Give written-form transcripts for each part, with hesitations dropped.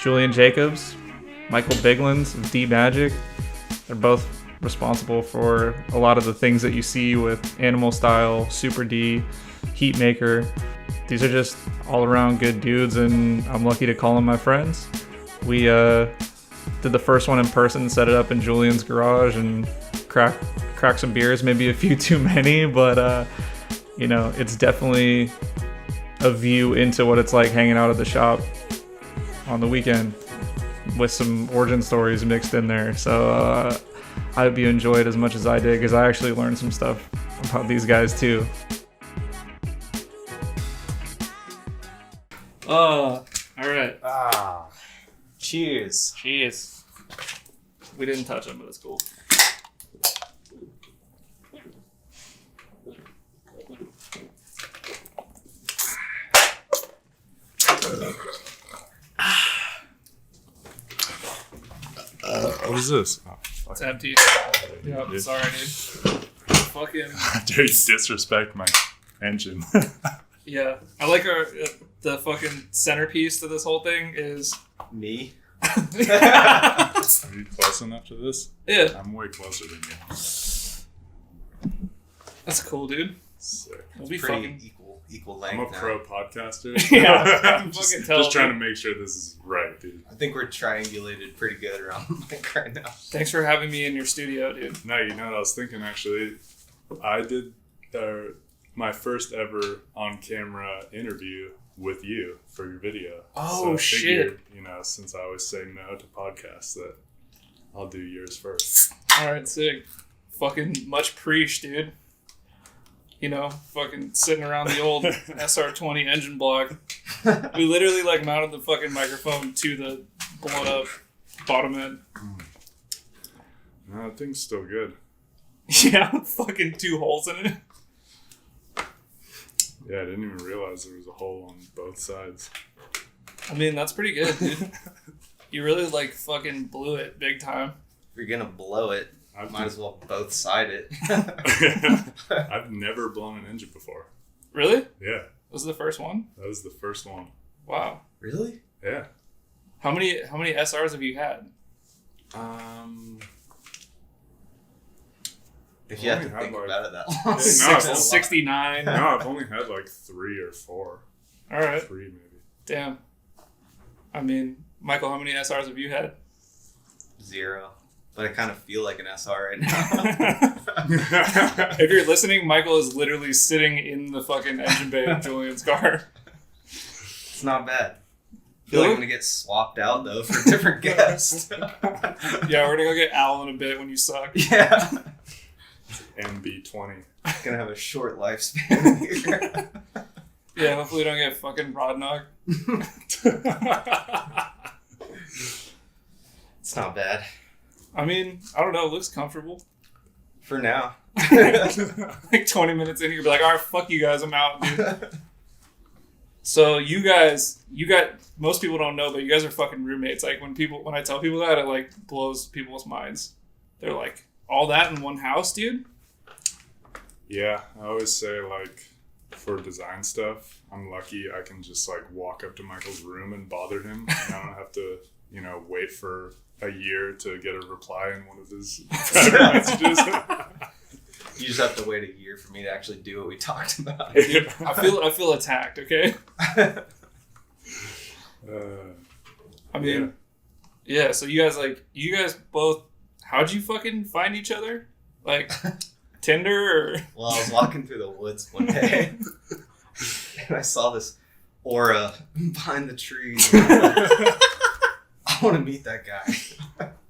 Julian Jacobs, Michael Biglands of D Magic. They're both responsible for a lot of the things that you see with Animal Style, Super D, Heatmaker. These are just all around good dudes, and I'm lucky to call them my friends. We did the first one in person, set it up in Julian's garage, and crack some beers, maybe a few too many, but it's definitely a view into what it's like hanging out at the shop on the weekend with some origin stories mixed in there. So I hope you enjoyed as much as I did, because I actually learned some stuff about these guys too. All right. Cheers. Cheers. We didn't touch them, but it's cool. What is this? It's empty. Yeah, sorry, dude. Fucking. Dude, disrespect my engine. Yeah, I like the fucking centerpiece to this whole thing is me. Are you close enough to this? Yeah. I'm way closer than you. That's cool, dude. Sick. We'll be Pretty fucking equal length. I'm a now. pro podcaster. Yeah, I'm fucking tell just trying me. to make sure this is right, dude. I think we're triangulated pretty good around the mic right now. Thanks for having me in your studio, dude. No, you know what I was thinking actually? I did my first ever on-camera interview with you for your video. Oh, so I shit. figured, since I always say no to podcasts, that I'll do yours first. Alright, sick. Fucking much preach, dude. Fucking sitting around the old SR20 engine block. We literally mounted the fucking microphone to the blown up bottom end. No, that thing's still good. Yeah, fucking 2 holes in it. Yeah, I didn't even realize there was a hole on both sides. I mean, that's pretty good, dude. You really fucking blew it big time. If you're gonna blow it, might as well both side it. I've never blown an engine before. Really? Yeah. Was it the first one? That was the first one. Wow. Really? Yeah. How many SRs have you had? If you have to think about it that long. No, 69. No, I've only had 3 or 4. All right. 3 maybe. Damn. I mean, Michael, how many SRs have you had? 0. But I kind of feel like an SR right now. If you're listening, Michael is literally sitting in the fucking engine bay of Julian's car. It's not bad. I feel like I'm gonna get swapped out though for a different guest. Yeah, we're gonna go get Al in a bit when you suck. Yeah. MB20. Gonna have a short lifespan here. Yeah, hopefully we don't get fucking rod knocked. It's not bad. I mean, I don't know, it looks comfortable. For now. 20 minutes in, you'll be like, alright, fuck you guys, I'm out, dude. So you got, most people don't know, but you guys are fucking roommates. When I tell people that, it blows people's minds. They're like, all that in one house, dude? Yeah, I always say for design stuff, I'm lucky I can just walk up to Michael's room and bother him, and I don't have to, wait for a year to get a reply in one of his private messages. You just have to wait a year for me to actually do what we talked about. Dude, I feel attacked, okay? I mean, yeah, so you guys both, how'd you fucking find each other? Tinder or? Well, I was walking through the woods one day and I saw this aura behind the trees. I want to meet that guy.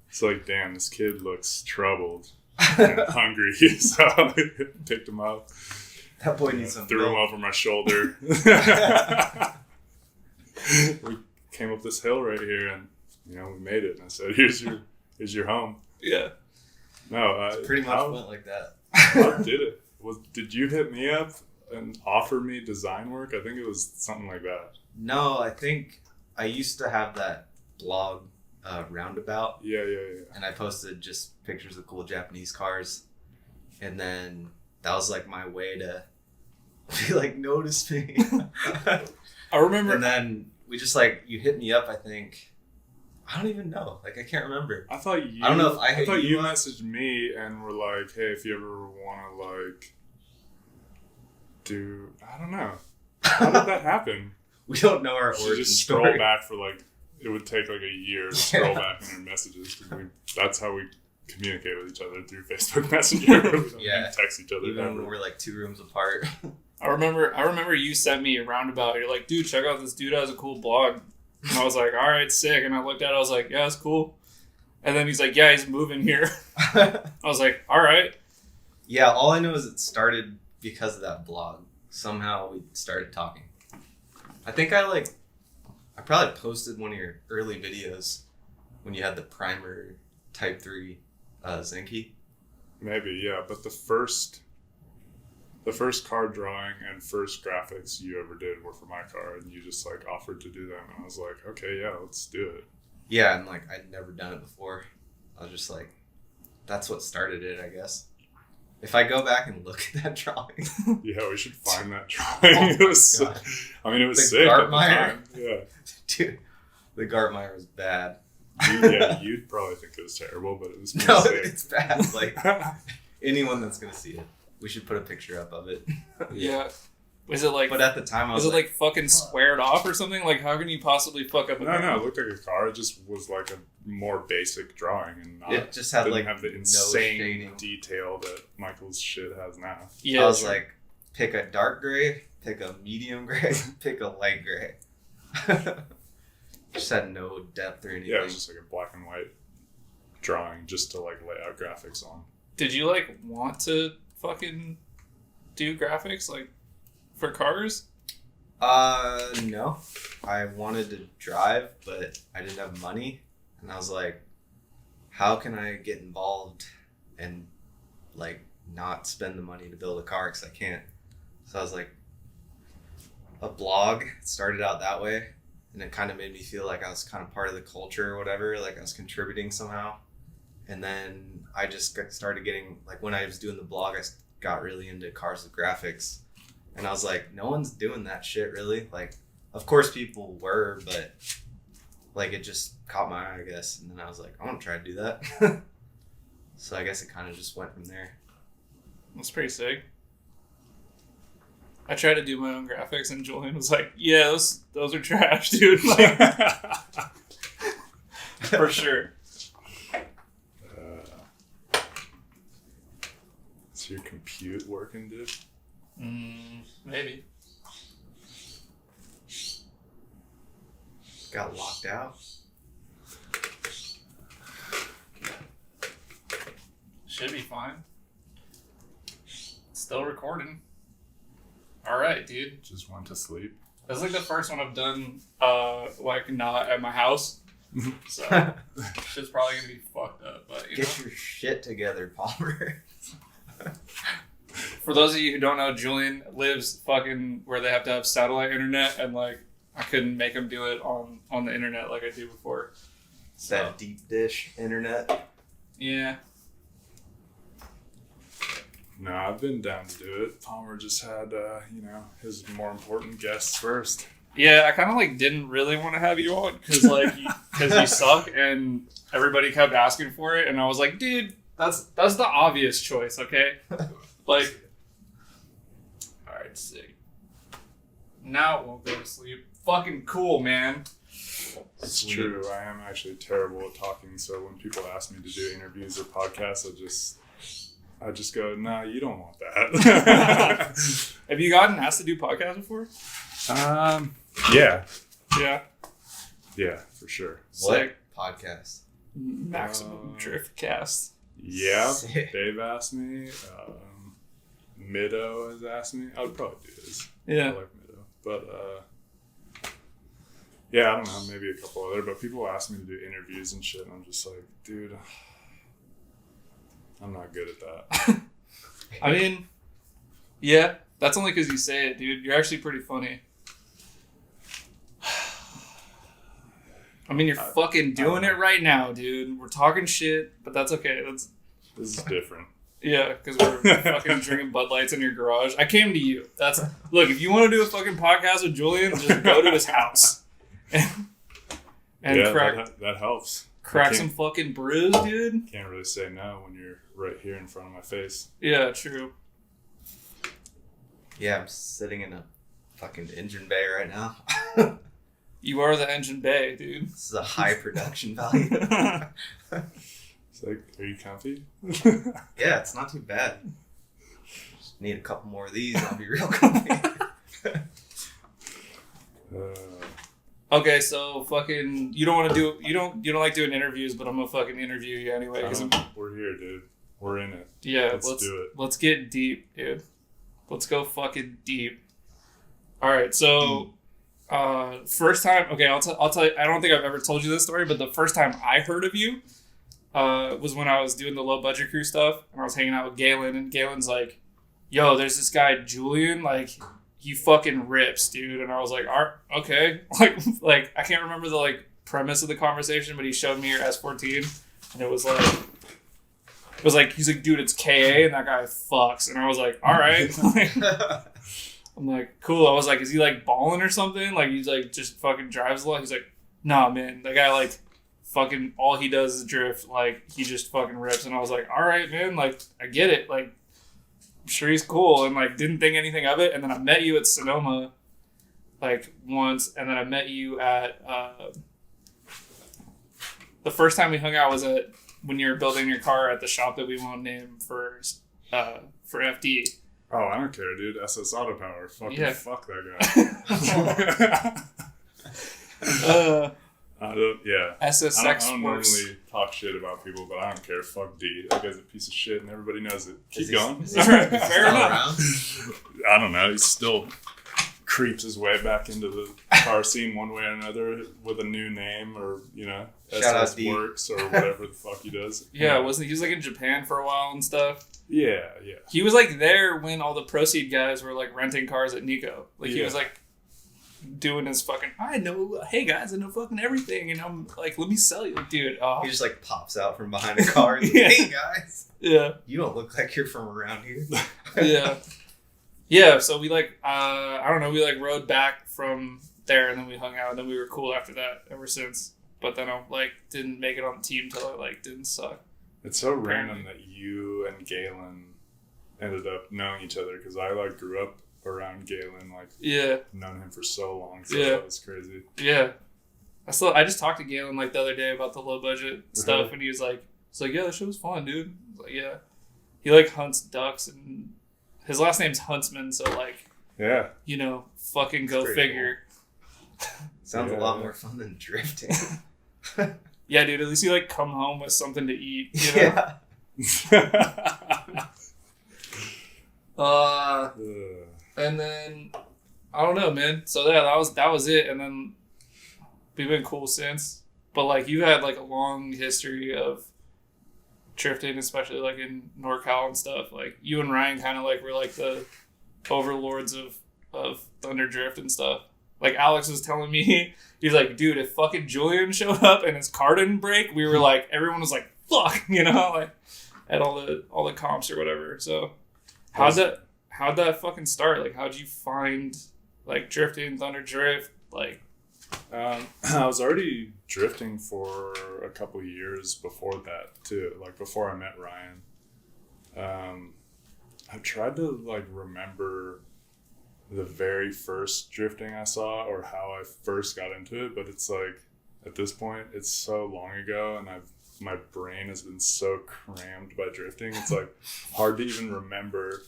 It's damn, this kid looks troubled and hungry, so I picked him up. That boy needs some Threw him milk. over my shoulder. We came up this hill right here, and we made it. And I said, "Here's your home." Yeah. No, Pretty much went like that. How did it? Did you hit me up and offer me design work? I think it was something like that. No, I think I used to have that blog Roundabout. Yeah. And I posted just pictures of cool Japanese cars. And then that was my way to be notice me. I remember. And then we just you hit me up, I think, I don't even know. Like, I can't remember. I thought you. I don't know if I thought you messaged me and were like, "Hey, if you ever want to like do, I don't know, how did that happen?" We don't know our You origin just story. scroll back for like it would take like a year to scroll back in our messages because that's how we communicate with each other through Facebook Messenger. We don't even text each other. Even when we're like 2 rooms apart. I remember you sent me a roundabout. You're like, dude, check out this dude has a cool blog. And I was like, all right, sick. And I looked at it. I was like, yeah, it's cool. And then he's like, yeah, he's moving here. I was like, all right. Yeah, all I know is it started because of that blog. Somehow we started talking. I think I probably posted one of your early videos when you had the primer Type 3 Zenki. Maybe, yeah. But the first car drawing and first graphics you ever did were for my car, and you just like offered to do them, and I was like, okay, yeah, let's do it. Yeah, and like I'd never done it before. I was just like, that's what started it, I guess. If I go back and look at that drawing, yeah, we should find that drawing. It was, God. I mean, it was The sick at the Gartmeyer. time. Yeah, dude, the Gartmeyer was bad. You'd probably think it was terrible, but it was pretty No, sick. it's bad. Like anyone that's gonna see it, we should put a picture up of it. Yeah. Was it like? But at the time, I was it like fucking squared off or something? Like, how can you possibly fuck up a No, it looked like a car. It just was like a more basic drawing, and not, it just had didn't like have the no insane shading. detail that Michael's shit has now. Yeah, I was like, pick a dark gray, pick a medium gray, pick a light gray. Just had no depth or anything. Yeah, it was just like a black and white drawing just to like lay out graphics on. did you like want to fucking do graphics like for cars? No. I wanted to drive, but I didn't have money. And I was like, how can I get involved and like not spend the money to build a car? Because I can't. So I was like, a blog started out that way. And it kind of made me feel like I was kind of part of the culture or whatever. Like I was contributing somehow. And then I just started getting, like when I was doing the blog, I got really into cars with graphics. And I was like, no one's doing that shit really. Like, of course people were, but like it just caught my eye, I guess. And then I was like, I want to try to do that. So I guess it kind of just went from there. That's pretty sick. I tried to do my own graphics, and Julian was like, "Yeah, those are trash, dude." Like, for sure. Is your compute working, dude? Maybe. Got locked out. Should be fine. Still recording. All right, dude. Just went to sleep. That's like the first one I've done, like not at my house. So shit's probably gonna be fucked up. But Get your shit together, Palmer. For those of you who don't know, Julian lives fucking where they have to have satellite internet, and like I couldn't make him do it on the internet like I do before. So, That deep dish internet. yeah. No, I've been down to do it. Palmer just had, his more important guests first. Yeah, I kind of like didn't really want to have you on because you suck and everybody kept asking for it, and I was like, dude, that's the obvious choice, okay? Like, all right, sick. Now it won't go to sleep. Fucking cool, man. It's true. I am actually terrible at talking, so when people ask me to do interviews or podcasts, I just go, nah, you don't want that. Have you gotten asked to do podcasts before? Yeah. Yeah. Yeah, for sure. Sick. What podcast? Maximum Drift Cast. Yeah, Sick. they've asked me. Middo has asked me. I would probably do this. Yeah. I like Middo. But, yeah, I don't know, maybe a couple other, but people ask me to do interviews and shit, and I'm just like, dude, I'm not good at that. I mean, yeah, that's only because you say it, dude. You're actually pretty funny. I mean, you're fucking doing it right now, dude. We're talking shit, but that's okay. This is different. Yeah, because we're fucking drinking Bud Lights in your garage. I came to you. Look, if you want to do a fucking podcast with Julian, just go to his house. And that helps. Crack some fucking brews, dude. Can't really say no when you're right here in front of my face. Yeah, true. Yeah, I'm sitting in a fucking engine bay right now. You are the engine bay, dude. This is a high production value. It's like, are you comfy? Yeah, it's not too bad. Just need a couple more of these. I'll be real comfy. Okay, so fucking, you don't like doing interviews, but I'm gonna fucking interview you anyway. We're here, dude. We're in it. Yeah, let's do it. Let's get deep, dude. Let's go fucking deep. All right, so first time. Okay, I'll tell you. I don't think I've ever told you this story, but the first time I heard of you was when I was doing the low budget crew stuff, and I was hanging out with Galen, and Galen's like, "Yo, there's this guy Julian, like." He fucking rips, dude. And I was like, okay. Like I can't remember the like premise of the conversation, but he showed me your S14 and it was like he's like, dude, it's KA and that guy fucks. And I was like, all right. I'm like, cool. I was like, is he like balling or something? Like he's like just fucking drives a lot. He's like, nah, man, that guy like fucking all he does is drift. Like he just fucking rips. And I was like, all right, man, like I get it. Like I'm sure he's cool, and like didn't think anything of it. And then I met you at Sonoma like once, and then I met you at the first time we hung out was at when you were building your car at the shop that we won't name for FD. Oh, I don't care, dude. SS Auto Power. Fuck that guy. SSX I don't normally talk shit about people, but I don't care. Fuck D. That guy's a piece of shit, and everybody knows it. Keep going. Fair enough. I don't know. He still creeps his way back into the car scene one way or another with a new name, or SS Works or whatever the fuck he does. Yeah, he was like in Japan for a while and stuff. Yeah. He was like there when all the Proceed guys were like renting cars at Nico. Like he was like doing his fucking, hey guys, I know fucking everything, and I'm like, let me sell you, dude. He just like pops out from behind a car and hey guys, you don't look like you're from around here. yeah. So we like I don't know, we like rode back from there, and then we hung out, and then we were cool after that ever since. But then I like didn't make it on the team till I like didn't suck. It's so random that you and Galen ended up knowing each other, because I like grew up around Galen, like known him for so long, so that was crazy. Yeah. I just talked to Galen like the other day about the low budget stuff, and he was like, yeah, that shit was fun, dude. I was like, yeah. He like hunts ducks, and his last name's Huntsman, so like fucking go figure. Cool. Sounds a lot more fun than drifting. Yeah, dude, at least you like come home with something to eat, you know? And then I don't know, man. So yeah, that was it. And then we've been cool since. But like you've had like a long history of drifting, especially like in NorCal and stuff. Like you and Ryan kind of like were like the overlords of Thunder Drift and stuff. Like Alex was telling me, he's like, dude, if fucking Julian showed up and his car didn't break, we were like, everyone was like, fuck, like at all the comps or whatever. So how'd that fucking start? Like, how'd you find like drifting, Thunder Drift? Like, I was already drifting for a couple of years before that too. Like before I met Ryan, I tried to like remember the very first drifting I saw or how I first got into it, but it's like at this point it's so long ago, and my brain has been so crammed by drifting. It's like hard to even remember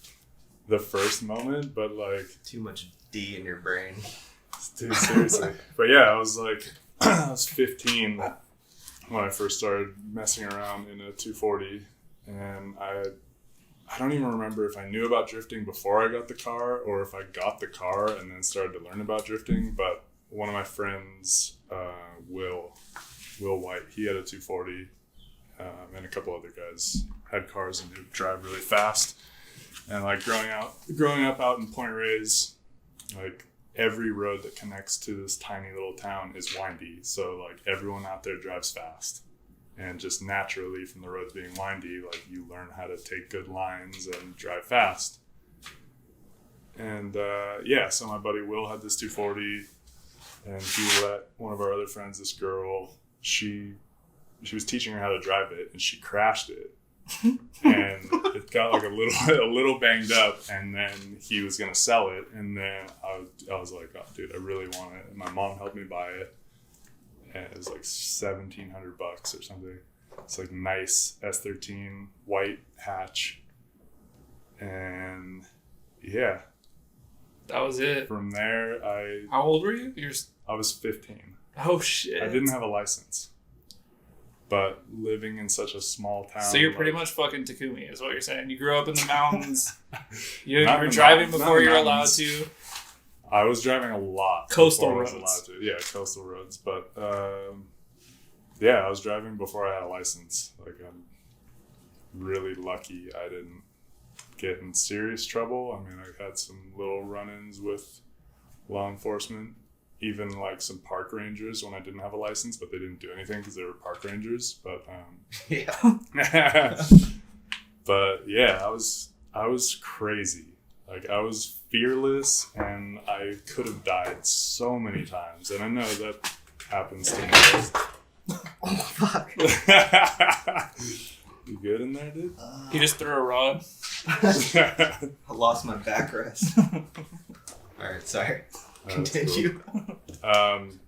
the first moment, but like too much D in your brain. Dude, seriously. But yeah, I was like I was 15 when I first started messing around in a 240, and I don't even remember if I knew about drifting before I got the car or if I got the car and then started to learn about drifting. But one of my friends, Will White, he had a 240, and a couple other guys had cars and would drive really fast. And like growing up out in Point Reyes, like every road that connects to this tiny little town is windy. So like everyone out there drives fast. And just naturally from the roads being windy, like you learn how to take good lines and drive fast. And so my buddy Will had this 240. and he let one of our other friends, this girl, she was teaching her how to drive it, and she crashed it, and it got like a little banged up, and then he was gonna sell it, and then I was like, oh dude, I really want it, and my mom helped me buy it, and it was like $1,700 or something. It's like nice S13 white hatch, and yeah, that was it. From there, How old were you? I was 15. Oh shit! I didn't have a license, but living in such a small town. So you're pretty much fucking Takumi, is what you're saying. You grew up in the mountains. You Not were in the driving mountains, before not in you the were allowed mountains. to. I was driving a lot. Coastal before I was roads. allowed to. Yeah, coastal roads. But yeah, I was driving before I had a license. Like, I'm really lucky I didn't get in serious trouble. I mean, I had some little run-ins with law enforcement, even like some park rangers when I didn't have a license, but they didn't do anything because they were park rangers. But Yeah. but yeah, I was crazy. Like, I was fearless, and I could have died so many times. And I know that happens to most. Oh, fuck. You good in there, dude? He just threw a rod. I lost my backrest. Alright, sorry. Continue. Cool.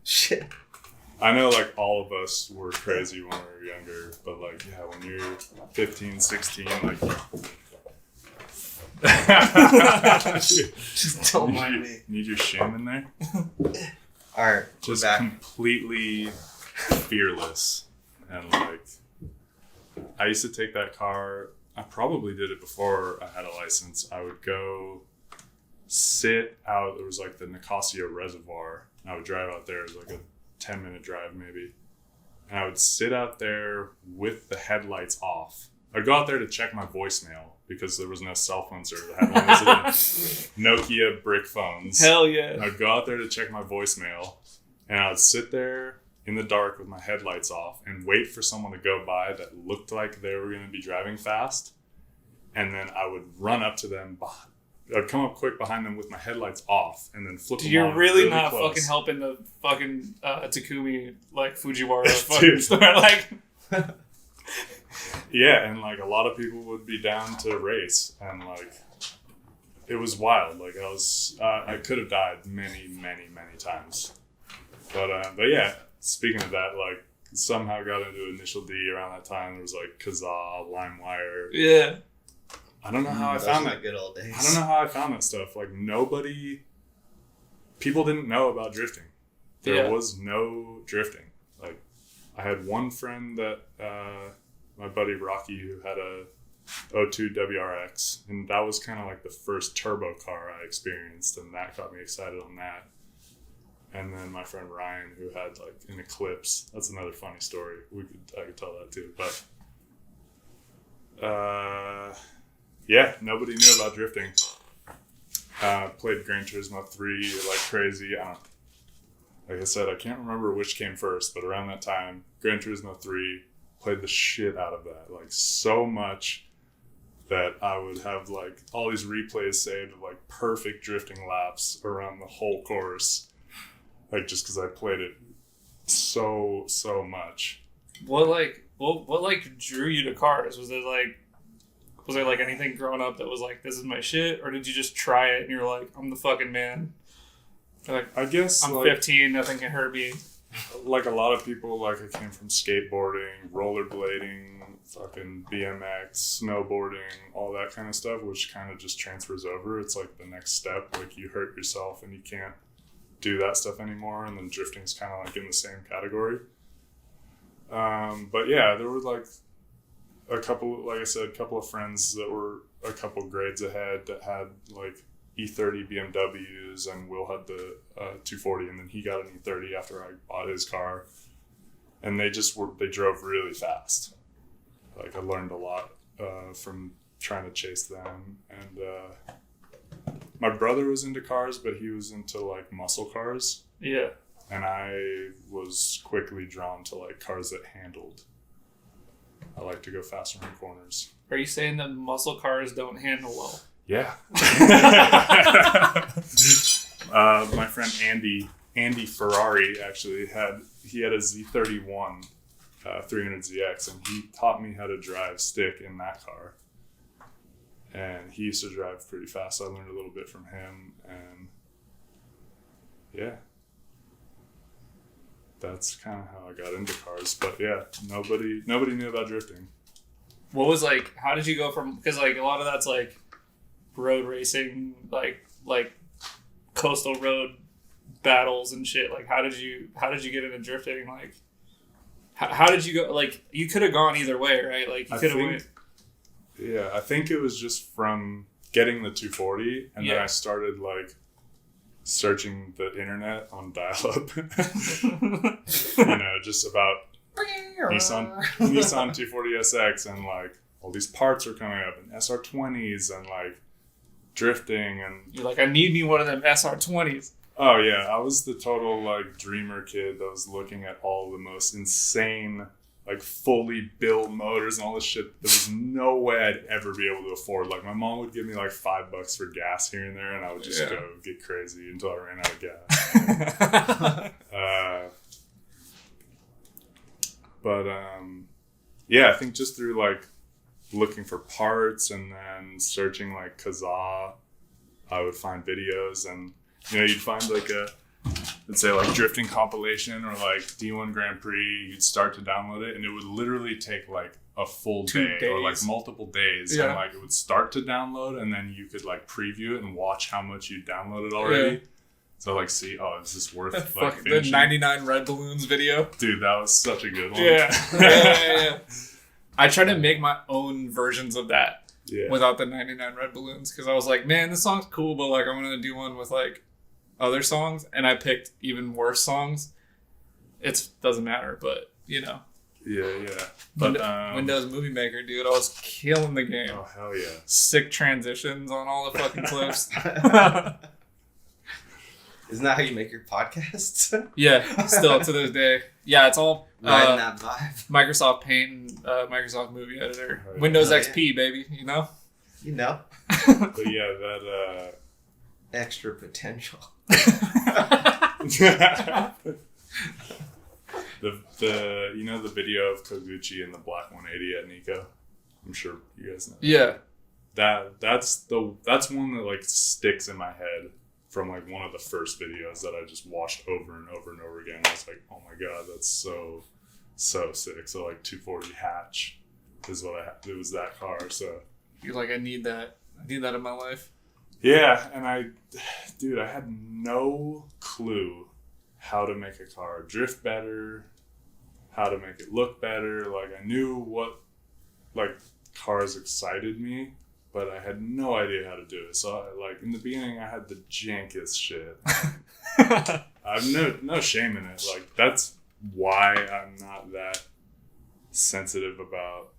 Shit. I know, like, all of us were crazy when we were younger, but, like, yeah, when you're 15, 16, like... Just don't mind me. Need your shame in there? Alright, Just back. completely fearless. And, like, I used to take that car. I probably did it before I had a license. I would go sit out. There was, like, the Nicosia Reservoir. And I would drive out there. It was, like, a 10-minute drive, maybe. And I would sit out there with the headlights off. I'd go out there to check my voicemail because there was no cell phone service. I had one of those Nokia brick phones. Hell yeah. I'd go out there to check my voicemail, and I would sit there in the dark with my headlights off and wait for someone to go by that looked like they were going to be driving fast. And then I would run up to them. I'd come up quick behind them with my headlights off and then flip them on. You're really not close. fucking helping the fucking Takumi, like, Fujiwara fucking Dude. store. Like... Yeah, and, like, a lot of people would be down to race, and, like, it was wild. Like, I could have died many, many, many times. But yeah, speaking of that, like, somehow got into Initial D around that time. There was, like, Kazaa, LimeWire. Yeah. I don't know how I Those found are that. the good old days. I don't know how I found that stuff. Like, people didn't know about drifting. There was no drifting. Like, I had one friend that, my buddy Rocky, who had a 02 WRX, and that was kind of like the first turbo car I experienced, and that got me excited on that. And then my friend Ryan, who had, like, an Eclipse. That's another funny story. I could tell that too. But yeah, nobody knew about drifting. Played Gran Turismo 3 like crazy. Like I said, I can't remember which came first, but around that time, Gran Turismo 3, played the shit out of that. Like, so much that I would have, like, all these replays saved of, like, perfect drifting laps around the whole course. Like, just because I played it so much. What drew you to cars? Was there like anything growing up that was like, this is my shit? Or did you just try it and you're like, I'm the fucking man? Like, I guess, I'm like, 15, nothing can hurt me. Like a lot of people, like, I came from skateboarding, rollerblading, fucking BMX, snowboarding, all that kind of stuff, which kind of just transfers over. It's like the next step. Like, you hurt yourself and you can't do that stuff anymore, and then drifting's kind of like in the same category. But yeah, there were, like, a couple of friends that were a couple grades ahead that had, like, E30 BMWs, and Will had the 240, and then he got an E30 after I bought his car, and they drove really fast. Like, I learned a lot from trying to chase them, and my brother was into cars, but he was into, like, muscle cars. Yeah. And I was quickly drawn to, like, cars that handled. I like to go faster in corners. Are you saying that muscle cars don't handle well? Yeah. My friend Andy, Andy Ferrari actually had a Z31 300ZX, and he taught me how to drive stick in that car. And he used to drive pretty fast. So I learned a little bit from him, and yeah, that's kind of how I got into cars. But yeah, nobody knew about drifting. What was like? How did you go from? Because like a lot of that's like road racing, like coastal road battles and shit. Like how did you get into drifting? Like how did you go? Like you could have gone either way, right? Like you could have went. Yeah, I think it was just from getting the 240, and then I started like searching the internet on dial-up. Just about Nissan 240SX, and like all these parts are coming up, and SR20s, and like drifting, and you're like, I need me one of them SR20s. Oh yeah, I was the total like dreamer kid that was looking at all the most insane, like fully built motors and all this shit. There was no way I'd ever be able to afford. Like my mom would give me like $5 for gas here and there, and I would just go get crazy until I ran out of gas. I think just through like looking for parts and then searching like Kazaa, I would find videos, and you'd find like let's say like drifting compilation or like D1 Grand Prix. You'd start to download it, and it would literally take like a full day or like multiple days, and like it would start to download, and then you could like preview it and watch how much you downloaded already. So like, see, is this worth like the 99 red balloons video? Dude, that was such a good one. Yeah. I tried to make my own versions of that without the 99 red balloons, because I was like, man, this song's cool, but like I'm gonna do one with like other songs, and I picked even worse songs. It doesn't matter, but Yeah. But Windows Movie Maker, dude, I was killing the game. Oh hell yeah! Sick transitions on all the fucking clips. Isn't that how you make your podcasts? Yeah, still to this day. Yeah, it's all riding that vibe. Microsoft Paint and Microsoft Movie Editor. Windows XP, baby, You know. But yeah, that extra potential. The video of Koguchi and the Black 180 at Nico. I'm sure you guys know. Yeah. That's one that like sticks in my head from like one of the first videos that I just watched over and over and over again. I was like, oh my god, that's so sick. So like 240 hatch is what it was that car. So you're like, I need that in my life. Yeah, and I had no clue how to make a car drift better, how to make it look better. Like I knew what like cars excited me, but I had no idea how to do it. So like in the beginning, I had the jankest shit. I've no shame in it. Like that's why I'm not that sensitive about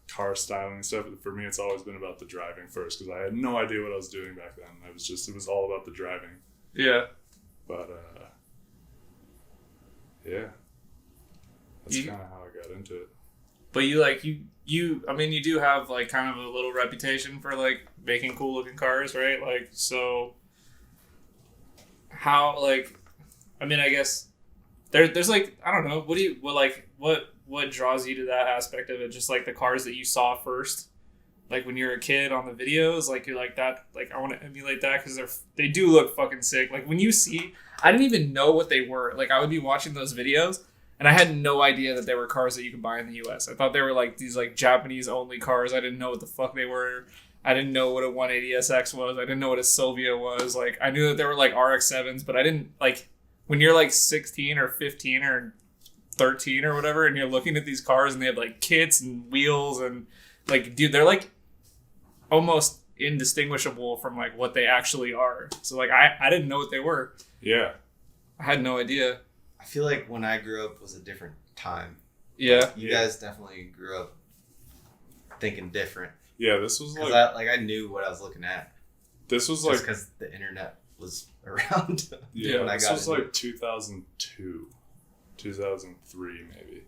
car styling and stuff. For me, it's always been about the driving first, because I had no idea what I was doing back then. It was all about the driving. Yeah. But that's kind of how I got into it. But you do have like kind of a little reputation for like making cool looking cars, right? Like, so how, like, I guess there's like, I don't know, what draws you to that aspect of it? Just like the cars that you saw first, like when you were a kid on the videos, like you're like that, like I want to emulate that because they do look fucking sick. Like when you see, I didn't even know what they were. Like I would be watching those videos and I had no idea that they were cars that you could buy in the US. I thought they were like these like Japanese only cars. I didn't know what the fuck they were. I didn't know what a 180SX was. I didn't know what a Silvia was. Like I knew that there were like RX-7s, but I didn't like, when you're like 16 or 15 or 13 or whatever, and you're looking at these cars and they have like kits and wheels and like, dude, they're like almost indistinguishable from like what they actually are. So like I didn't know what they were. Yeah. I had no idea. I feel like when I grew up was a different time. Yeah. You guys definitely grew up thinking different. Yeah, this was like I knew what I was looking at. This was just like because the internet was around. Yeah, when I this got was like 2002, 2003 maybe.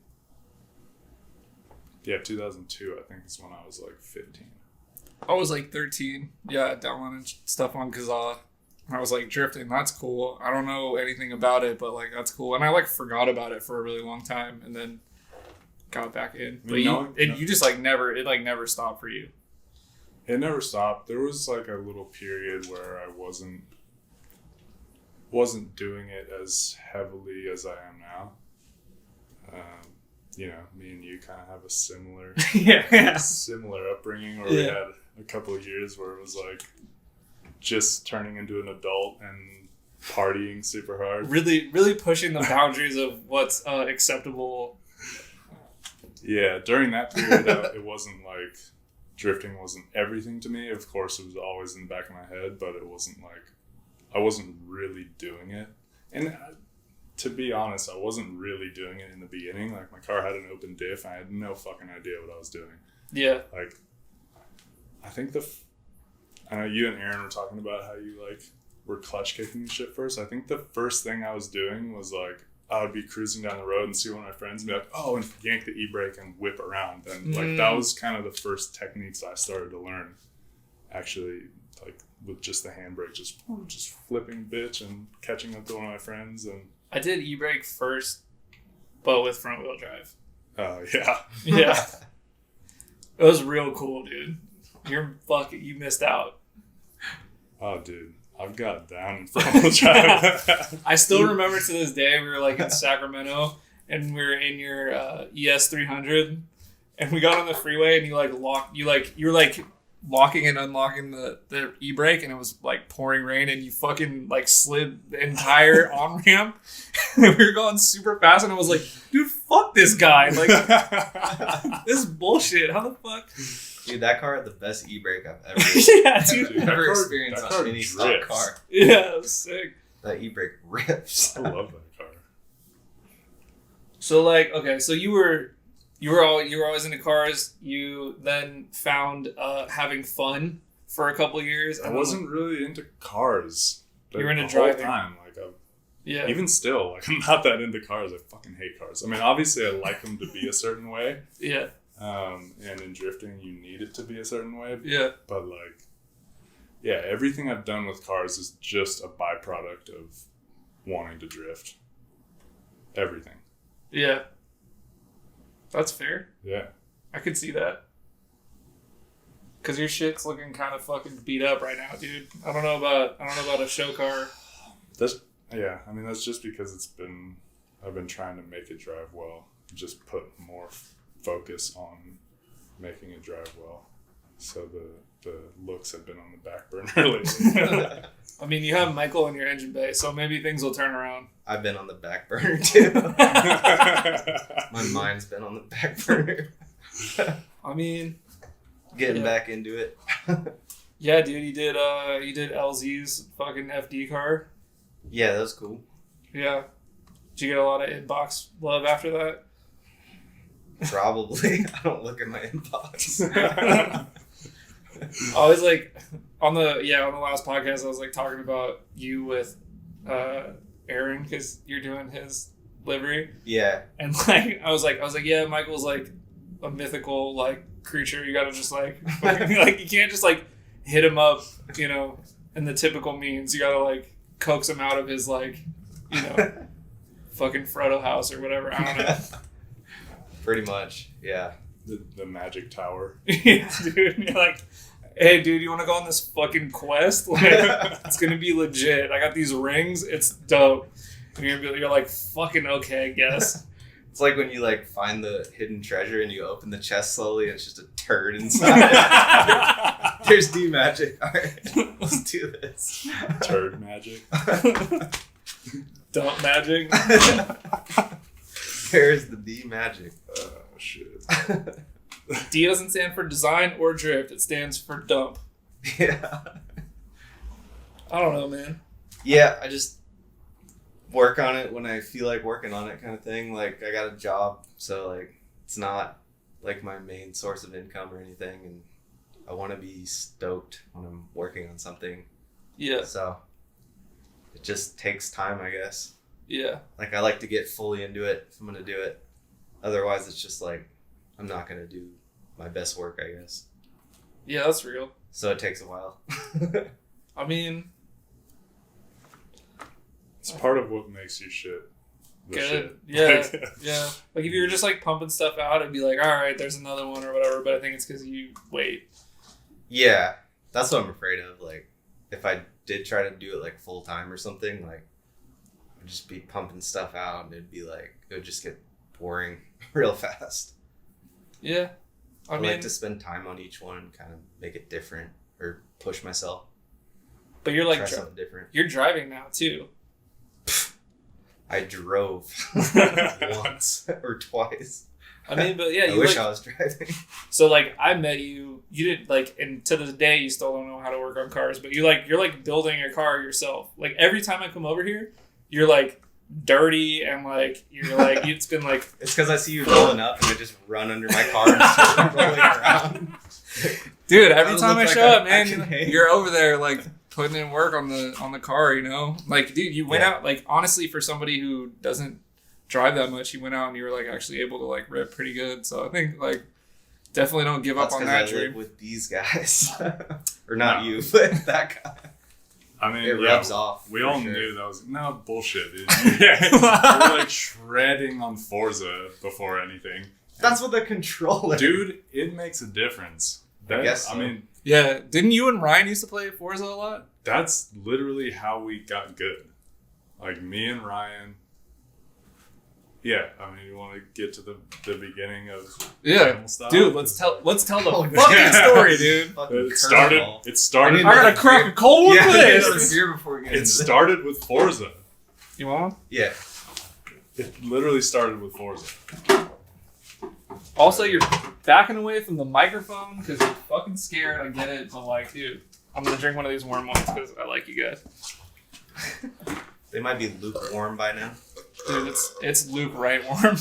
Yeah, 2002 I think is when I was like 15. I was like 13. Yeah, downloading stuff on Kazaa. I was like, drifting, that's cool. I don't know anything about it, but like that's cool. And I like forgot about it for a really long time, and then got back in. But you just like never stopped for you. It never stopped. There was like a little period where I wasn't doing it as heavily as I am now. You know, me and you kind of have a similar similar upbringing, where we had a couple of years where it was like just turning into an adult and partying super hard. Really pushing the boundaries of what's acceptable. Yeah, during that period, it wasn't like drifting wasn't everything to me. Of course, it was always in the back of my head, but it wasn't like I wasn't really doing it. And to be honest, I wasn't really doing it in the beginning. Like, my car had an open diff, and I had no fucking idea what I was doing. Yeah. Like, I think I know you and Aaron were talking about how you, like, were clutch kicking and shit first. I think the first thing I was doing was, like, I would be cruising down the road and see one of my friends and be like, oh, and yank the e-brake and whip around. And, like, that was kind of the first techniques I started to learn, actually, like, with just the handbrake, just flipping bitch and catching up to one of my friends. And I did e-brake first, but with front wheel drive. Oh, yeah. Yeah. It was real cool, dude. You missed out. Oh, dude. I've got down in front wheel drive. I still remember to this day, we were like in Sacramento, and we were in your ES300, and we got on the freeway, and you were like locking and unlocking the e-brake, and it was like pouring rain, and you fucking like slid the entire on-ramp, and we were going super fast, and I was like, dude, fuck this guy, like, this is bullshit, how the fuck? Dude, that car had the best e-brake I've ever ever experienced on any stock car. Yeah, it was sick. That e-brake rips. I love that car. So like, okay, so you were always into cars. You then found having fun for a couple years. I wasn't really into cars. You were into the driving. Whole time. Like, yeah. Even still, like, I'm not that into cars. I fucking hate cars. I mean, obviously, I like them to be a certain way. Yeah. And in drifting, you need it to be a certain way. Yeah. But, like, yeah, everything I've done with cars is just a byproduct of wanting to drift. Everything. Yeah. That's fair. Yeah. I could see that. Cause your shit's looking kind of fucking beat up right now, dude. I don't know about a show car. I mean, that's just because I've been trying to make it drive well. Just put more focus on making it drive well. So the looks have been on the back burner lately. I mean, you have Michael in your engine bay, so maybe things will turn around. I've been on the back burner too. My mind's been on the back burner. I mean, getting back into it. Yeah, dude, you did LZ's fucking FD car. Yeah, that was cool. Yeah. Did you get a lot of inbox love after that? Probably. I don't look at my inbox. I was like, on the last podcast, I was like talking about you with Aaron, because you're doing his livery. Yeah. And like, I was like, yeah, Michael's like a mythical like creature. You gotta just like, like, you can't just like hit him up, you know, in the typical means. You gotta like coax him out of his like, you know, fucking Frodo house or whatever. I don't know. Pretty much, yeah. The magic tower. Yeah, dude. You're like, hey, dude, you want to go on this fucking quest? Like, it's gonna be legit. I got these rings. It's dope. And you're like, fucking okay, I guess. It's like when you like find the hidden treasure and you open the chest slowly and it's just a turd inside. There's D magic. All right, let's do this. Turd magic. Dump magic. There's the D magic. Oh shit. D doesn't stand for design or drift. It stands for dump. Yeah. I don't know, man. Yeah, I just work on it when I feel like working on it, kind of thing. Like, I got a job, so like it's not like my main source of income or anything, and I want to be stoked when I'm working on something. Yeah. So it just takes time, I guess. Yeah. Like, I like to get fully into it if I'm gonna do it. Otherwise, it's just like I'm not gonna do my best work, I guess. Yeah, that's real. So it takes a while. I mean, It's part of what makes you shit. The Good. shit. Yeah. Yeah. Like if you were just like pumping stuff out, it'd be like, all right, there's another one or whatever. But I think it's because you wait. Yeah, that's what I'm afraid of. Like, if I did try to do it like full time or something, like, I'd just be pumping stuff out, and it'd be like it would just get boring real fast. Yeah. I like to spend time on each one, kind of make it different or push myself. But you're like try something different. You're driving now too. I drove once or twice. I mean, but yeah, I wish I was driving. So like, I met you. You didn't like, and to this day, you still don't know how to work on cars. But you're like building a car yourself. Like every time I come over here, you're like dirty and like you're like it's been like. It's because I see you rolling up and I just run under my car and start rolling around. Dude, every time I show up, man, Hey. you're over there like putting in work on the car. You know, like dude, you went out like honestly for somebody who doesn't drive that much, you went out and you were like actually able to like rip pretty good. So I think like definitely don't give up on that I dream. live with these guys, or not you, but that guy. I mean, It rubs off. We for all sure. knew that was bullshit. Dude. Yeah, we were like shredding on Forza before anything. That's what the controller. Dude, it makes a difference. I guess so. I mean, Yeah, didn't you and Ryan used to play Forza a lot? that's literally how we got good. Like me and Ryan. Yeah, I mean, you want to get to the beginning of Animal Style? Dude, let's tell the Oh, fucking yeah. story, dude. Fucking It started. curveball. It started. I need I gotta crack a cold one Yeah, for I need this. another beer before we get It into started with Forza. You want one? Yeah. It literally started with Forza. Also, you're backing away from the microphone because you're fucking scared. I get it, but like, dude, I'm gonna drink one of these warm ones because I like you guys. They might be lukewarm by now. Dude, it's Luke right warm.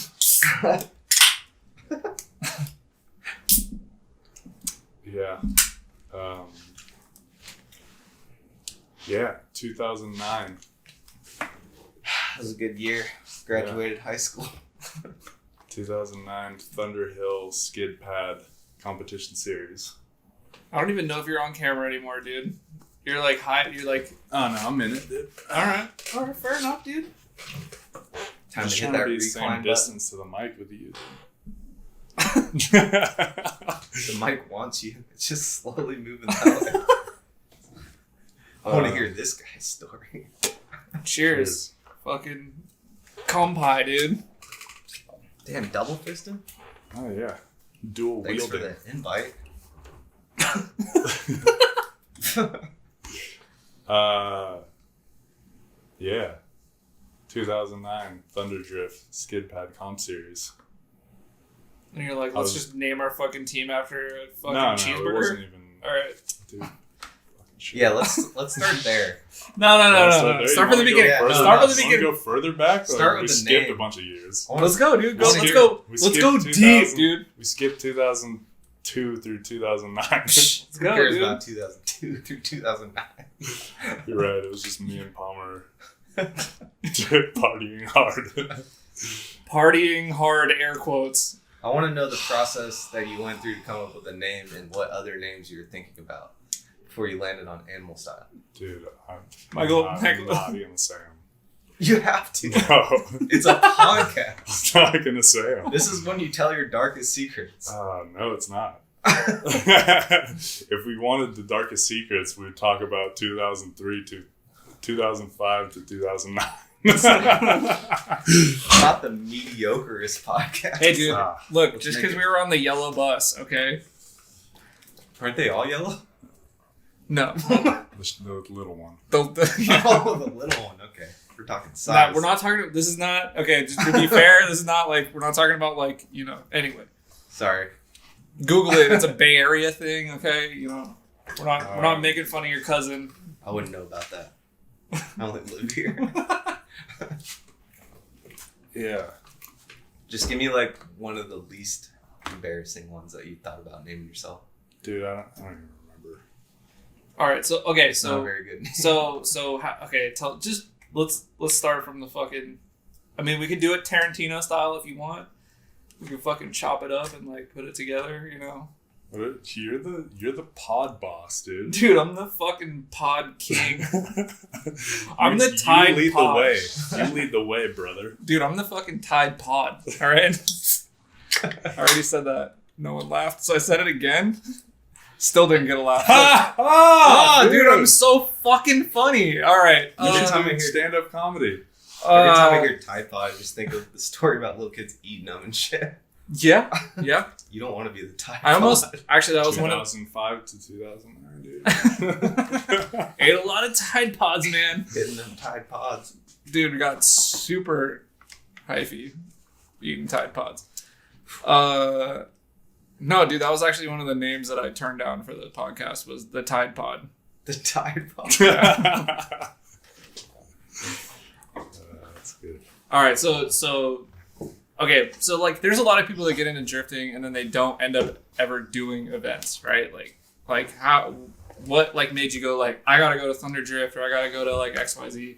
Yeah. Yeah, 2009. That was a good year. Graduated high school. 2009 Thunder Hill Skid Pad Competition Series. I don't even know if you're on camera anymore, dude. You're like high. You're like, Oh no, I'm in it, dude. all right, fair enough, dude. Time Just to hit trying that to be the same recline button. distance to the mic with you. The mic wants you. It's just slowly moving that way. I want to hear this guy's story. Cheers. Fucking compi, dude. Damn, double fisting? Oh yeah, dual Thanks for wielding. the invite. Yeah, 2009 Thunder Drift Skid Pad Comp Series. And you're like, I let's was- just name our fucking team after a fucking No, it cheeseburger. wasn't even. All right. Dude, fucking shit. Yeah, let's start there. No. there. Start You from the wanna go beginning. Yeah, further no, Start back? from the You wanna beginning. go further back? Start Or with we the skipped name. a bunch of years. Let's go, dude. Let's Let's hear- go. We Let's skipped go 2000 deep, dude. We skipped 2002 through 2009. Let's Who go, cares dude. about 2002 through 2009? You're right. It was just me and Palmer partying hard. Partying hard, air quotes. I want to know the process that you went through to come up with a name and what other names you were thinking about before you landed on Animal Style. Dude, I'm Michael- not Michael- gonna say him. You have to. No, It's a podcast. I'm not gonna say him. This is when you tell your darkest secrets. No, it's not. If we wanted the darkest secrets, we'd talk about 2003 to 2005 to 2009. Not the mediocrest podcast. Hey, dude. Ah. Look, Let's just make because it- we were on the yellow bus, okay? Aren't they all yellow? No. The little one. The- Oh, the little one. Okay. We're talking Nah, size. we're not talking. This is not okay. Just to be fair, this is not like we're not talking about like Anyway, Sorry. Google it. It's a Bay Area thing. Okay, we're not making fun of your cousin. I wouldn't know about that. I only live here. Yeah. Just give me like one of the least embarrassing ones that you thought about naming yourself. Dude, I don't even remember. All right. So It's not a very good name. Let's start from the fucking. I mean, we could do it Tarantino style if you want. We can fucking chop it up and like put it together. You're the pod boss, dude. Dude, I'm the fucking pod king. I'm the Tide You lead Pod. the way. You lead the way, brother. Dude, I'm the fucking Tide Pod. All right. I already said that. No one laughed, so I said it again. Still didn't get a laugh. Dude, I'm so fucking funny. All right. Every time I hear stand-up comedy. Every time I hear Tide Pod, I just think of the story about little kids eating them and shit. Yeah. You don't want to be the Tide I almost Pod. actually that was one of 2005 to 2009, dude. ate a lot of Tide Pods, man. Hitting them Tide Pods. Dude, got super hyphy eating Tide Pods. No, dude, that was actually one of the names that I turned down for the podcast was the Tide Pod. The Tide Pod. That's good. All right, so okay, so like there's a lot of people that get into drifting and then they don't end up ever doing events, right? Like what like made you go like I gotta go to Thunder Drift or I gotta go to like XYZ?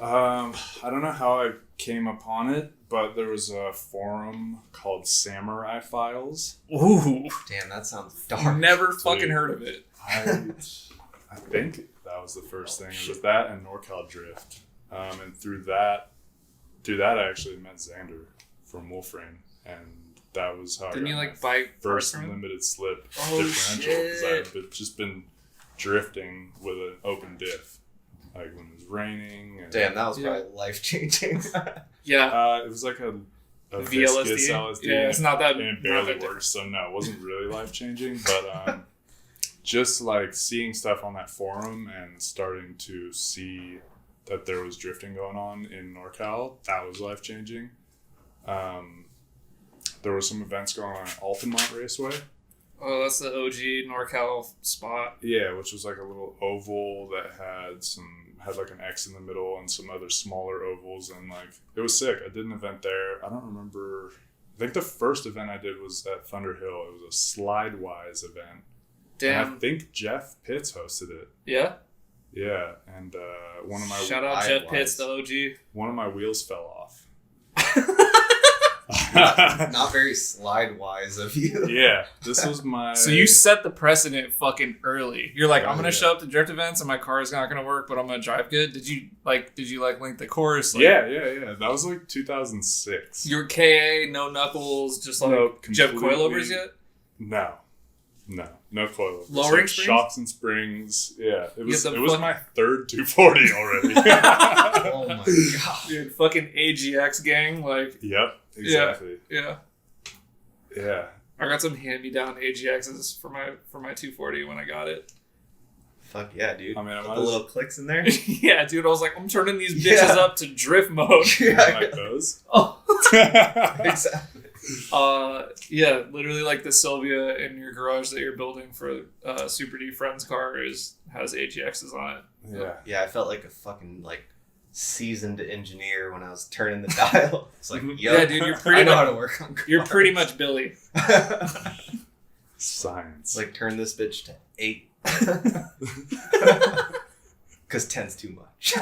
I don't know how I came upon it, but there was a forum called Samurai Files. Ooh, Damn, that sounds dark. never fucking heard of it. I think that was the first thing. It was that and NorCal Drift. And through that I actually met Xander from Wolfrain, and that was how Didn't I you got like my bike first from him? limited slip Oh, differential because I shit. had just been drifting with an open diff, like when it was raining. And, Damn, that was Yeah. probably life changing. Yeah, it was like a VLSD. viscous LSD. Yeah, it's not that. And it not barely that worked, so no, it wasn't really life changing. But just like seeing stuff on that forum and starting to see that there was drifting going on in NorCal, that was life changing. There were some events going on at Altamont Raceway. Oh, that's the OG NorCal spot. Yeah, which was like a little oval that had like an X in the middle and some other smaller ovals, and like it was sick. I did an event there. I don't remember. I think the first event I did was at Thunder Hill. It was a Slidewise event. Damn. And I think Jeff Pitts hosted it. Yeah. Yeah, and one of my Shout out Jeff Pitts, the OG. one of my wheels fell off. Not very slide wise of you. Yeah, this was my. So you set the precedent fucking early. You're like, Oh, I'm gonna yeah. show up to drift events and my car is not gonna work, but I'm gonna drive good. Did you link the course? Like, Yeah. That was like 2006. You were KA, no knuckles, just like. No, Did you have completely- coilovers yet? No coilovers. Lowering Like springs? shocks and springs. Yeah, it was the my third 240 already. Oh my god. Dude, fucking AGX gang, like, Yep, exactly. yeah. Yeah. I got some hand-me-down AGXs for my 240 when I got it. Fuck yeah, dude. I mean, I Put might the as- little clicks in there. Yeah, dude, I was like, I'm turning these bitches Yeah. up to drift mode. like those. Oh. Exactly. Yeah, literally like the Sylvia in your garage that you're building for Super D Friend's car has AGXs on it. Yeah. Yeah, I felt like a fucking seasoned engineer when I was turning the dial. It's like, yo, Yeah, dude, I know how to work on cars. You're pretty much Billy. Science. Like, turn this bitch to 8. Because 10's too much.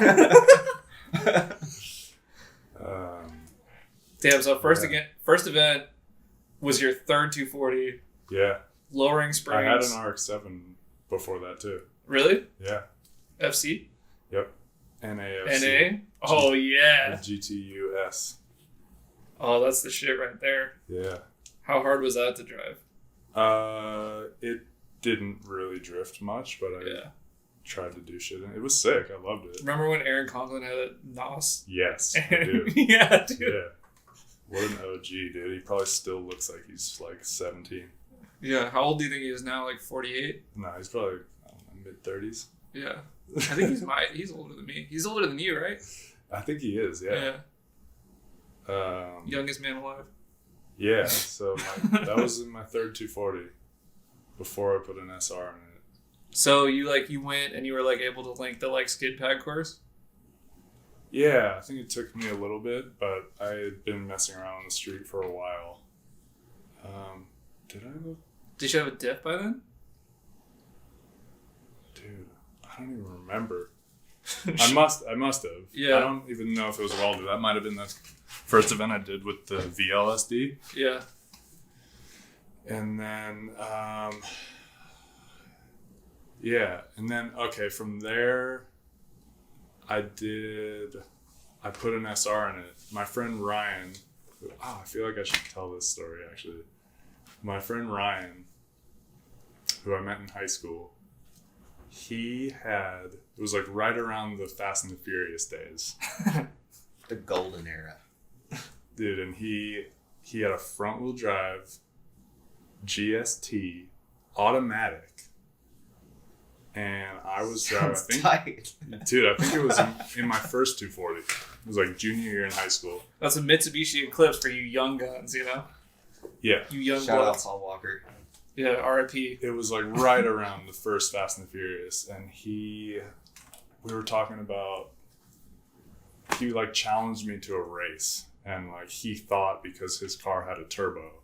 Damn, so first event was your third 240, yeah. lowering springs. I had an RX-7 before that too. Really? Yeah. FC? Yep. NAFC. NA? Oh, yeah. GTUS. Oh, that's the shit right there. Yeah. How hard was that to drive? It didn't really drift much, but I Yeah. tried to do shit. And it was sick. I loved it. Remember when Aaron Conklin had a NOS? Yes, I do. Yeah, dude. Yeah. What an OG, dude. He probably still looks like he's like 17. Yeah, how old do you think he is now? Like 48? No, he's probably, I don't know, mid-30s. Yeah. I think he's older than me. He's older than you, right? I think he is, yeah. Youngest man alive. Yeah, so that was in my third 240 before I put an SR in it. So you went and you were able to link the skid pad course? Yeah, I think it took me a little bit, but I had been messing around on the street for a while. Did I go? Did you have a diff by then? Dude, I don't even remember. I must have. Yeah. I don't even know if it was welded. That might have been the first event I did with the VLSD. Yeah. And then, yeah. And then, okay, from there, I put an SR in it. My friend Ryan, I feel like I should tell this story actually. My friend Ryan, who I met in high school, it was like right around the Fast and the Furious days. The golden era. Dude, and he had a front wheel drive GST automatic. And I was driving, I think it was in my first 240. It was like junior year in high school. That's a Mitsubishi Eclipse for you young guns, you know? Yeah. You young Shout out bloods. Paul Walker. Yeah, R.I.P. It was like right around the first Fast and the Furious, and we were talking about, he like challenged me to a race, and like he thought because his car had a turbo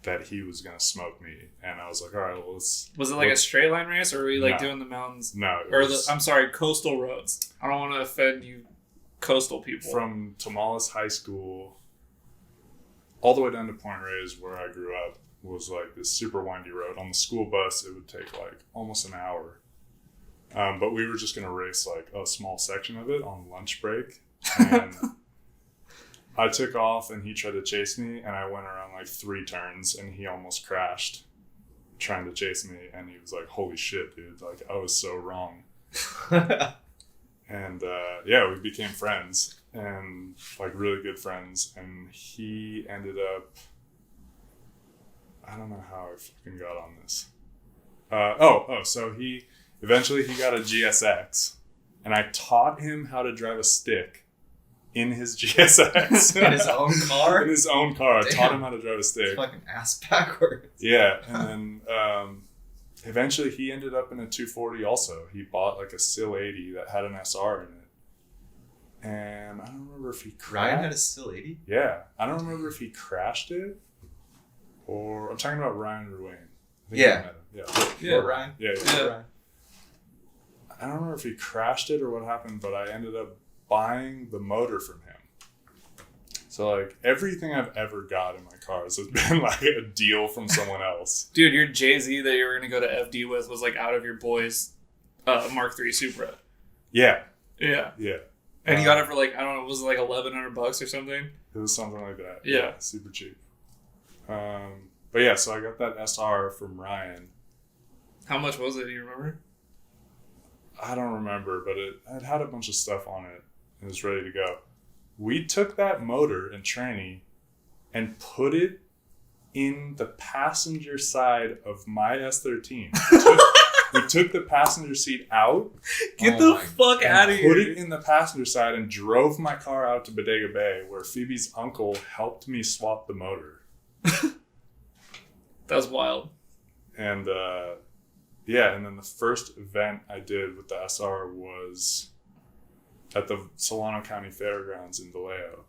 that he was gonna smoke me, and I was like, all right, well, let's. Was it like a straight line race, or were you like doing the mountains? No, I'm sorry, coastal roads. I don't want to offend you, coastal people. From Tamales High School all the way down to Point Reyes, where I grew up, was like this super windy road. On the school bus, it would take like almost an hour. But we were just going to race like a small section of it on lunch break. And I took off and he tried to chase me, and I went around like 3 turns and he almost crashed trying to chase me. And he was like, holy shit, dude. Like, I was so wrong. And yeah, we became friends, and like really good friends. And he ended up, I don't know how I fucking got on this. So he eventually got a GSX, and I taught him how to drive a stick in his GSX. In his own car? In his own car. I taught him how to drive a stick. It's fucking ass backwards. Yeah, and then eventually he ended up in a 240 also. He bought like a SIL 80 that had an SR in it. And I don't remember if he crashed. Ryan had a SIL 80? Yeah. I don't remember if he crashed it, or I'm talking about Ryan Ruane. Yeah. Yeah, Ryan. Yeah. Ryan. I don't remember if he crashed it or what happened, but I ended up buying the motor from him. So like everything I've ever got in my cars has been like a deal from someone else. Dude, your Jay-Z that you were going to go to FD with was like out of your boy's Mark III Supra. Yeah. Yeah. Yeah. And you got it for like, I don't know, was it like $1,100 or something? It was something like that. Yeah. Super cheap. But yeah, so I got that SR from Ryan. How much was it? Do you remember? I don't remember, but it had a bunch of stuff on it. It was ready to go. We took that motor in tranny and put it in the passenger side of my S13. We took the passenger seat out. Get the fuck out of here. Put it in the passenger side and drove my car out to Bodega Bay, where Phoebe's uncle helped me swap the motor. That was wild. And yeah, and then the first event I did with the SR was at the Solano County Fairgrounds in Vallejo.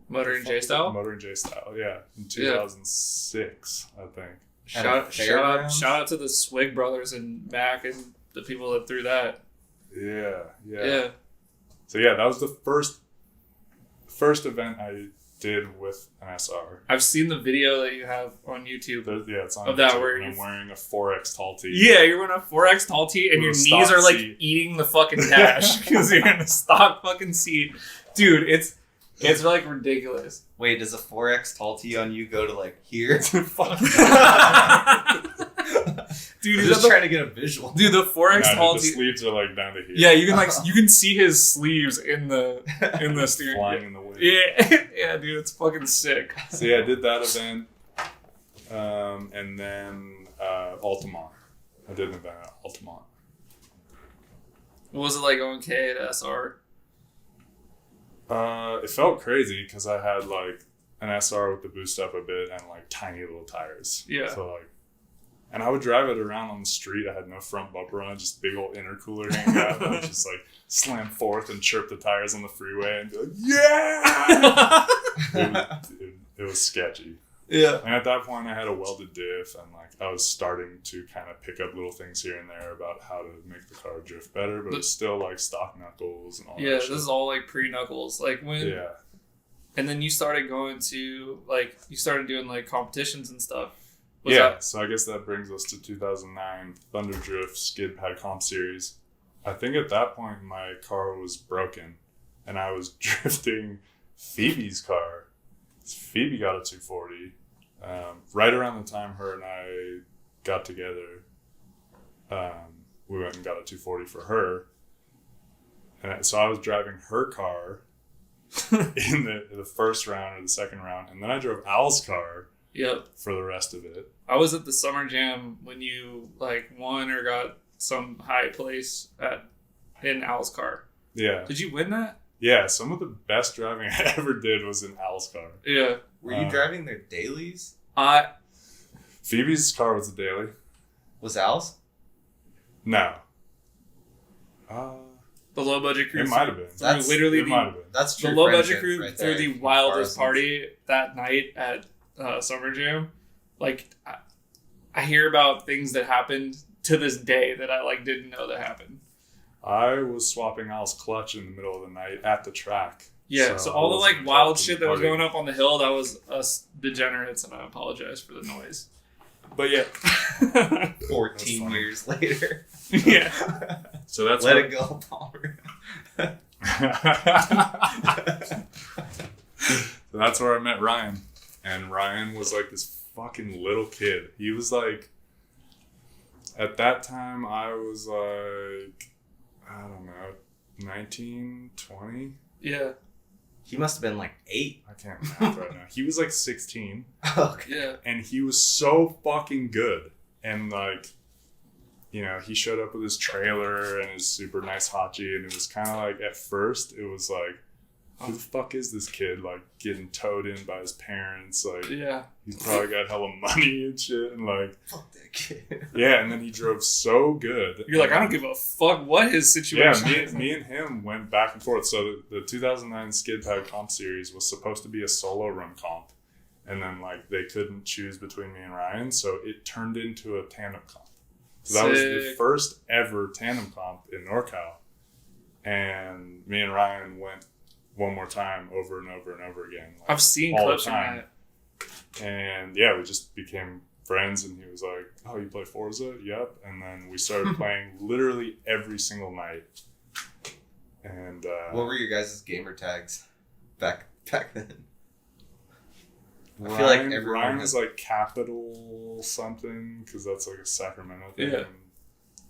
Motoring J-Style? Motoring J-Style, yeah. In 2006, I think. Shout out to the Swig brothers and Mac and the people that threw that. Yeah. So yeah, that was the first event I did with an SR. I've seen the video that you have on YouTube. It's on of YouTube, that where I'm wearing a 4X tall tee. Yeah, you're wearing a 4X tall tee and With your a knees are like seat. eating the fucking dash because you're in a stock fucking seat. Dude, it's like ridiculous. Wait, does a 4X tall tee on you go to like here? Dude, I'm just trying to get a visual. Dude, the 4X tall the tee. sleeves are like down to here. Yeah, you can see his sleeves in the steering. Flying in the wind. Yeah, yeah, dude, it's fucking sick. So yeah, I did that event, and then Altamont. I did an event at Altamont. What was it like going K to SR? It felt crazy because I had like an SR with the boost up a bit and like tiny little tires. Yeah. So like, and I would drive it around on the street. I had no front bumper on, just big old intercooler hanging out. I would just like slam forth and chirp the tires on the freeway and be like, yeah! It was sketchy. Yeah. And at that point I had a welded diff, and like I was starting to kind of pick up little things here and there about how to make the car drift better, but it's still like stock knuckles and all that Yeah, shit. this is all like pre-knuckles. Like when And then you started going to you started doing like competitions and stuff. So I guess that brings us to 2009 Thunder Drift Skid Pad Comp Series. I think at that point my car was broken, and I was drifting Phoebe's car. Phoebe got a 240. Right around the time her and I got together, we went and got a 240 for her. And so I was driving her car in the first round or the second round, and then I drove Al's car. Yep. For the rest of it. I was at the Summer Jam when you won or got some high place in Al's car. Yeah. Did you win that? Yeah, some of the best driving I ever did was in Al's car. Yeah. Were you driving their dailies? Phoebe's car was a daily. Was Al's? No. The low budget crew. It might have been. That's literally That's true. The low budget crew right threw the wildest party that night at Summer Jam. I hear about things that happened to this day that I didn't know that happened. I was swapping Al's clutch in the middle of the night at the track. Yeah, so all the wild shit that was going up on the hill, that was us degenerates, and I apologize for the noise. But yeah. 14 years later. Yeah. So that's Let it go, Palmer. So that's where I met Ryan. And Ryan was this fucking little kid. He was at that time I was I don't know, 19, 20? Yeah. He must have been 8. I can't math right now. He was 16. Okay. Yeah. And he was so fucking good. And he showed up with his trailer and his super nice Hachi, and it was kind of at first it was who the fuck is this kid? Getting towed in by his parents. Yeah. He's probably got hella money and shit. And fuck that kid. Yeah, and then he drove so good. You're I don't give a fuck what his situation is. Yeah, me and him went back and forth. So the 2009 Skid Pad Comp Series was supposed to be a solo run comp. And then they couldn't choose between me and Ryan. So it turned into a tandem comp. So that was the first ever tandem comp in NorCal. And me and Ryan went one more time over and over and over again. I've seen clips from that. And yeah, we just became friends, and he was like, "Oh, you play Forza?" Yep. And then we started playing literally every single night. And what were your guys' gamer tags back then? I feel like everyone Ryan was capital something, because that's a Sacramento thing. Yeah.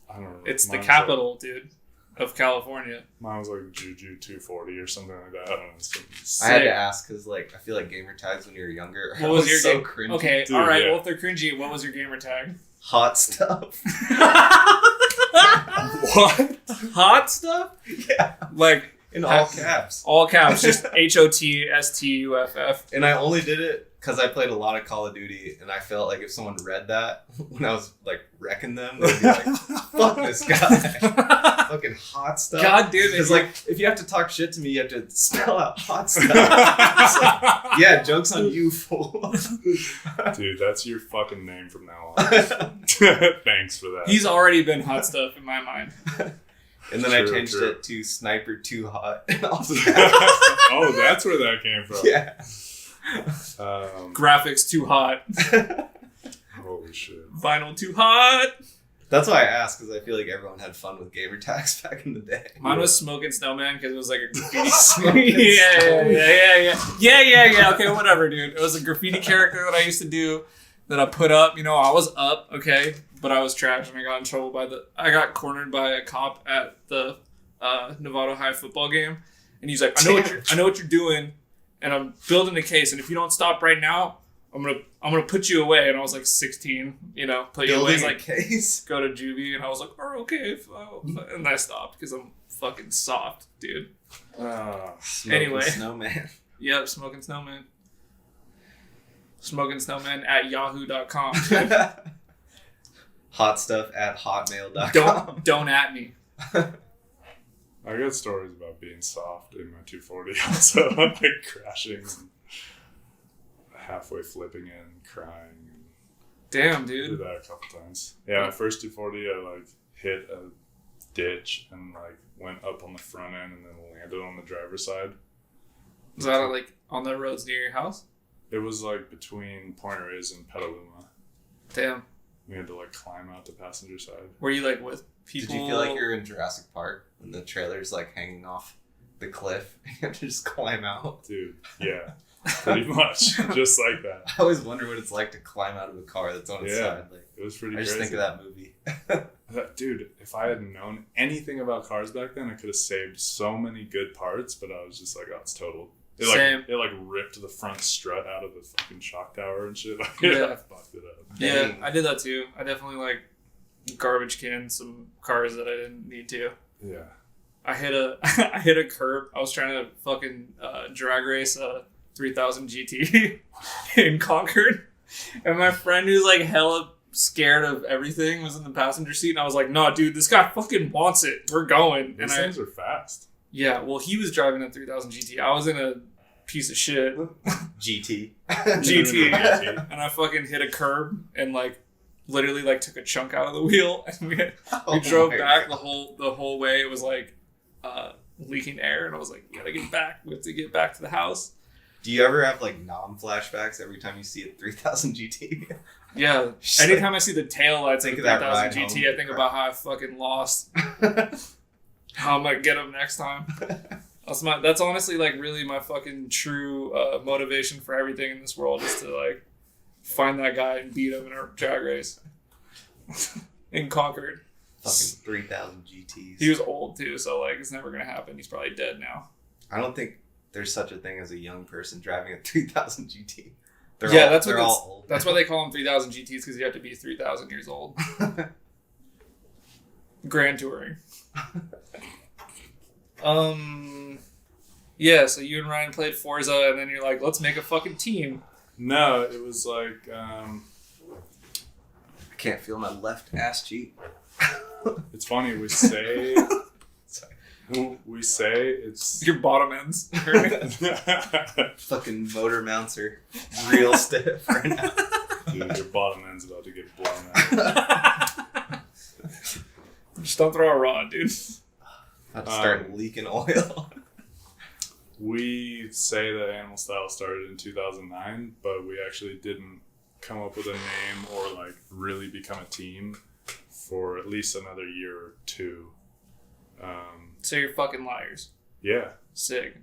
I don't remember. It's the capital, dude, of California. Mine was Juju 240 or something like that. I don't know. I had to ask because I feel like gamer tags when you were younger. What was your so cringy. Okay, Dude, all right. yeah. Well, if they're cringy, what was your gamer tag? Hot stuff. What? Hot stuff? Yeah. In all caps. All caps, just HOTSTUFF. And I only did it because I played a lot of Call of Duty, and I felt like if someone read that when I was wrecking them, they'd be like, "Fuck this guy." Fucking hot stuff. God damn it! Because if you have to talk shit to me, you have to spell out hot stuff. Yeah, joke's on you, fool. Dude, that's your fucking name from now on. Thanks for that. He's already been hot stuff in my mind. And then I changed it to Sniper Too Hot. Oh, that's where that came from. Yeah. Graphics too hot. Holy shit. Vinyl too hot. That's why I asked, because I feel like everyone had fun with gamer tags back in the day. Mine was Smoking Snowman because it was a graffiti. Yeah. Okay, whatever, dude. It was a graffiti character that I used to do that I put up. I was up, okay, but I was trash, and I got in trouble I got cornered by a cop at the Nevada High football game, and he's like, I know what you're doing, and I'm building a case, and if you don't stop right now, I'm gonna put you away. And I was 16, put you away. Building a case? Go to juvie, and I was like, oh, okay. And I stopped because I'm fucking soft, dude. Anyway. Snowman. Yep, Smoking Snowman. Smoking Snowman at yahoo.com. Hot stuff at hotmail.com. Don't at me. I got stories about being soft in my 240 also, crashing and halfway flipping in, crying. Damn, I dude. did that a couple times. Yeah, my first 240, I hit a ditch and went up on the front end and then landed on the driver's side. Was that like on the roads near your house? It was like between Point Reyes and Petaluma. Damn. We had to like climb out the passenger side. Were you like with people? Did you feel like you're in Jurassic Park when the trailer's like hanging off the cliff and you have to just climb out? Dude, yeah. Pretty much. Just like that. I always wonder what it's like to climb out of a car that's on its side. Like, it was pretty I just crazy. think of that movie. Dude, if I had known anything about cars back then, I could have saved so many good parts, but I was just like, oh, it's total. Same. It like ripped the front strut out of the fucking shock tower and shit. Like, Yeah. I fucked it up. Yeah, Dang. I did that too. I definitely like garbage canned some cars that I didn't need to. Yeah. I hit a curb. I was trying to fucking drag race a 3000 GT in Concord, and my friend who's like hella scared of everything was in the passenger seat, and I was like, "No, dude, this guy fucking wants it. We're going." These things are fast. Yeah, well, he was driving a 3000 GT. I was in a piece of shit GT. GT, and I fucking hit a curb and like literally like took a chunk out of the wheel, and we drove back the whole way. It was like leaking air, and I was like, "You gotta get back. We have to get back to the house." Do you ever have like flashbacks every time you see a 3000 GT? Yeah. Just Anytime I see the tail lights of think the of that 3000 ride GT, home. I think about how I fucking lost. How I'm gonna get him next time. That's honestly like really my fucking true motivation for everything in this world is to like find that guy and beat him in a drag race in Concord. Fucking 3000 GTs. He was old too, so like it's never gonna happen. He's probably dead now. I don't think there's such a thing as a young person driving a 3000 GT. That's they're all old. That's why they call them 3000 GTs, because you have to be 3000 years old. Grand touring. Yeah, so you and Ryan played Forza, and then you're like, let's make a fucking team. No, it was like, I can't feel my left ass cheek. it's funny, we say Sorry. it's Your bottom ends. Fucking motor mounts are real stiff right now. dude, your bottom end's about to get blown out. Just don't throw a rod, dude. About to start leaking oil. We say that Animal Style started in 2009, but we actually didn't come up with a name or like really become a team for at least another year or two. So you're fucking liars. Yeah. Sick.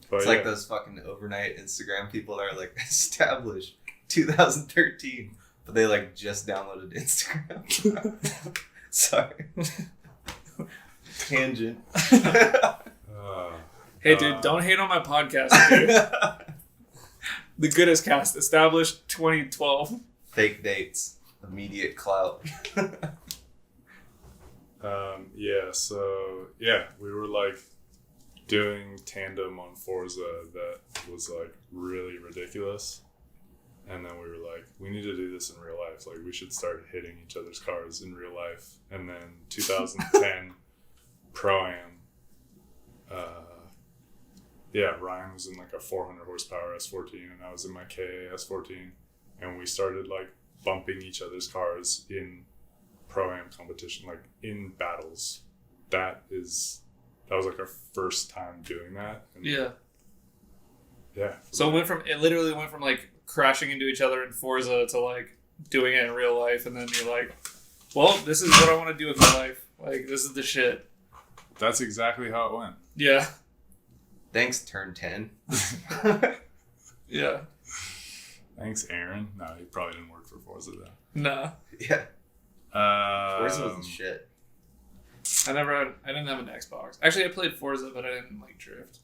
But It's like those fucking overnight Instagram people that are like established 2013, but they like just downloaded Instagram. Sorry. Tangent. Hey, dude, don't hate on my podcast, dude. The Goodest cast, established 2012. Fake dates. Immediate clout. We were like doing tandem on Forza that was like really ridiculous. And then we were like, we need to do this in real life. Like, we should start hitting each other's cars in real life. And then 2010, Pro-Am. Ryan was in like a 400 horsepower S14, and I was in my KA S14. And we started like bumping each other's cars in Pro-Am competition, like in battles. That was like our first time doing that. And Yeah. Yeah. So it literally went from like crashing into each other in Forza to like doing it in real life, and then you're like, well, this is what I want to do with my life. Like, this is the shit. That's exactly how it went. Yeah. Thanks, turn 10. Yeah. Thanks, Aaron. No, he probably didn't work for Forza though. Nah. Yeah. Forza was the shit. I didn't have an Xbox. Actually, I played Forza, but I didn't like drift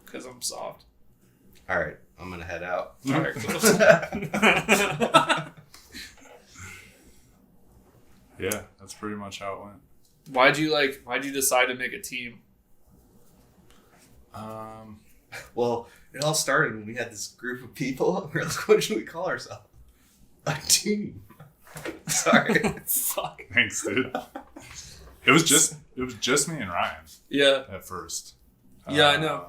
because I'm soft. All right, I'm gonna head out. All right, cool. Yeah, that's pretty much how it went. Why'd you decide to make a team? Well, it all started when we had this group of people. And we're like, what should we call ourselves? A team. Sorry. Fuck. Thanks, dude. It was just me and Ryan. Yeah. At first. Yeah, I know.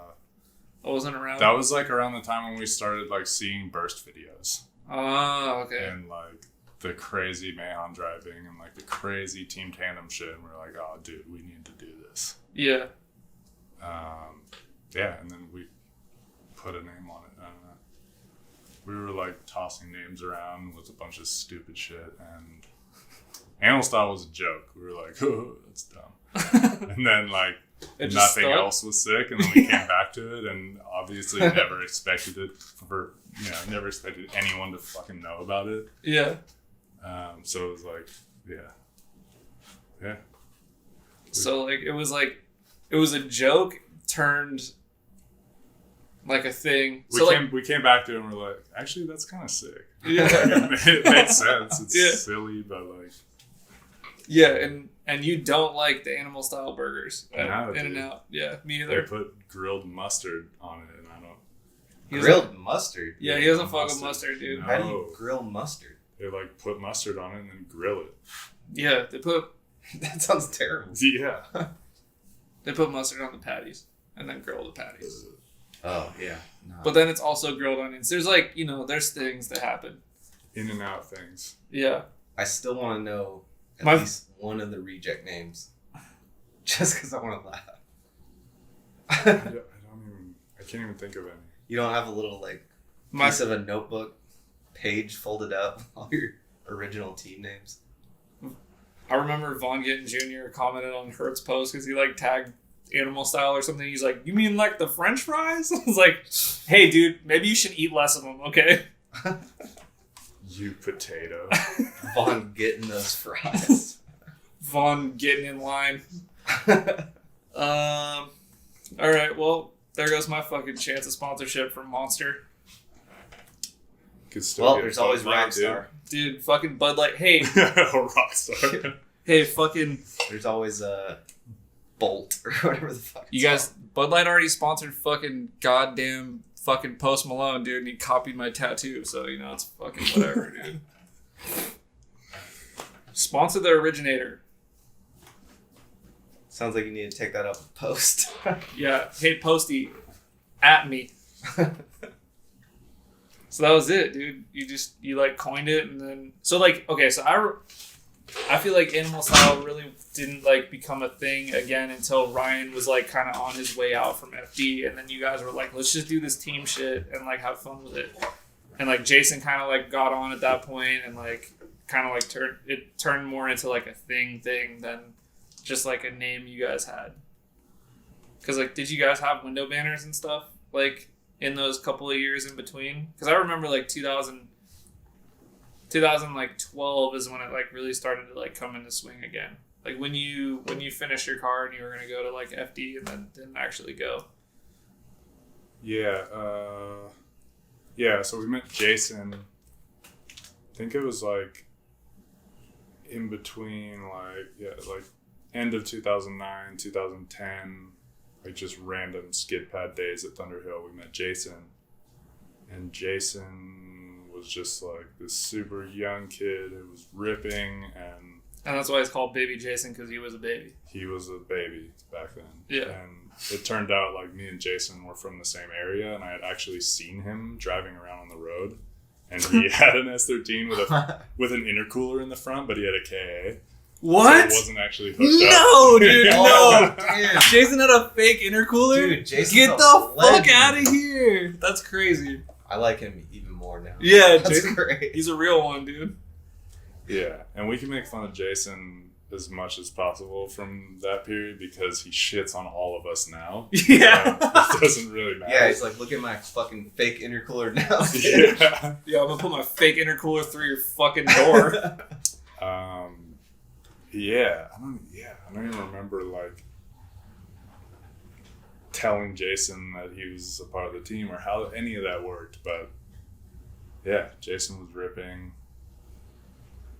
I wasn't around. That was like around the time when we started like seeing burst videos. Oh, okay. And like the crazy Mahon driving and like the crazy team tandem shit, and we're like, oh, dude, we need to do this. Yeah. Yeah, and then we put a name on it. I don't know. We were like tossing names around with a bunch of stupid shit, and Animal Style was a joke. We were like, oh, that's dumb. And then like nothing else was sick, and then we came back to it, and obviously never expected it never expected anyone to fucking know about it. Yeah. So it was like, yeah. So like it was a joke turned like a thing. We came back to it and we're like, actually, that's kind of sick. Yeah. It makes sense. It's silly, but like. Yeah, and you don't like the Animal Style burgers at No, In-N-Out. Yeah, me either. They put grilled mustard on it, and I don't. Grilled mustard? Yeah, he doesn't fuck with mustard, dude. No. How do you grill mustard? They like put mustard on it and then grill it. Yeah, they put That sounds terrible. Yeah. they put mustard on the patties and then grill the patties. Oh, yeah. No. But then it's also grilled onions. There's like, there's things that happen. In-N-Out things. Yeah. I still want to know at least one of the reject names. Just because I want to laugh. I can't even think of any. You don't have a little like piece of a notebook page folded up all your original team names? I remember Von Gittin Jr. commented on Hurt's post because he like tagged Animal Style or something. He's like, "You mean like the French fries?" I was like, "Hey, dude, maybe you should eat less of them, okay?" You potato. Von getting those fries. Von getting in line. All right, well, there goes my fucking chance of sponsorship from Monster. Well, there's always Rockstar. Dude, fucking Bud Light. Hey. Rockstar. Hey, fucking. There's always a Bolt or whatever the fuck. You guys, Bud Light already sponsored fucking goddamn fucking Post Malone, dude, and he copied my tattoo, so, it's fucking whatever, dude. Sponsor the originator. Sounds like you need to take that up with Post. Yeah. Hey, Posty, at me. So that was it, dude. You like coined it, and then so I feel like Animal Style really didn't like become a thing again until Ryan was like kind of on his way out from FD, and then you guys were like, let's just do this team shit and like have fun with it, and like Jason kind of like got on at that point and like kind of like turned more into like a thing than just like a name you guys had. Because like, did you guys have window banners and stuff like in those couple of years in between? Because I remember like 2012 is when it like really started to like come into swing again. Like when you finished your card and you were gonna go to like FD and then didn't actually go. Yeah, so we met Jason. I think it was like in between like end of 2009, 2010, like just random skid pad days at Thunderhill. We met Jason, and Jason was just like this super young kid who was ripping, and that's why it's called Baby Jason, because he was a baby. He was a baby back then. Yeah. And it turned out like me and Jason were from the same area, and I had actually seen him driving around on the road, and he had an S13 with an intercooler in the front, but he had a KA. What? So it wasn't actually hooked up. No, dude, no. Oh, Jason had a fake intercooler? Dude, Jason's get the fuck out of here. That's crazy. I like him even more now. Yeah, that's Jason, great. He's a real one, dude. Yeah, and we can make fun of Jason as much as possible from that period because he shits on all of us now. Yeah. It doesn't really matter. Yeah, he's like, look at my fucking fake intercooler now. Yeah. I'm gonna put my fake intercooler through your fucking door. I don't even remember like telling Jason that he was a part of the team or how any of that worked, but yeah, Jason was ripping.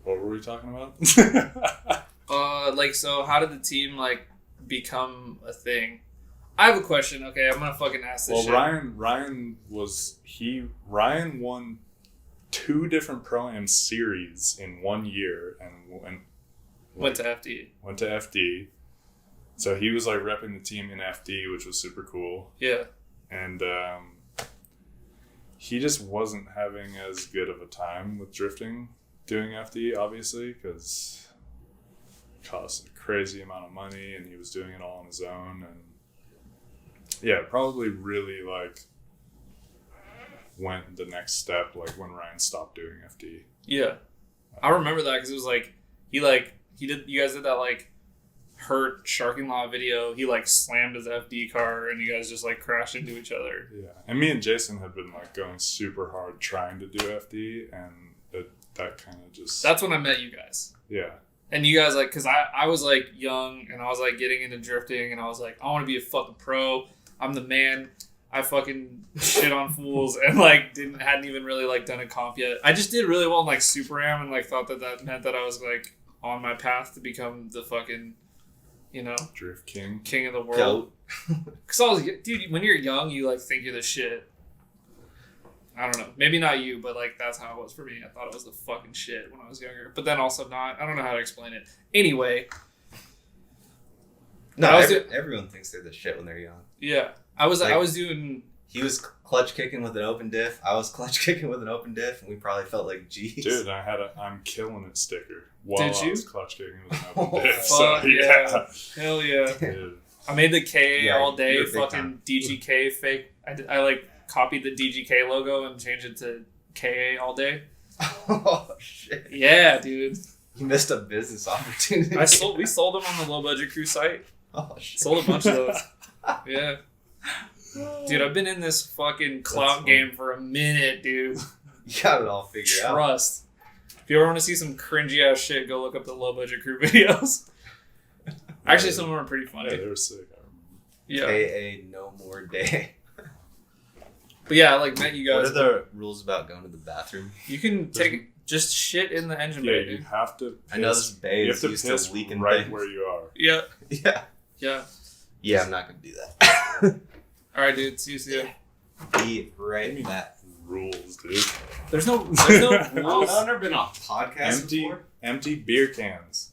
What were we talking about? So how did the team like become a thing? I have a question. Okay, I'm gonna fucking ask this. Well, Ryan won 2 different Pro-Am series in 1 year and went to FD. Went to FD. So he was like repping the team in FD, which was super cool. Yeah. And he just wasn't having as good of a time with drifting doing FD, obviously, because it cost a crazy amount of money and he was doing it all on his own. And yeah, probably really like went the next step, like when Ryan stopped doing FD. Yeah, I remember that because it was like he did. You guys did that like hurt sharking law video. He like slammed his FD car, and you guys just like crashed into each other. Yeah, and me and Jason had been like going super hard trying to do FD, and that kind of just. That's when I met you guys. Yeah. And you guys like, cause I was like young and I was like getting into drifting and I was like, I want to be a fucking pro. I'm the man. I fucking shit on fools and like hadn't even really like done a comp yet. I just did really well in like Super Am and like thought that meant that I was like on my path to become the fucking, you know, Drift King of the world. Cause I was, dude, when you're young, you like think you're the shit. I don't know. Maybe not you, but like that's how it was for me. I thought it was the fucking shit when I was younger, but then also not. I don't know how to explain it. Anyway, No, everyone thinks they're the shit when they're young. Yeah, I was doing. He was clutch kicking with an open diff. I was clutch kicking with an open diff, and we probably felt like G's. Dude, I had I'm killing it sticker while Did you? I was clutch kicking with an open diff. Fuck So yeah, hell yeah! dude. I made the KA all day. you're big Fucking time. DGK fake. I like copied the DGK logo and changed it to KA all day. Oh shit! Yeah, dude. You missed a business opportunity. We sold them on the Low Budget Crew site. Oh shit! Sold a bunch of those. Yeah. Dude, I've been in this fucking clout game for a minute, dude. You got it all figured out. Trust. If you ever want to see some cringy ass shit, go look up the Low Budget Crew videos. Actually, some of them are pretty funny. Yeah, they were sick. I Yeah. remember. KA no more day. But yeah, I like met you guys. What are the rules about going to the bathroom? You can take just shit in the engine Yeah, bay, you dude. have to. I know this bay You is have to used piss to leaking right things. where you are. Yeah. Yeah. Yeah. Yeah, I'm not gonna do that. All right, dude. See you. Be right back. Rules, dude. There's no rules. I've never been on a podcast before. Empty beer cans.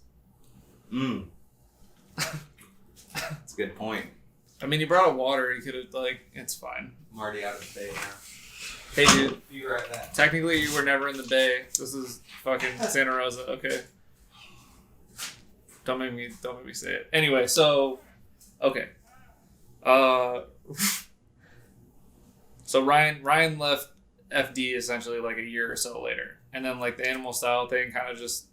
That's a good point. I mean, you brought a water. You could have like, it's fine. I'm already out of the bay now. Hey, dude. Be right back. Technically, you were never in the bay. This is fucking Santa Rosa. Okay. Don't make me say it. Anyway, so okay. So Ryan left FD essentially like a year or so later, and then like the animal style thing kind of just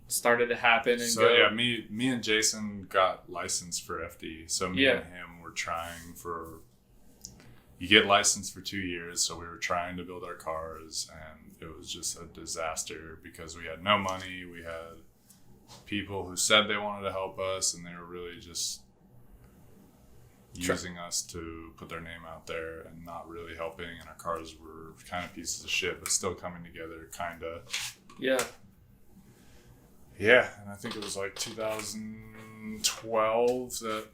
started to happen and So go. yeah, me and Jason got licensed for FD. So me Yeah. and him were trying for. You get licensed for 2 years, so we were trying to build our cars, and it was just a disaster because we had no money. We had people who said they wanted to help us, and they were really just using us to put their name out there and not really helping. And our cars were kind of pieces of shit, but still coming together, kind of. Yeah. Yeah, and I think it was like 2012 that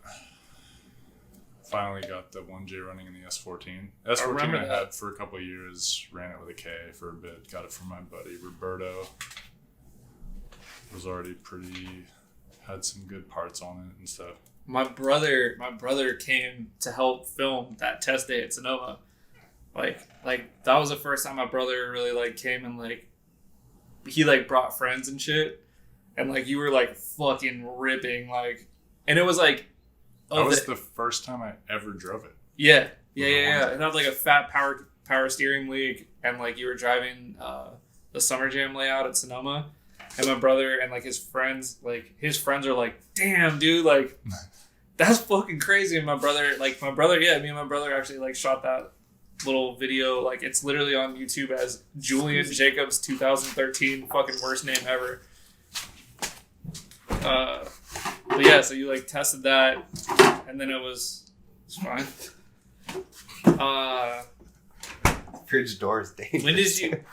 finally got the 1J running in the S14. S14 remember I that. had for a couple of years, ran it with a K for a bit, got it from my buddy Roberto. Was already had some good parts on it and stuff. My brother came to help film that test day at Sonoma. Like that was the first time my brother really like came and like he like brought friends and shit. And like you were like fucking ripping like, and it was like That was the first time I ever drove it. Yeah. And I had like a fat power steering league, and like you were driving the Summer Jam layout at Sonoma, and my brother and like his friends are like, damn dude, like that's fucking crazy. And me and my brother actually like shot that little video. Like it's literally on YouTube as Julian Jacobs 2013 fucking worst name ever. But yeah, so you like tested that, and then it's fine. Fridge door is dangerous. When did you?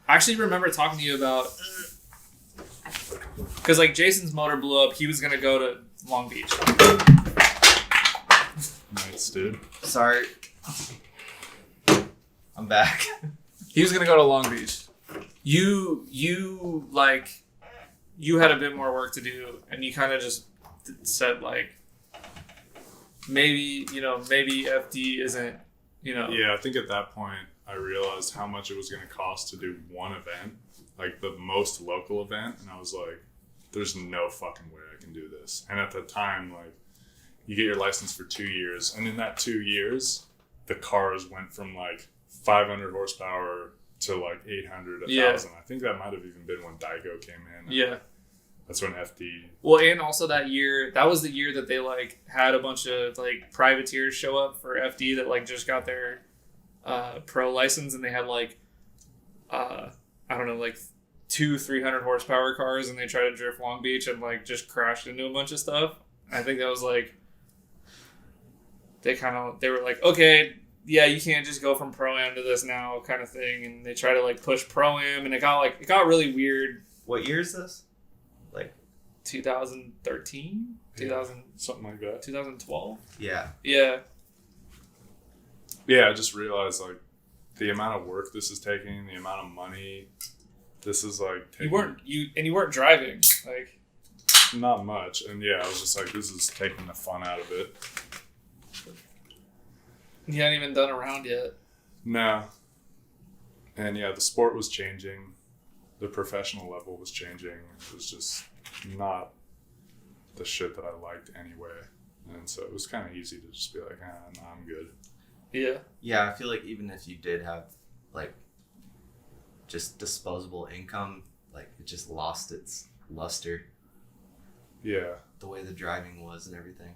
I actually remember talking to you about, because like Jason's motor blew up. He was gonna go to Long Beach. Nice, dude. Sorry. I'm back. He was gonna go to Long Beach. You had a bit more work to do, and you kind of just said like, maybe FD isn't, Yeah, I think at that point I realized how much it was going to cost to do one event, like the most local event, and I was like, there's no fucking way I can do this. And at the time, like, you get your license for 2 years, and in that 2 years, the cars went from like 500 horsepower to like 800, 1,000. I think that might have even been when Daigo came in. Yeah. That's when FD. Well, and also that was the year that they like had a bunch of like privateers show up for FD that like just got their pro license, and they had like I don't know, like 300 horsepower cars, and they tried to drift Long Beach and like just crashed into a bunch of stuff. I think that was like they were like, okay, yeah, you can't just go from pro-am to this now kind of thing, and they try to like push pro-am, and it got really weird. What year is this? Like 2013, 2000, something like that. 2012. Yeah. Yeah. Yeah, I just realized like the amount of work this is taking, the amount of money this is like taking. You weren't driving, like not much, and yeah, I was just like, this is taking the fun out of it. You hadn't even done a round yet. No. And yeah, the sport was changing. The professional level was changing. It was just not the shit that I liked anyway. And so it was kind of easy to just be like, no, I'm good. Yeah. Yeah, I feel like even if you did have, like, just disposable income, like, it just lost its luster. Yeah. The way the driving was and everything.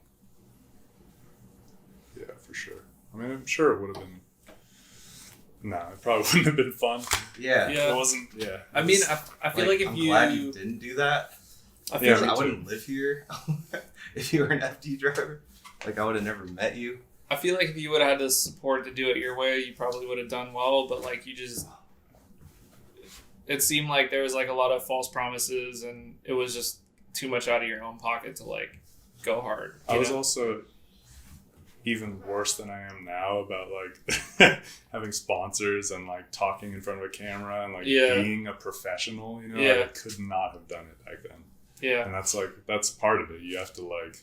Yeah, for sure. I mean, I'm sure it would have been. No, it probably wouldn't have been fun. Yeah. Yeah. It wasn't. Yeah. I mean, I feel like if I'm you. glad you didn't do that. I feel me I too. wouldn't live here if you were an FD driver. Like, I would have never met you. I feel like if you would have had the support to do it your way, you probably would have done well. But like, you just. It seemed like there was like a lot of false promises, and it was just too much out of your own pocket to like go hard. I was also even worse than I am now about like having sponsors and like talking in front of a camera and like being a professional, you know. Yeah. I could not have done it back then. Yeah. And that's part of it. You have to like,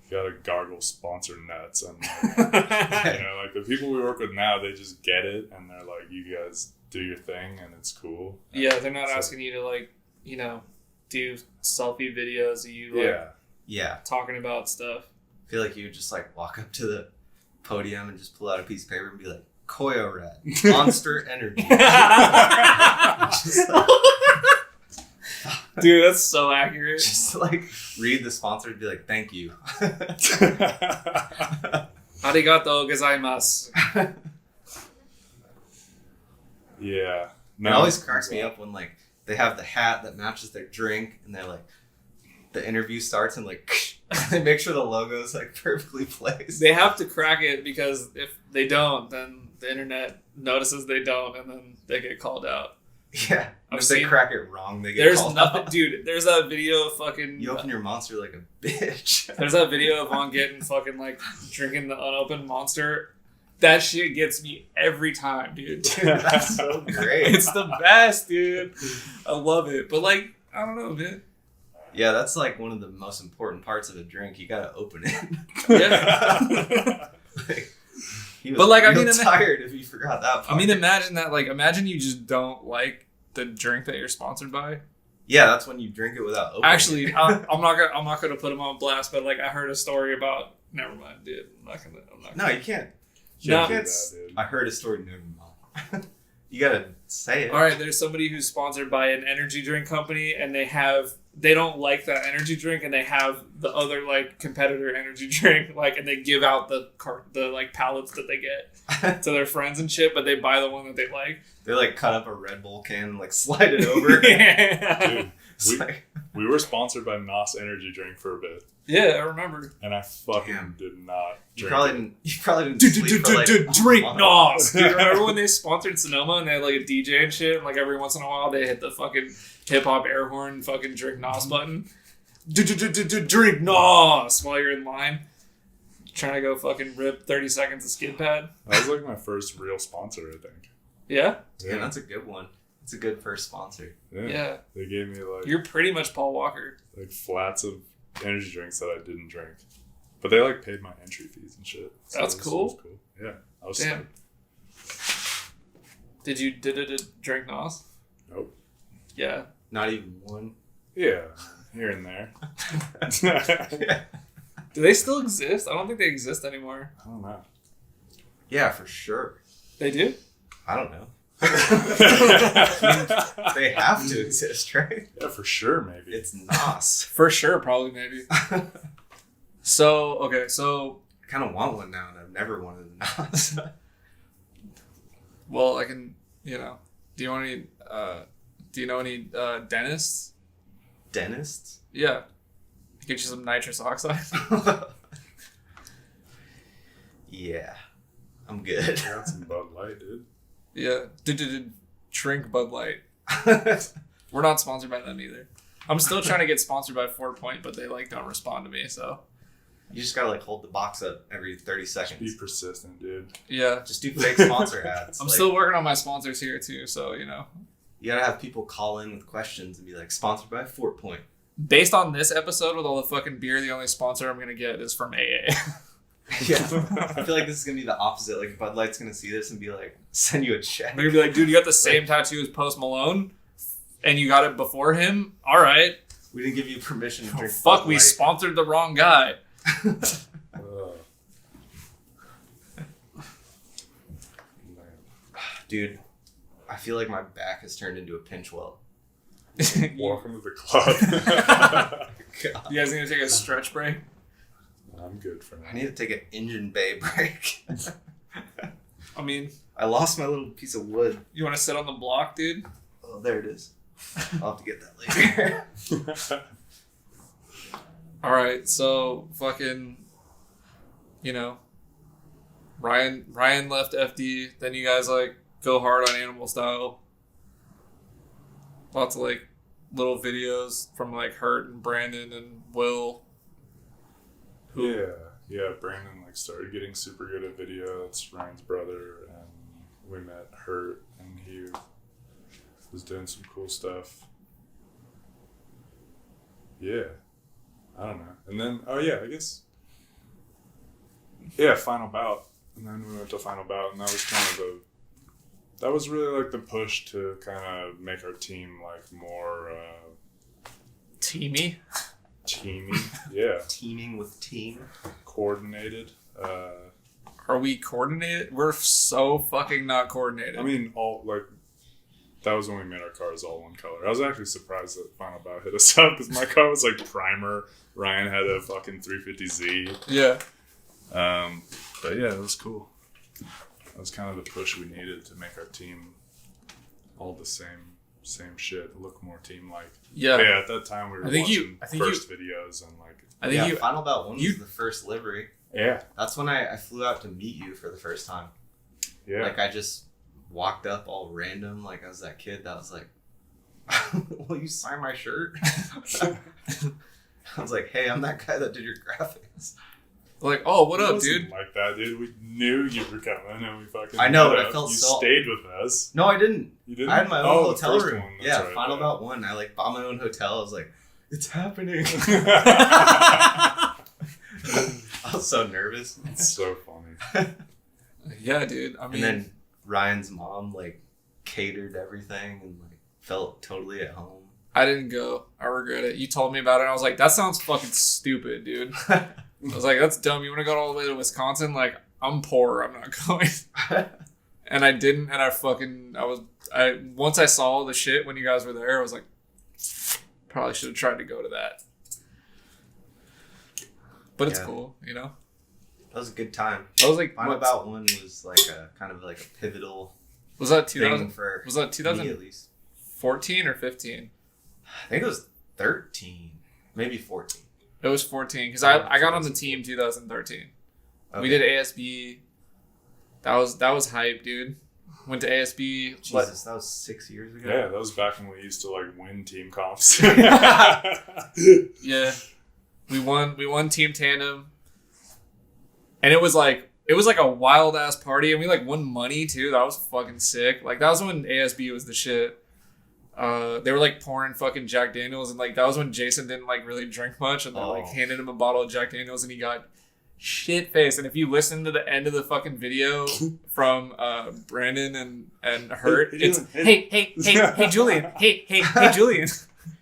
you gotta gargle sponsor nuts, and like, you know, like the people we work with now, they just get it and they're like, you guys do your thing and it's cool. Yeah, they're not asking you to like, you know, do selfie videos of you like Yeah. talking about stuff. I feel like you would just like walk up to the podium and just pull out a piece of paper and be like, Koyo Red, Monster Energy. Just, like, dude, that's so accurate. just like read the sponsor and be like, thank you. Arigato gozaimasu. Yeah. It always cracks me up when like they have the hat that matches their drink and they're like, the interview starts and like they make sure the logo is like perfectly placed. They have to crack it because if they don't, then the internet notices they don't, and then they get called out. Yeah. I've If they seen- crack it wrong, they get There's called nothing, out. dude. There's that video of fucking. You open your monster like a bitch. There's that video of on getting fucking like drinking the unopened Monster. That shit gets me every time, dude. Dude, that's so great. It's the best, dude. I love it. But like, I don't know, man. Yeah, that's like one of the most important parts of a drink. You gotta open it. Yeah. Like, he was But, like, I real mean, tired if you forgot that part. I mean, imagine that. Like, imagine you just don't like the drink that you're sponsored by. yeah, that's when you drink it without opening. Actually, it. I'm not gonna put him on blast. But like, I heard a story about. Never mind, dude. I'm not gonna. No, you can't. No. You can't. that, dude. I heard a story. Never mind. You gotta say it. All right, there's somebody who's sponsored by an energy drink company, and they don't like that energy drink, and they have the other like competitor energy drink, like, and they give out the like pallets that they get to their friends and shit, but they buy the one that they like. They like cut up a Red Bull can and like slide it over. Yeah. Dude, It's like, we were sponsored by NOS Energy Drink for a bit, Yeah, I remember. and I fucking Damn. did not you drink probably it. didn't. You probably didn't sleep for like Drink a month. NOS. Dude, remember when they sponsored Sonoma and they had like a DJ and shit, and like every once in a while they hit the fucking hip hop air horn fucking drink NOS button. Drink NOS while you're in line. Trying to go fucking rip 30 seconds of skid pad. That was like my first real sponsor, I think. Yeah? Yeah, that's a good one. It's a good first sponsor. Yeah. They gave me like You're pretty much Paul Walker. flats of energy drinks that I didn't drink, but they like paid my entry fees and shit. So That's it cool. was cool. Yeah, I was Damn. stoked. Did you drink NOS? Nope. Yeah. Not even one. Yeah, here and there. Do they still exist? I don't think they exist anymore. I don't know. Yeah, for sure. They do? I don't know. They have to exist, right? Yeah, for sure, maybe. It's NOS. For sure, probably, maybe. So, okay, so... I kind of want one now, and I've never wanted a NOS. Well, I can, do you know any dentists? Dentists? Yeah. Get you some nitrous oxide. Yeah. I'm good. I got some Bud Light, dude. Yeah. Drink Bud Light. We're not sponsored by them either. I'm still trying to get sponsored by 4 Point, but they don't respond to me, so. You just gotta hold the box up every 30 seconds. Be persistent, dude. Yeah. Just do fake sponsor ads. I'm still working on my sponsors here too, so You gotta have people call in with questions and be like, sponsored by 4 Point. Based on this episode with all the fucking beer, the only sponsor I'm gonna get is from AA. Yeah. I feel like this is gonna be the opposite. Like Bud Light's gonna see this and be like, send you a check. They're gonna be like, dude, you got the same tattoo as Post Malone, and you got it before him? Alright. We didn't give you permission to drink Fuck, Bud we Light. sponsored the wrong guy. Dude, I feel like my back has turned into a pinch weld. Welcome to the club. God. You guys gonna take a stretch break? I'm good for now. I need to take an engine bay break. I mean, I lost my little piece of wood. you want to sit on the block, dude? Oh, there it is. I'll have to get that later. All right, so fucking, Ryan left FD. Then you guys go hard on Animal Style. Lots of little videos from Hurt and Brandon and Will. Yeah. Brandon started getting super good at video. It's Ryan's brother, and we met Hurt, and he was doing some cool stuff. Yeah, I don't know. And then Final Bout, and then we went to Final Bout, and that was that was really the push to kind of make our team more Teamy. teamy. Yeah, Teaming with team. coordinated. Are we coordinated? We're so fucking not coordinated. I mean, that was when we made our cars all one color. I was actually surprised that Final Bout hit us up because my car was primer. Ryan had a fucking 350Z. Yeah. But yeah, it was cool. That was kind of the push we needed to make our team all the same shit, look more team-like. Yeah. Yeah, at that time we were watching first videos and Final Bout 1 was the first livery. Yeah. That's when I flew out to meet you for the first time. Yeah. I just walked up all random, I was that kid that was like, will you sign my shirt? I was like, hey, I'm that guy that did your graphics. Oh, what up, wasn't dude? like that, dude. We knew you were coming and we fucking I know, met but I up. felt you so... stayed with us. No, I didn't. You didn't? I had my own the hotel first room. one, that's right, Final Bout 1. I bought my own hotel. I was like, it's happening. I was so nervous. It's so funny. Yeah, dude. I mean, And then Ryan's mom catered everything and felt totally at home. I didn't go. I regret it. You told me about it, and I was like, that sounds fucking stupid, dude. I was like, that's dumb. You want to go all the way to Wisconsin? I'm poor. I'm not going. And I didn't, and once I saw the shit when you guys were there, I was like, probably should have tried to go to that. But it's cool, That was a good time. I was Final Bout 1 was a kind of a pivotal was that thing 2000? for Was that me, 2014 at least. or 15? I think it was 13, maybe 14. It was 14 because I got on the team 2013. Okay. We did ASB. That was hype, dude. Went to ASB. Jesus, that was 6 years ago. Yeah, that was back when we used to win team comps. Yeah, we won team tandem, and it was a wild ass party, and we won money too. That was fucking sick. That was when ASB was the shit. They were pouring fucking Jack Daniels, and that was when Jason didn't really drink much, and they handed him a bottle of Jack Daniels, and he got shit faced. And if you listen to the end of the fucking video from Brandon and Hurt, it's hey Julian, hey Julian.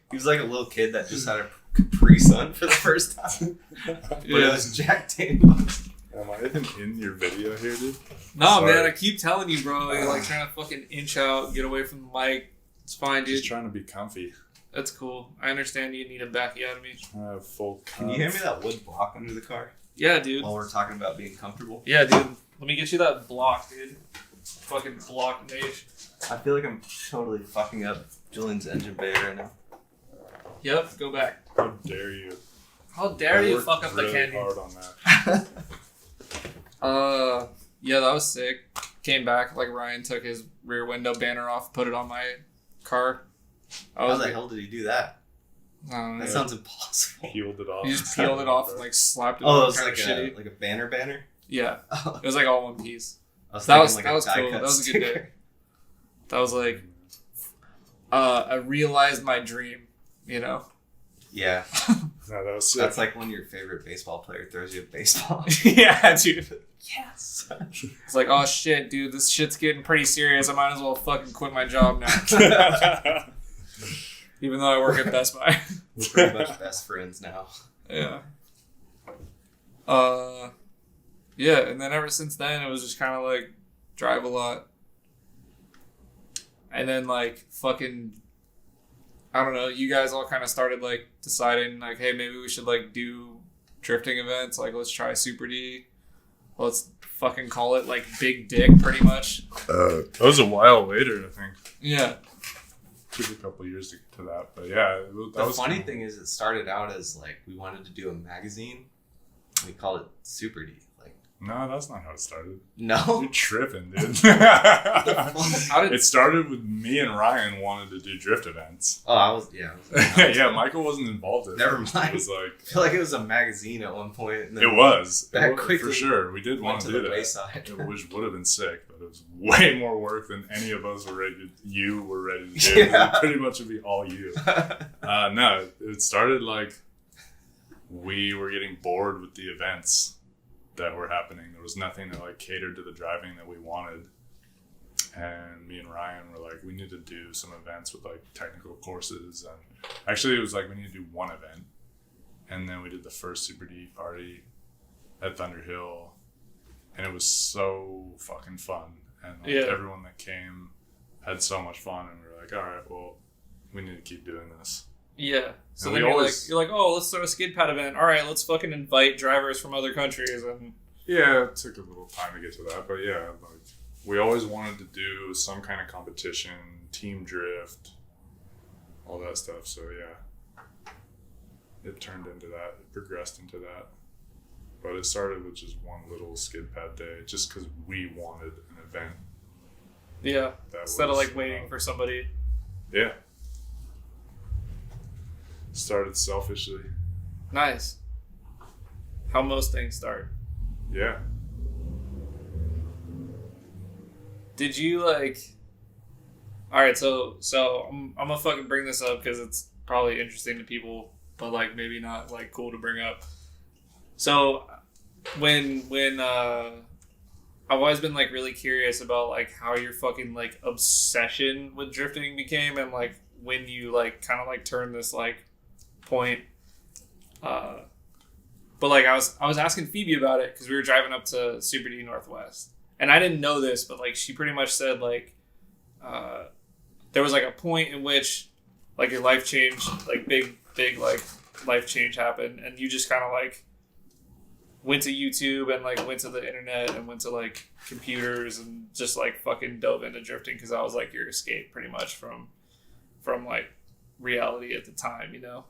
He was like a little kid that just had a Capri Sun for the first time. But it was Jack Daniels. Am I even in your video here, dude? No, Sorry. man, I keep telling you, bro. You're like trying to fucking inch out, get away from the mic. It's fine, dude. Just trying to be comfy. That's cool. I understand you need to back you out of me. I have full Can you hand me that wood block under the car Yeah, dude. while we're talking about being comfortable? Yeah, dude. Let me get you that block, dude. Fucking block nation. I feel like I'm totally fucking up Julian's engine bay right now. Yep, go back. How dare you? How dare you worked fuck up really the candy? hard on that. Yeah, that was sick. Came back, like Ryan took his rear window banner off, put it on my car. How the hell did he do that? That That sounds impossible. Peeled it off. He just peeled it off and like slapped it Oh, it on was kind like of shitty. a banner? Yeah, Oh, it was like all one piece. I was That thinking was like a cool. die-cut That was a good day. sticker. That was like, I realized my dream, you know? Yeah, No, that was sick. that's like when your favorite baseball player throws you a baseball. Yeah, dude. Yes. It's like, oh shit, dude, this shit's getting pretty serious. I might as well fucking quit my job now. Even though I work at Best Buy. We're pretty much best friends now. Yeah. Yeah, and then ever since then, it was just kind of like drive a lot. And then like fucking, I don't know, you guys all kind of started like deciding like, hey, maybe we should like do drifting events. Like, let's try Super D. Let's fucking call it like Big Dick pretty much. That was a while later, I think. Yeah. Took a couple years to get to that, but yeah. That The was funny thing is, it started out as like we wanted to do a magazine. We called it Super D. Like, No, that's not how it started. no. You're tripping, dude. How did It started with me and Ryan wanted to do drift events. Oh, I was. Yeah, Michael wasn't involved in it. Never It mind. was like I feel like it was a magazine at one point. And then it was. That It was, quickly for sure. We did want went to to do the that. wayside. Which would have been sick, but it was way more work than any of us were ready to, you were ready to do. Yeah. It pretty much would be all you. No, it started like we were getting bored with the events that were happening. There was nothing that like catered to the driving that we wanted. And me and Ryan were like, we need to do some events with like technical courses. And actually it was like, we need to do one event. And then we did the first Super D party at Thunder Hill. And it was so fucking fun. And like, Yeah. everyone that came had so much fun. And we were like, all right, well, we need to keep doing this. Yeah. So And then we you're always- like, oh, let's throw a skid pad event. All right, let's fucking invite drivers from other countries and Yeah, it took a little time to get to that. But yeah, like we always wanted to do some kind of competition, team drift, all that stuff. So yeah, it turned into that. It progressed into that. But it started with just one little skid pad day, just because we wanted an event. yeah, That instead of was, like waiting for somebody. Yeah. Started selfishly. Nice. How most things start. Yeah. Did you like? All right, so I'm gonna fucking bring this up because it's probably interesting to people, but like maybe not like cool to bring up. So when I've always been like really curious about like how your fucking like obsession with drifting became, and like when you like kind of like turned this like point. But like I was asking Phoebe about it because we were driving up to Super D Northwest, and I didn't know this, but like she pretty much said like there was like a point in which like your life changed, like big like life change happened, and you just kind of like went to YouTube and like went to the internet and went to like computers and just like fucking dove into drifting because that was like your escape pretty much from like reality at the time, you know.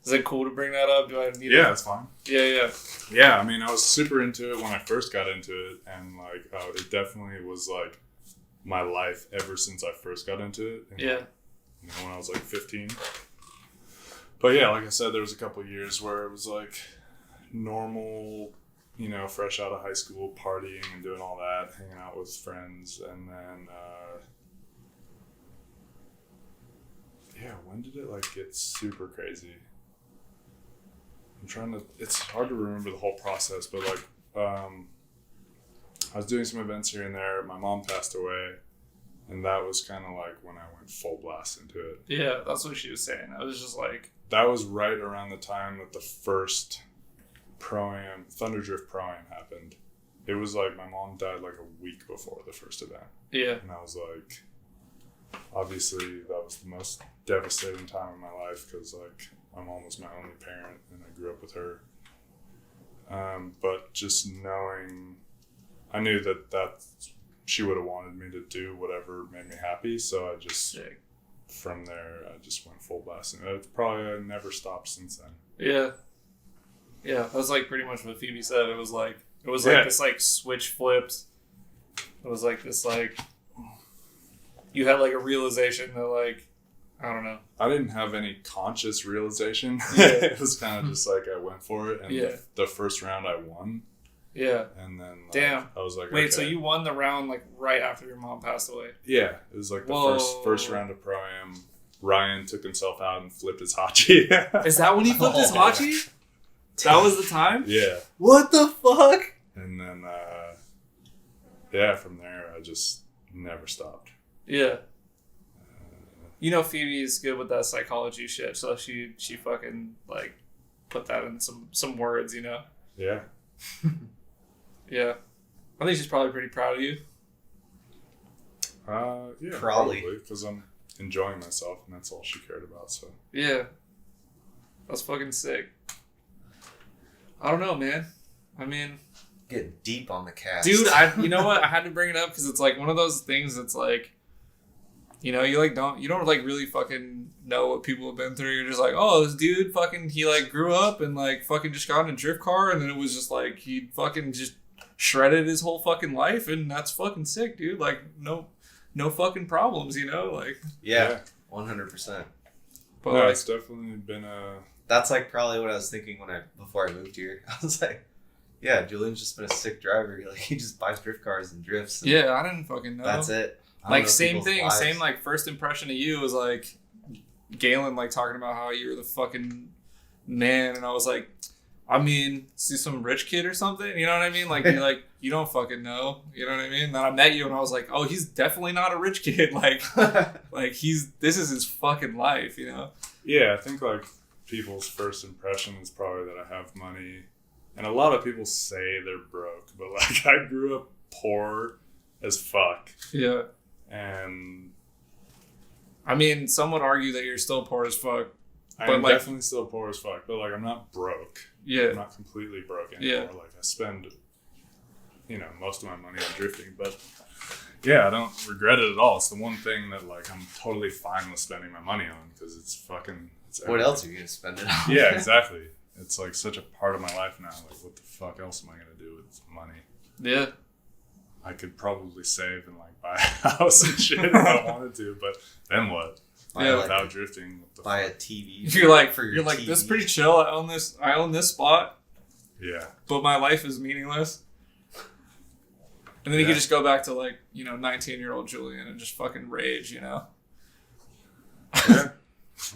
Is it cool to bring that up? Do I need Yeah, it's fine. Yeah. Yeah, I mean, I was super into it when I first got into it, and like, it definitely was like my life ever since I first got into it. And, Yeah. You know, when I was like 15. But yeah, like I said, there was a couple of years where it was like normal, you know, fresh out of high school, partying and doing all that, hanging out with friends, and then yeah, when did it like get super crazy? It's hard to remember the whole process, but like, I was doing some events here and there. My mom passed away, and that was kind of like when I went full blast into it. Yeah, that's what she was saying. I was just like, That was right around the time that the first Pro-Am, Thunderdrift Pro-Am happened. It was like my mom died like a week before the first event. Yeah. And I was like, obviously that was the most devastating time of my life because like my mom was my only parent and I grew up with her. But just knowing, I knew that she would have wanted me to do whatever made me happy. So I just, from there, I just went full blast. And it's probably I never stopped since then. Yeah. Yeah. That was like pretty much what Phoebe said. It was like this like switch flipped. It was like this like, you had like a realization that like, I don't know. I didn't have any conscious realization. Yeah. It was kind of just like I went for it. And the first round I won. Yeah. And then like, damn. I was like, wait, okay. So you won the round like right after your mom passed away? Yeah. It was like the first round of Pro-Am. Ryan took himself out and flipped his hachi. Is that when he flipped his hachi? That was the time? Yeah. What the fuck? And then, from there, I just never stopped. Yeah. You know Phoebe's good with that psychology shit, so she fucking, like, put that in some words, you know? Yeah. Yeah. I think she's probably pretty proud of you. Yeah, Probably. Because I'm enjoying myself, and that's all she cared about, so. Yeah. That's fucking sick. I don't know, man. I mean... Getting deep on the cast. Dude, you know what? I had to bring it up because it's like one of those things that's like, you know, you don't like really fucking know what people have been through. You're just like, oh, this dude fucking, he like grew up and like fucking just got in a drift car and then it was just like, he fucking just shredded his whole fucking life and that's fucking sick, dude. Like, no fucking problems, you know? Like, yeah. 100%. But no, like, it's definitely been a... That's like probably what I was thinking before I moved here. I was like, yeah, Julian's just been a sick driver. Like he just buys drift cars and drifts. And yeah, I didn't fucking know. That's it. Like same thing, lives. Same like first impression of you was like Galen like talking about how you were the fucking man, and I was like, I mean, see some rich kid or something, you know what I mean? Like you're like you don't fucking know, you know what I mean? Then I met you and I was like, oh, he's definitely not a rich kid. Like like this is his fucking life, you know? Yeah, I think like people's first impression is probably that I have money. And a lot of people say they're broke, but like I grew up poor as fuck. Yeah. And I mean, some would argue that you're still poor as fuck. I'm like, definitely still poor as fuck, but like I'm not broke. Yeah. I'm not completely broke anymore. Yeah. Like I spend, most of my money on drifting, but yeah, I don't regret it at all. It's the one thing that like I'm totally fine with spending my money on because it's fucking. What else are you gonna spend it on? Yeah, exactly. It's like such a part of my life now. Like, what the fuck else am I gonna do with money? Yeah. I could probably save and like buy a house and shit if I wanted to, but then what? Without drifting. Buy a TV. You're like, TV. This is pretty chill. I own this spot. Yeah. But my life is meaningless. And then you can just go back to like, 19-year-old Julian and just fucking rage, you know? Yeah.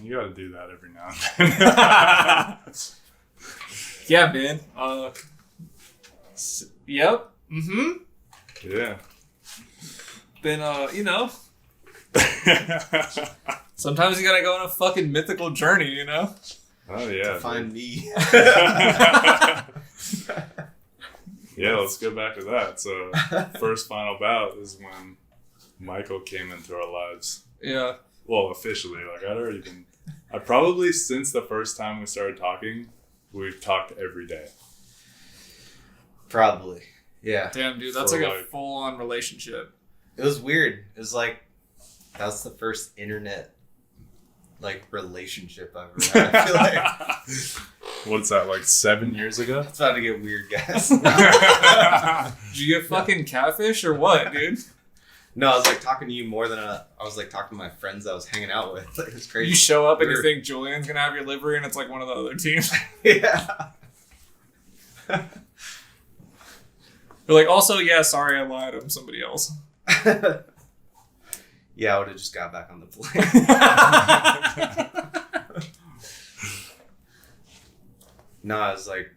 You gotta do that every now and then. Yeah, man. Yep. Mm-hmm. Yeah. Then, sometimes you gotta go on a fucking mythical journey, you know? Oh, yeah. To find me. Yeah, let's go back to that. So, first final bout is when Michael came into our lives. Yeah. Well, officially. Like, I probably, since the first time we started talking, we've talked every day. Probably. Yeah. Damn, dude, that's like a full-on relationship. It was weird. It was like, that's the first internet, like, relationship I've ever had. I feel like. What's that, like 7 years ago? It's about to get weird, guys. Did you get fucking catfish or what, dude? No, I was like talking to you more than I was like talking to my friends I was hanging out with. Like, it's crazy. You show up and you think Julian's gonna have your livery and it's like one of the other teams. Yeah. You're like, also, yeah, sorry, I lied. I'm somebody else. Yeah, I would have just got back on the plane. No, I was like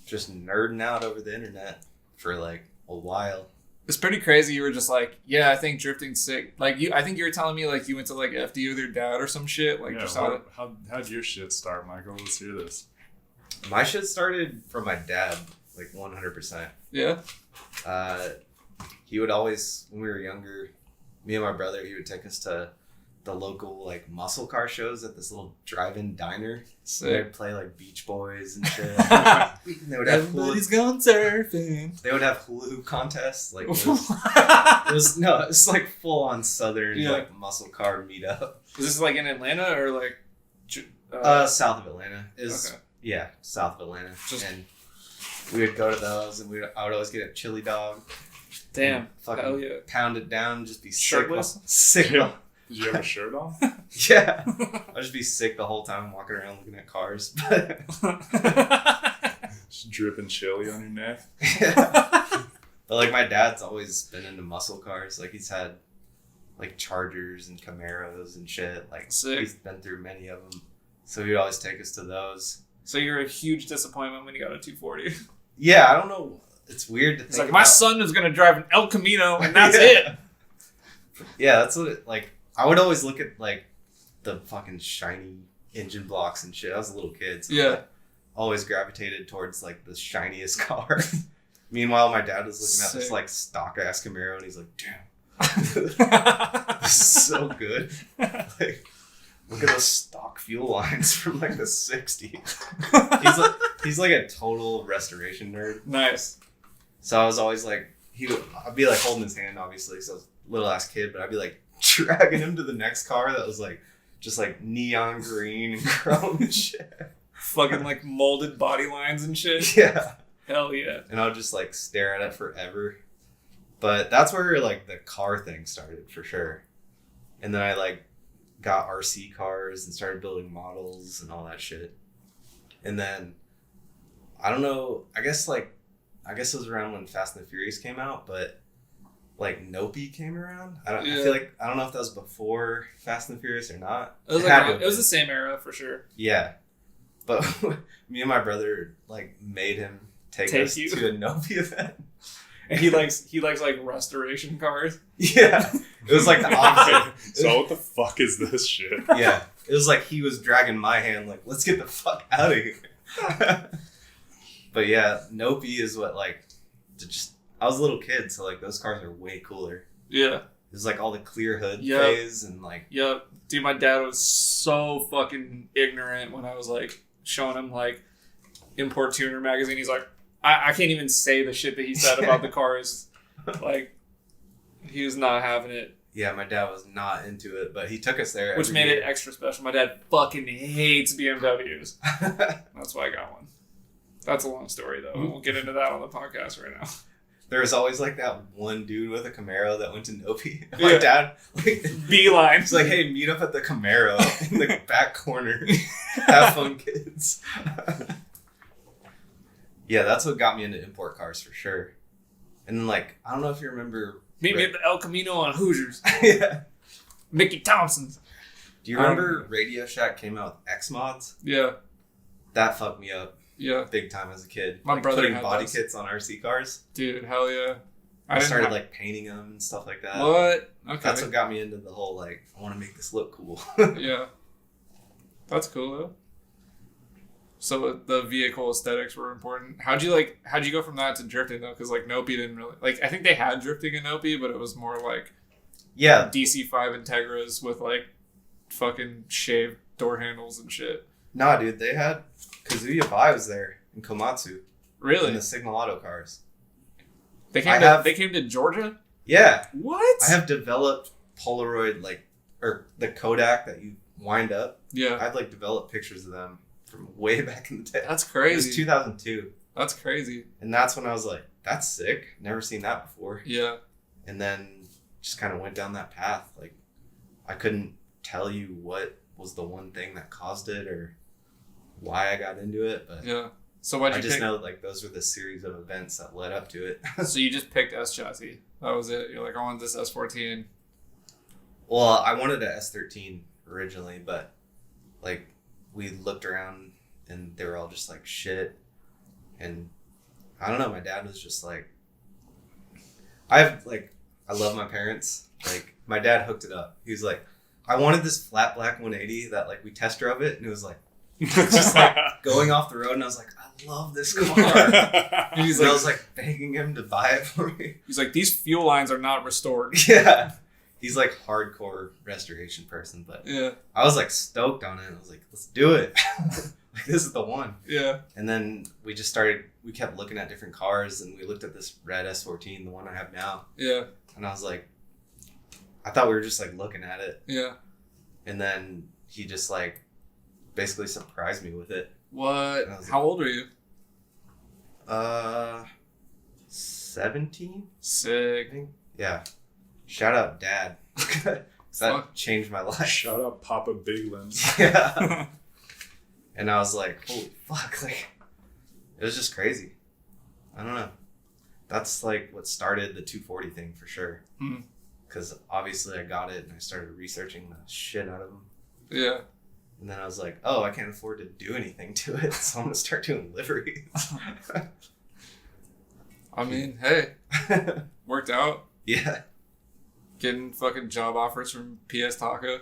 just nerding out over the internet for like a while. It's pretty crazy. You were just like, yeah, I think drifting's sick. Like I think you were telling me like you went to like FD with your dad or some shit. Like, yeah, just how'd your shit start, Michael? Let's hear this. My shit started from my dad, like 100%. Yeah. He would always, when we were younger, me and my brother, he would take us to the local like muscle car shows at this little drive-in diner. So they'd play like Beach Boys and shit. They would have Everybody's going surfing. They would have hula hoop contests. Like it was like full on Southern like muscle car meetup. Is this like in Atlanta or like? South of Atlanta south of Atlanta. And we would go to those, and I would always get a chili dog. Damn, fucking hell yeah. Pound it down, just be shirtless. Sick. Yeah. Did you have a shirt on? Yeah, I'd just be sick the whole time walking around looking at cars. Just dripping chili on your neck. Yeah. But like my dad's always been into muscle cars. Like he's had like Chargers and Camaros and shit. Like sick. He's been through many of them. So he'd always take us to those. So you're a huge disappointment when you got a 240. Yeah, I don't know. It's weird to think. It's like my son is gonna drive an El Camino, and that's it. Yeah, that's what it like. I would always look at like the fucking shiny engine blocks and shit. I was a little kid, so I always gravitated towards like the shiniest car. Meanwhile, my dad was looking at this like stock ass Camaro, and he's like, "Damn, this is so good." Like, look at those stock fuel lines from like the '60s. He's like a total restoration nerd. Nice. So I was always like, I'd be like holding his hand, obviously, so I was a little ass kid, but I'd be like dragging him to the next car that was like just like neon green and chrome and shit. Fucking like molded body lines and shit. Yeah. Hell yeah. And I would just like stare at it forever. But that's where like the car thing started for sure. And then I like got RC cars and started building models and all that shit. And then I don't know, I guess it was around when Fast and the Furious came out, but like Naoki came around. I feel like I don't know if that was before Fast and the Furious or not. It was the same era for sure. Yeah. But me and my brother like made him take us to a Naoki event. And he likes like restoration cars. Yeah. It was like the opposite. So what the fuck is this shit? Yeah. It was like he was dragging my hand like, let's get the fuck out of here. But yeah, Naoki is what like I was a little kid, so like those cars are way cooler. Yeah. It was like all the clear hood phase and like Yep. Dude, my dad was so fucking ignorant when I was like showing him like Import Tuner magazine. He's like, I can't even say the shit that he said about the cars. Like, he was not having it. Yeah, my dad was not into it, but he took us there. Which made it extra special. My dad fucking hates BMWs. That's why I got one. That's a long story, though. We'll get into that on the podcast right now. There was always like that one dude with a Camaro that went to Naoki. My dad, like, Beeline. He's like, hey, meet up at the Camaro in the back corner. Have fun, kids. Yeah, that's what got me into import cars for sure. And then, like, I don't know if you remember. Meet me at the El Camino on Hoosiers. Yeah. Mickey Thompson's. Do you remember Radio Shack came out with X mods? Yeah. That fucked me up. Yeah. Big time as a kid. My brother putting had body those. kits on RC cars. Dude, hell yeah. I started like painting them and stuff like that. What? Okay. That's what got me into the whole like, I want to make this look cool. Yeah. That's cool though. So the vehicle aesthetics were important. How'd you go from that to drifting though? Because like Naoki didn't really I think they had drifting in Naoki, but it was more like DC5 Integras with like fucking shaved door handles and shit. Nah, dude, they had Kazuya Bai was there in Komatsu. Really? In the Signal Auto cars. They came to Georgia? Yeah. What? I have developed Polaroid or the Kodak that you wind up. Yeah. I've like developed pictures of them from way back in the day. That's crazy. It was 2002. That's crazy. And that's when I was like, that's sick. Never seen that before. Yeah. And then just kind of went down that path. Like, I couldn't tell you what was the one thing that caused it or why I got into it, but yeah. So why'd you I just pick? know like those were the series of events that led up to it. So you just picked S chassis. That was it. You're like, I want this S14. Well, I wanted a S13 originally, but like we looked around and they were all just like shit. And I don't know, my dad was just like, I love my parents. Like my dad hooked it up. He was like, I wanted this flat black 180 that like we test drove it and it was like, just like going off the road, and I was like, I love this car. And He's I like, was like begging him to buy it for me. he's like, these fuel lines are not restored. Yeah. He's like hardcore restoration person, but Yeah. I was like stoked on it. I was like, let's do it. Like, this is the one. Yeah. And then we kept looking at different cars, and we looked at this red S14, the one I have now. Yeah. And I was like, I thought we were just like looking at it. Yeah. And then he just like basically surprised me with it. What? And I was How old are you? 17? I Sick. think. Yeah. Shout out Dad. That Fuck. changed my life. Shout out Papa Biglands. Yeah. And I was like, holy fuck, like, it was just crazy. I don't know. That's like what started the 240 thing for sure. Because obviously I got it and I started researching the shit out of them. Yeah. And then I was like, oh, I can't afford to do anything to it, so I'm going to start doing liveries. I mean, hey, worked out. Yeah. Getting fucking job offers from PS Taco.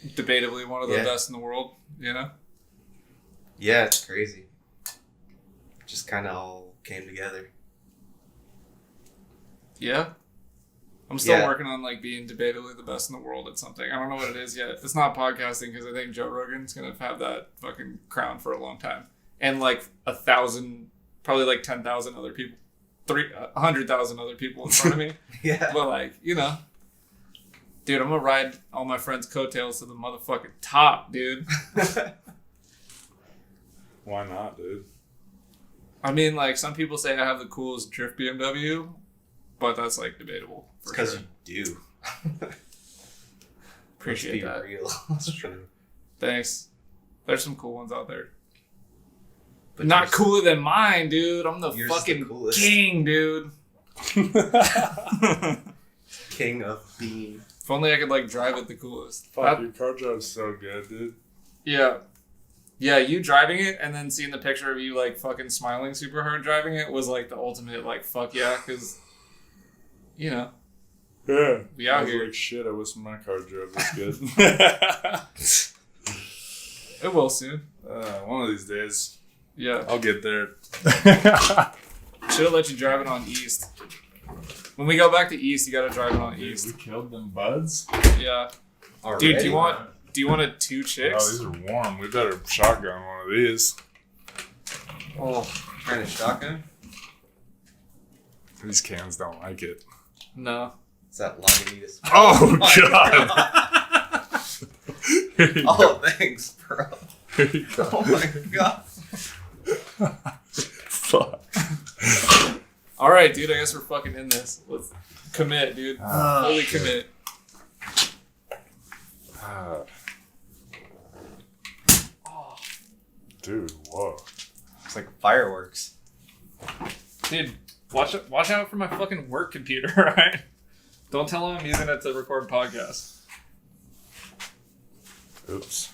Debatably one of the best in the world, you know? Yeah, it's crazy. Just kind of all came together. Yeah. I'm still working on like being debatably the best in the world at something. I don't know what it is yet. It's not podcasting because I think Joe Rogan's going to have that fucking crown for a long time. And like 1,000, probably like 10,000 other people, 100,000 other people in front of me. Yeah. But like, you know, dude, I'm going to ride all my friends' coattails to the motherfucking top, dude. Why not, dude? I mean, like, some people say I have the coolest drift BMW, but that's like debatable. It's because you do. Appreciate Let's that. be real. That's true. Thanks. There's some cool ones out there. But Not cooler than mine, dude. I'm the yours is the fucking coolest. king, dude. King of being. If only I could like drive it the coolest. Fuck, your car drives so good, dude. Yeah. Yeah, you driving it and then seeing the picture of you like fucking smiling super hard driving it was like the ultimate like fuck yeah, because you know. Yeah. We out I was here. like, shit, I wish my car drove this good. It will soon. One of these days. Yeah. I'll get there. Should have let you drive it on East. When we go back to East, you gotta drive it on Dude, East. we killed them buds. Yeah. Already? Dude, do you want a 2 Oh, chicks? these are warm. We better shotgun one of these. Oh, trying to shotgun? These cans don't like it. No. It's that Lagunitas. Oh, my God. Oh, thanks, bro. Oh my god. Fuck. All right, dude. I guess we're fucking in this. Let's commit, dude. Fully shit. commit. Dude, whoa. It's like fireworks. Dude, watch out for my fucking work computer, right? Don't tell him I'm using it to record podcasts. Oops.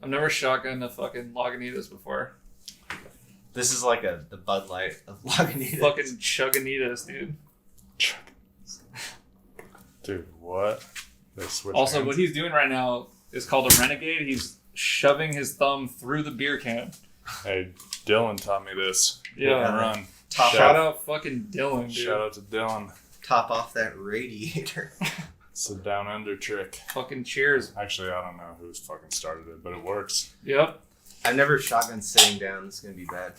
I've never shotgunned a fucking Lagunitas before. This is like the Bud Light of Lagunitas. Fucking Chuganitas, dude. Dude, what? They switched Also, hands? what he's doing right now is called a renegade. He's shoving his thumb through the beer can. Hey, Dylan taught me this. Yeah. Run. Shout out fucking Dylan, dude. Shout out to Dylan. Top off that radiator. It's a down under trick. Fucking cheers. Actually, I don't know who's fucking started it, but it works. Yep. I've never shotgun sitting down. This is gonna be bad.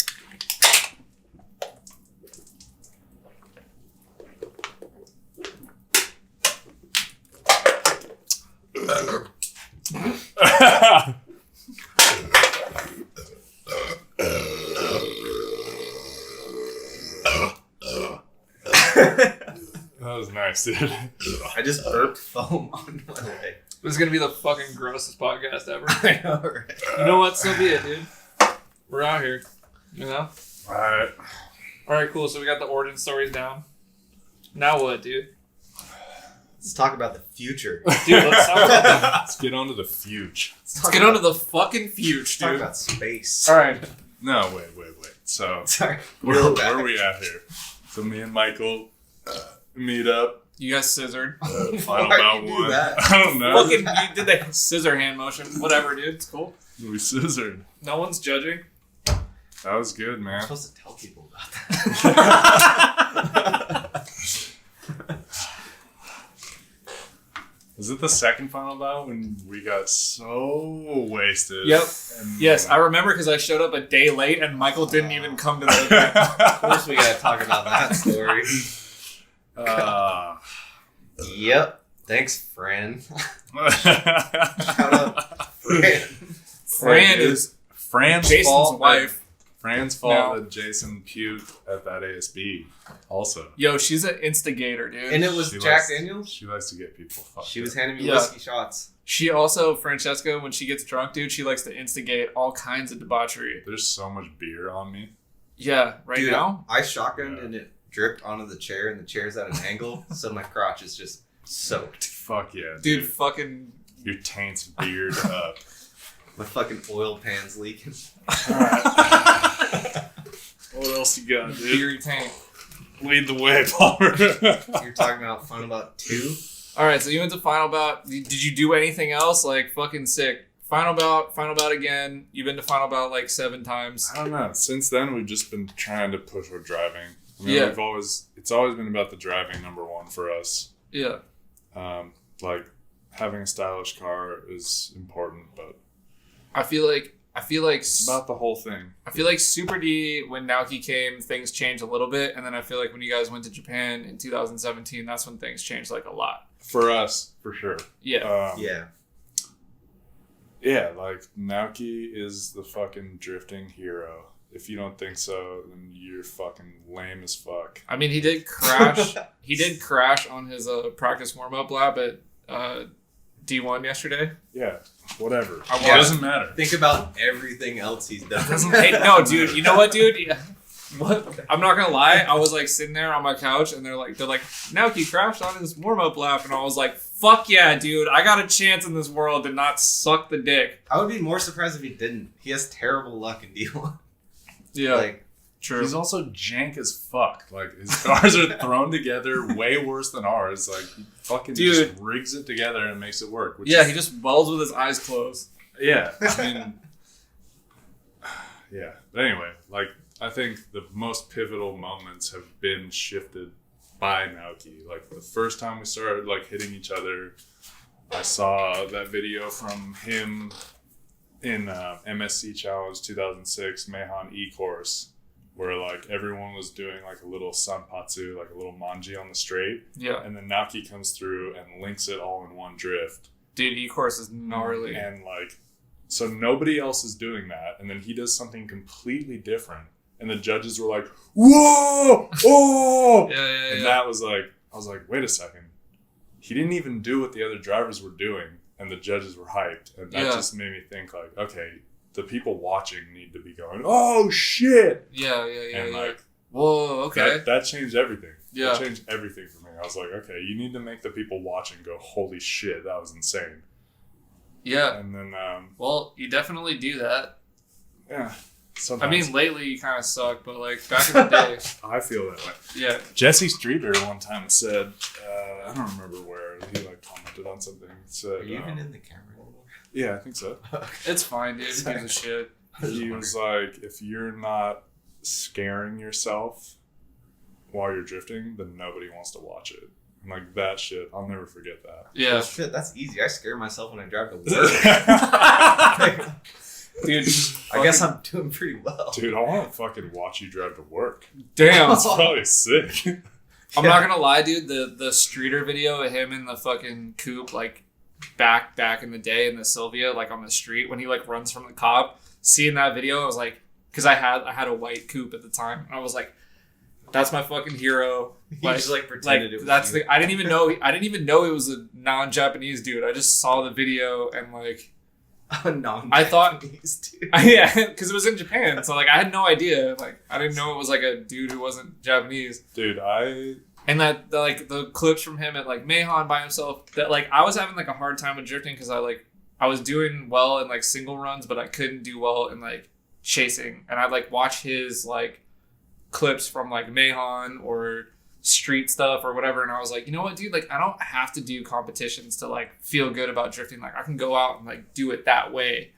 That was nice, dude. I just burped foam on my leg. This is gonna be the fucking grossest podcast ever. I know, right? You know what? So be it, dude. We're out here. You know? Alright. Alright, cool. So we got the origin stories down. Now what, dude? Let's talk about the future. Dude, let's talk about that. Let's get on to the future. Let's get on to the fucking future, Let's talk dude. about space. Alright. No, wait. So, Sorry. where are we at here? So me and Michael meet up. You guys scissored. Final Why'd bout you do one. that? I don't know. Fucking, you did the scissor hand motion. Whatever, dude. It's cool. We scissored. No one's judging. That was good, I'm man. supposed to tell people about that. Was it the second final bout when we got so wasted? Yep. And Yes, I remember because I showed up a day late and Michael didn't even come to the event. Of course, we gotta talk about that story. Yep. Thanks, friend. Shout out, friend. Fran is Fran's Jason's fault. wife. Fran's fault No. that Jason puked at that ASB. Also, Yo, she's an instigator, dude. And it was She Jack likes- Daniels. she likes to get people fucked. She was up. handing me Yeah. whiskey shots. She also, Francesca, when she gets drunk, dude, she likes to instigate all kinds of debauchery. There's so much beer on me. Yeah, right Dude, now? I shotgunned Yeah. and it dripped onto the chair, and the chair's at an angle, so my crotch is just soaked. Fuck yeah, Dude, dude. fucking... Your taint's beard up. My fucking oil pan's leaking. What else you got, dude? Beery tank. Lead the way, Palmer. You're talking about Final Bout 2? Alright, so you went to Final Bout. Did you do anything else? Like, fucking sick. Final Bout again. You've been to Final Bout like 7 times. I don't know. Since then, we've just been trying to push our driving. I mean, Yeah. it's always been about the driving, number one for us. Yeah. Like having a stylish car is important, but I feel like it's about the whole thing. I feel like Super D, when Naoki came, things changed a little bit, and then I feel like when you guys went to Japan in 2017, that's when things changed like a lot. For us, for sure. Yeah. Yeah. Yeah, like Naoki is the fucking drifting hero. If you don't think so, then you're fucking lame as fuck. I mean, he did crash. He did crash on his practice warm up lap at D1 yesterday. Yeah, whatever. I It watched- doesn't matter. Think about everything else he's done. Hey, no, dude. You know what, dude? Yeah. What? I'm not gonna lie. I was like sitting there on my couch, and they're like, Naoki crashed on his warm up lap, and I was like, fuck yeah, dude! I got a chance in this world to not suck the dick. I would be more surprised if he didn't. He has terrible luck in D1. Yeah, Like, true. He's also jank as fuck. Like, his cars are thrown together way worse than ours. Like, he fucking Dude. just rigs it together and makes it work. Which Yeah, is, he just welds with his eyes closed. Yeah, I mean... yeah. But anyway, like, I think the most pivotal moments have been shifted by Naoki. Like, the first time we started, like, hitting each other, I saw that video from him in MSC Challenge 2006, Meihan E-Course, where, like, everyone was doing, like, a little sanpatsu, like a little manji on the straight. Yeah, And then Naoki comes through and links it all in one drift. dude, E-Course is gnarly. And, like, so nobody else is doing that. And then he does something completely different. And the judges were like, whoa! Oh! Yeah, yeah, And yeah. that was like, I was like, wait a second. He didn't even do what the other drivers were doing. And the judges were hyped. And that Yeah. just made me think, like, okay, the people watching need to be going, oh, shit! Yeah, yeah, yeah. And, yeah. like, Whoa, okay. that changed everything. Yeah. That changed everything for me. I was like, okay, you need to make the people watching go, holy shit, that was insane. Yeah. And then, Well, you definitely do that. yeah. I Sometimes mean, lately you kind of suck, but like back in the day, I feel that way. yeah. Jesse Streeter one time said, I don't remember where, he like commented on something. Said, are you even in the camera anymore? yeah, I think so. It's fine, dude. Who gives a shit? He was like, if you're not scaring yourself while you're drifting, then nobody wants to watch it. And like that shit, I'll never forget that. Yeah, Well, shit, that's easy. I scare myself when I drive to work. dude. I guess I'm doing pretty well. Dude, I want to fucking watch you drive to work. Damn. It's probably sick. I'm not gonna lie, dude. The Streeter video of him in the fucking coupe, like back in the day in the Sylvia, like on the street when he like runs from the cop. Seeing that video, I was like, because I had a white coupe at the time, and I was like, that's my fucking hero. He Like, just like pretended it was that's you. I didn't even know it was a non-Japanese dude. I just saw the video and like, I thought- Japanese dude. yeah, because it was in Japan, so like I had no idea. Like I didn't know it was like a dude who wasn't Japanese. Dude, And that the clips from him at like Meihan by himself, that like I was having like a hard time with drifting because I was doing well in like single runs, but I couldn't do well in like chasing. And I'd like watch his like clips from like Meihan or street stuff or whatever. And I was like, you know what, dude, like I don't have to do competitions to like feel good about drifting. Like I can go out and like do it that way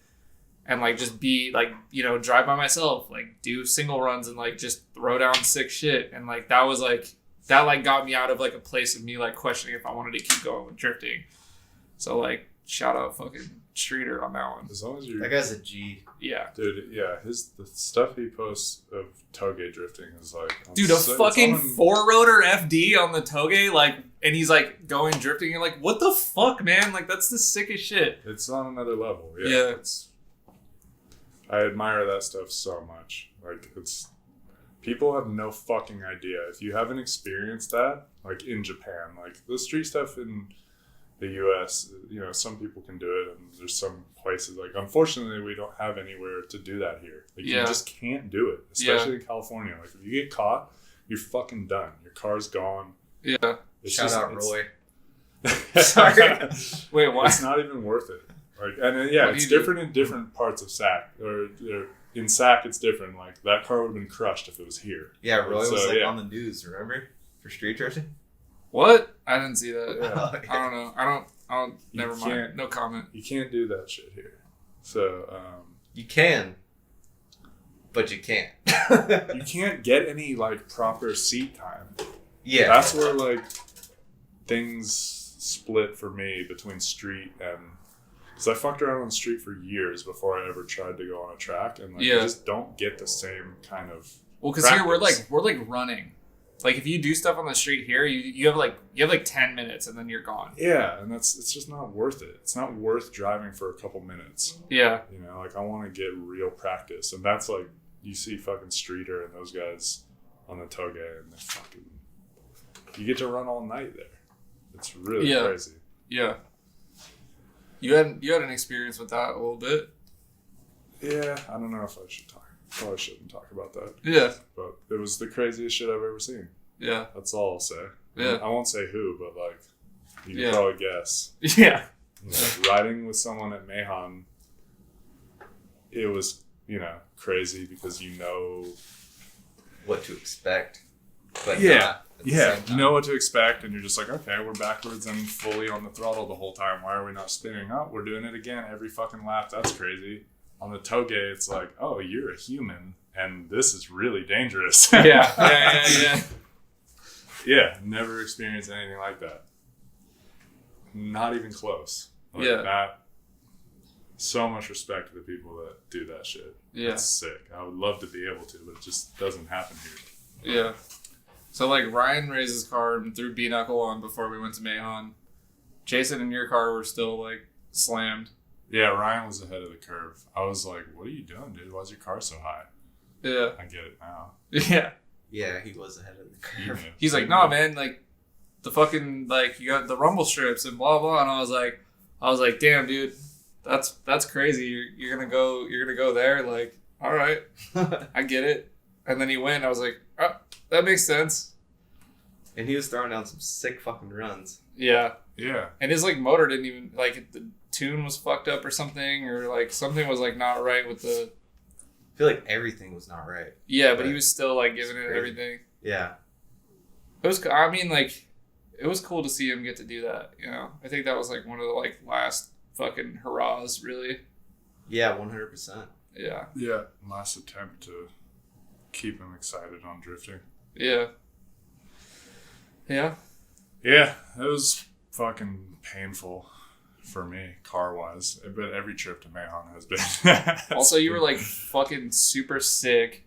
and like just be like, you know, drive by myself, like do single runs and like just throw down sick shit. And like that was like, that like got me out of like a place of me like questioning if I wanted to keep going with drifting. So like shout out fucking Streeter on that one. As long as you're That guy's a G. Yeah. dude, yeah, the stuff he posts of toge drifting is like, Dude, a fucking 4-rotor FD on the toge, like, and he's like going drifting. You're like, what the fuck, man? Like, that's the sickest shit. It's on another level. Yeah. Yeah. I admire that stuff so much. Like, people have no fucking idea. If you haven't experienced that, like in Japan, like the street stuff in the US, you know, some people can do it, and there's some places, like, unfortunately, we don't have anywhere to do that here. Like, you just can't do it, especially in California. Like, if you get caught, you're fucking done. Your car's gone. Yeah. Shout out Roy. Sorry. Wait, what? It's not even worth it. Like, and yeah, it's different in different parts of SAC. Or in SAC, it's different. Like, that car would have been crushed if it was here. Yeah, Roy was like on the news, remember? For street drifting? What? I didn't see that. Yeah. Oh, yeah. I don't know. I don't. Never mind. No comment. You can't do that shit here. So, You can, but you can't. you can't get any, like, proper seat time. Yeah. That's where, like, things split for me between street and... Because I fucked around on the street for years before I ever tried to go on a track, and, like, you just don't get the same kind of Well, because here we're like running. Like, if you do stuff on the street here, you have like 10 minutes and then you're gone. Yeah, and it's just not worth it. It's not worth driving for a couple minutes. Yeah. You know, like, I want to get real practice. And that's like, you see fucking Streeter and those guys on the toge, and they fucking, you get to run all night there. It's really crazy. Yeah. You had an experience with that a little bit. Yeah, I don't know if I should probably shouldn't talk about that. Yeah. But it was the craziest shit I've ever seen. Yeah. That's all I'll say. Yeah. I won't say who, but, like, you can probably guess. Yeah. You know, riding with someone at Mahon, it was, you know, crazy because you know what to expect. But yeah. not at the Yeah, same you time. know what to expect, and you're just like, okay, we're backwards and fully on the throttle the whole time. Why are we not spinning? Oh, we're doing it again every fucking lap. That's crazy. On the toge, it's like, oh, you're a human, and this is really dangerous. Yeah. Yeah, never experienced anything like that. Not even close. Like, that. So much respect to the people that do that shit. Yeah. It's sick. I would love to be able to, but it just doesn't happen here. Yeah. So, like, Ryan raised his car and threw B-Knuckle on before we went to Mahon. Jason and your car were still, like, slammed. Yeah, Ryan was ahead of the curve. I was like, what are you doing, dude? Why's your car so high? Yeah. I get it now. Yeah. Yeah, he was ahead of the curve. He's like, no, man, like, the fucking, like, you got the rumble strips and blah, blah. And I was like, damn, dude, that's crazy. You're gonna go there. Like, all right, I get it. And then he went. I was like, oh, that makes sense. And he was throwing down some sick fucking runs. Yeah. Yeah. And his, like, motor didn't even, like, the tune was fucked up or something, or, like, something was, like, not right with the... I feel like everything was not right. Yeah, but he was still, like, giving it everything. Yeah. It was, I mean, like, it was cool to see him get to do that, you know? I think that was, like, one of the, like, last fucking hurrahs, really. Yeah, 100%. Yeah. Yeah. Last attempt to keep him excited on drifting. Yeah. Yeah. Yeah, it was fucking painful for me, car-wise. But every trip to Mahon has been. Also, you were, like, fucking super sick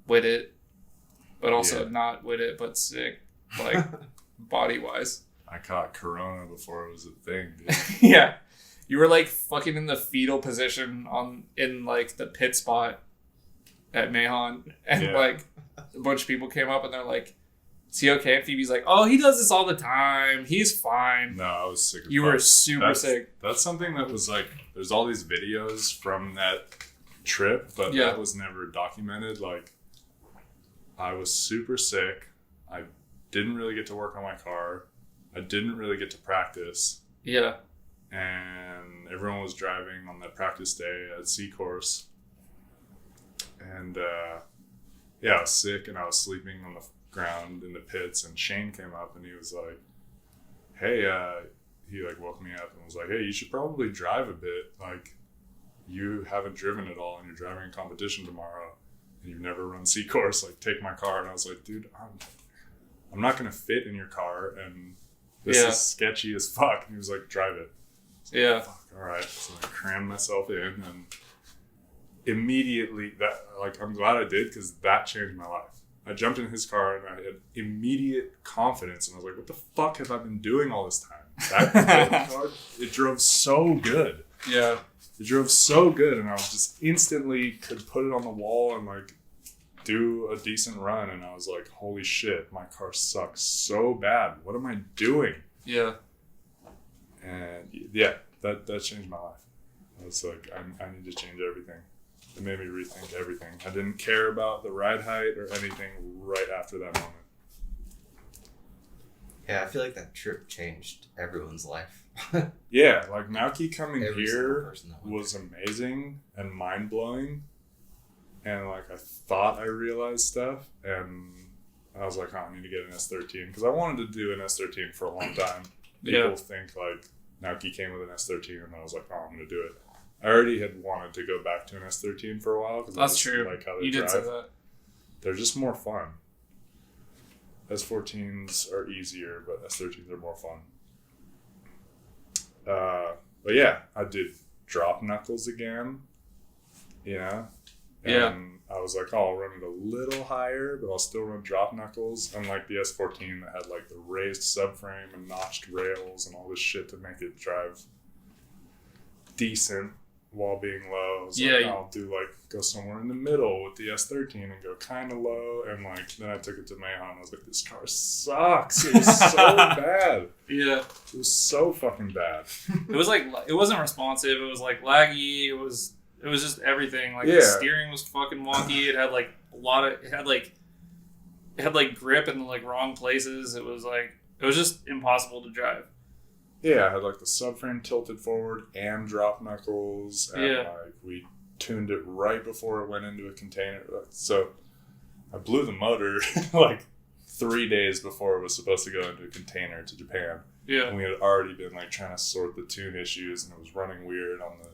with it, but also not with it, but sick, like, body-wise. I caught Corona before it was a thing, dude. Yeah. You were, like, fucking in the fetal position in, like, the pit spot at Mahon. And, like, a bunch of people came up and they're like, is he okay? And Phoebe's like, oh, he does this all the time. He's fine. No, I was sick as You fuck. were super sick. That's something that was, like, there's all these videos from that trip, but that was never documented. Like, I was super sick. I didn't really get to work on my car. I didn't really get to practice. Yeah. And everyone was driving on that practice day at C course. And, I was sick and I was sleeping on the ground in the pits, and Shane came up and he was like, hey, he like woke me up and was like, hey, you should probably drive a bit. Like, you haven't driven at all and you're driving a competition tomorrow and you've never run C course. Like, take my car. And I was like, dude, I'm not going to fit in your car and this is sketchy as fuck. And he was like, drive it. Yeah. Fuck, all right. So I crammed myself in and immediately I'm glad I did, because that changed my life. I jumped in his car and I had immediate confidence, and I was like, what the fuck have I been doing all this time? That car, it drove so good. Yeah. It drove so good, and I was just instantly could put it on the wall and like do a decent run, and I was like, holy shit, my car sucks so bad. What am I doing? Yeah. And yeah, that changed my life. I was like, I need to change everything. It made me rethink everything. I didn't care about the ride height or anything right after that moment. Yeah, I feel like that trip changed everyone's life. Yeah, like Naoki coming Every here single person was amazing and mind-blowing. And like, I thought I realized stuff, and I was like, oh, I need to get an S13, because I wanted to do an S13 for a long time. People think like Naoki came with an S13, and I was like, oh, I'm going to do it. I already had wanted to go back to an S13 for a while, because That's true. Like how they you drive. did say that. They're just more fun. S14s are easier, but S13s are more fun. But yeah, I did drop knuckles again. And I was like, oh, I'll run it a little higher, but I'll still run drop knuckles. Unlike the S14 that had like the raised subframe and notched rails and all this shit to make it drive decent while being low. I was like, I'll do go somewhere in the middle with the S13 and go kind of low. And like, then I took it to Mayhan and I was like, this car sucks. It was so bad. Yeah. It was so fucking bad. It was like, it wasn't responsive. It was like laggy. It was just everything. Like the steering was fucking wonky. It had like it had like grip in the like wrong places. It was just impossible to drive. Yeah, I had like the subframe tilted forward and drop knuckles, and like we tuned it right before it went into a container. So I blew the motor like 3 days before it was supposed to go into a container to Japan. Yeah. And we had already been like trying to sort the tune issues, and it was running weird on the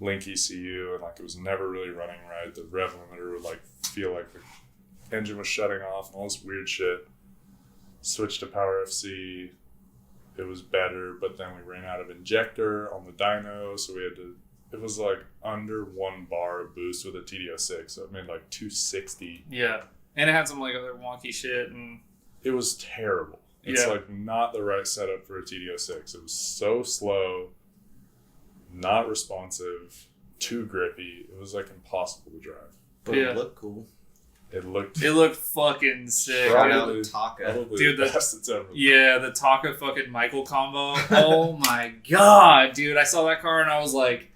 Link ECU, and like it was never really running right. The rev limiter would like feel like the engine was shutting off and all this weird shit. Switched to Power FC. It was better, but then we ran out of injector on the dyno, so we had to. It was like under 1 bar of boost with a TD06, so it made like 260. Yeah, and it had some like other wonky shit, and it was terrible. It's like not the right setup for a TD06. It was so slow, not responsive, too grippy. It was like impossible to drive. But it looked cool. It looked fucking sick. Brought out the Taka. Dude, the best it's ever. Yeah, the Taka fucking Michael combo. Oh my god, dude. I saw that car and I was like,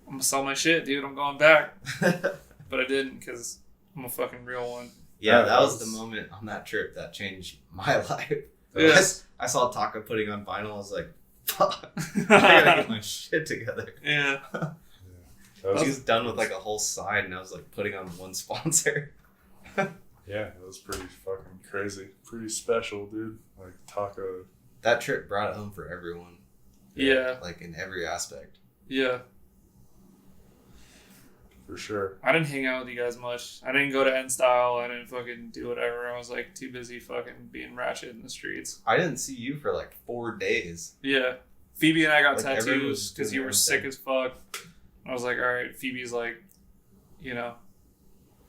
I'm gonna sell my shit, dude. I'm going back. But I didn't, because I'm a fucking real one. Yeah, that was the moment on that trip that changed my life. Yes. I saw Taka putting on vinyl. I was like, fuck. I gotta get my shit together. Yeah. He was done with like a whole side, and I was like putting on one sponsor. Yeah, it was pretty fucking crazy. Pretty special, dude. Like Taka. That trip brought it home for everyone. Yeah. Like in every aspect. Yeah. For sure. I didn't hang out with you guys much. I didn't go to N Style. I didn't fucking do whatever. I was like too busy fucking being ratchet in the streets. I didn't see you for like 4 days. Yeah. Phoebe and I got Like, tattoos because you doing were sick as fuck. I was like, all right, Phoebe's like,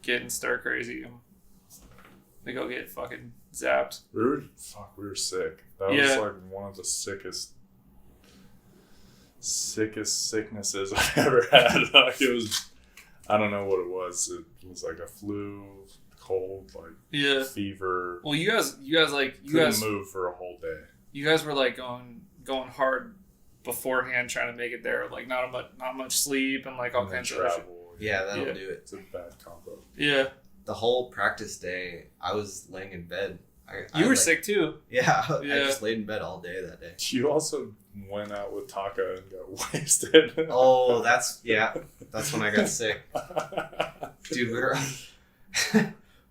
getting stir crazy. They go get fucking zapped. We were sick. That was like one of the sickest sicknesses I ever had. Like it was, I don't know what it was. It was like a flu, cold, like fever. Well, you guys couldn't move for a whole day. You guys were like going hard beforehand, trying to make it there. Like not much sleep and like all kinds of travel. Yeah, that'll do it. It's a bad combo. Yeah. The whole practice day, I was laying in bed. You were sick too. Yeah, I just laid in bed all day that day. You also went out with Taka and got wasted. Oh, that's when I got sick. Dude,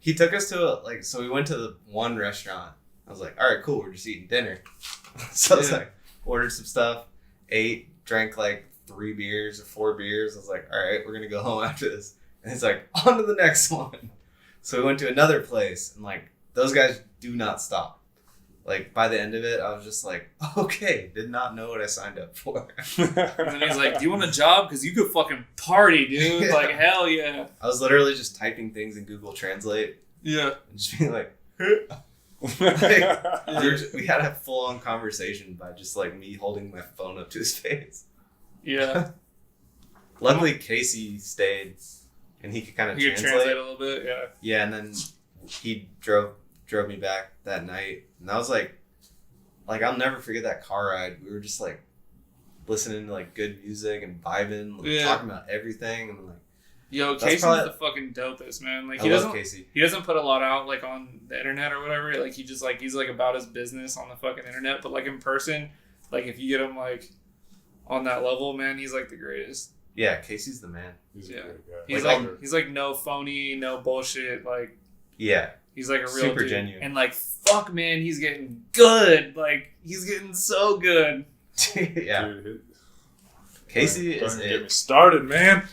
he took us to so we went to the one restaurant. I was like, all right, cool. We're just eating dinner. So I was like, ordered some stuff, ate, drank like 3 beers or 4 beers. I was like, all right, we're going to go home after this. And he's like, on to the next one. So we went to another place, and like those guys do not stop. Like by the end of it, I was just like, okay, did not know what I signed up for. And then he's like, do you want a job? Because you could fucking party, dude. Yeah. Like, hell yeah. I was literally just typing things in Google Translate Yeah. and just being like, we had a full-on conversation by just like me holding my phone up to his face. Yeah. Luckily, Casey stayed, and he could kind of You could translate a little bit, yeah. Yeah, and then he drove me back that night, and I was like I'll never forget that car ride. We were just like listening to like good music and vibing, like, talking about everything, and like, yo, Casey's the fucking dopest, man. Like, I love Casey. He doesn't put a lot out like on the internet or whatever. Like, he just like he's like about his business on the fucking internet, but like in person, like if you get him like on that level, man, he's like the greatest. Yeah, Casey's the man. He's a great guy. He's like no phony, no bullshit. Like, yeah, he's like a real super dude. genuine. And like, fuck, man, he's getting good. Like, he's getting so good. Yeah, Dude, Casey don't is even get me it. started, man.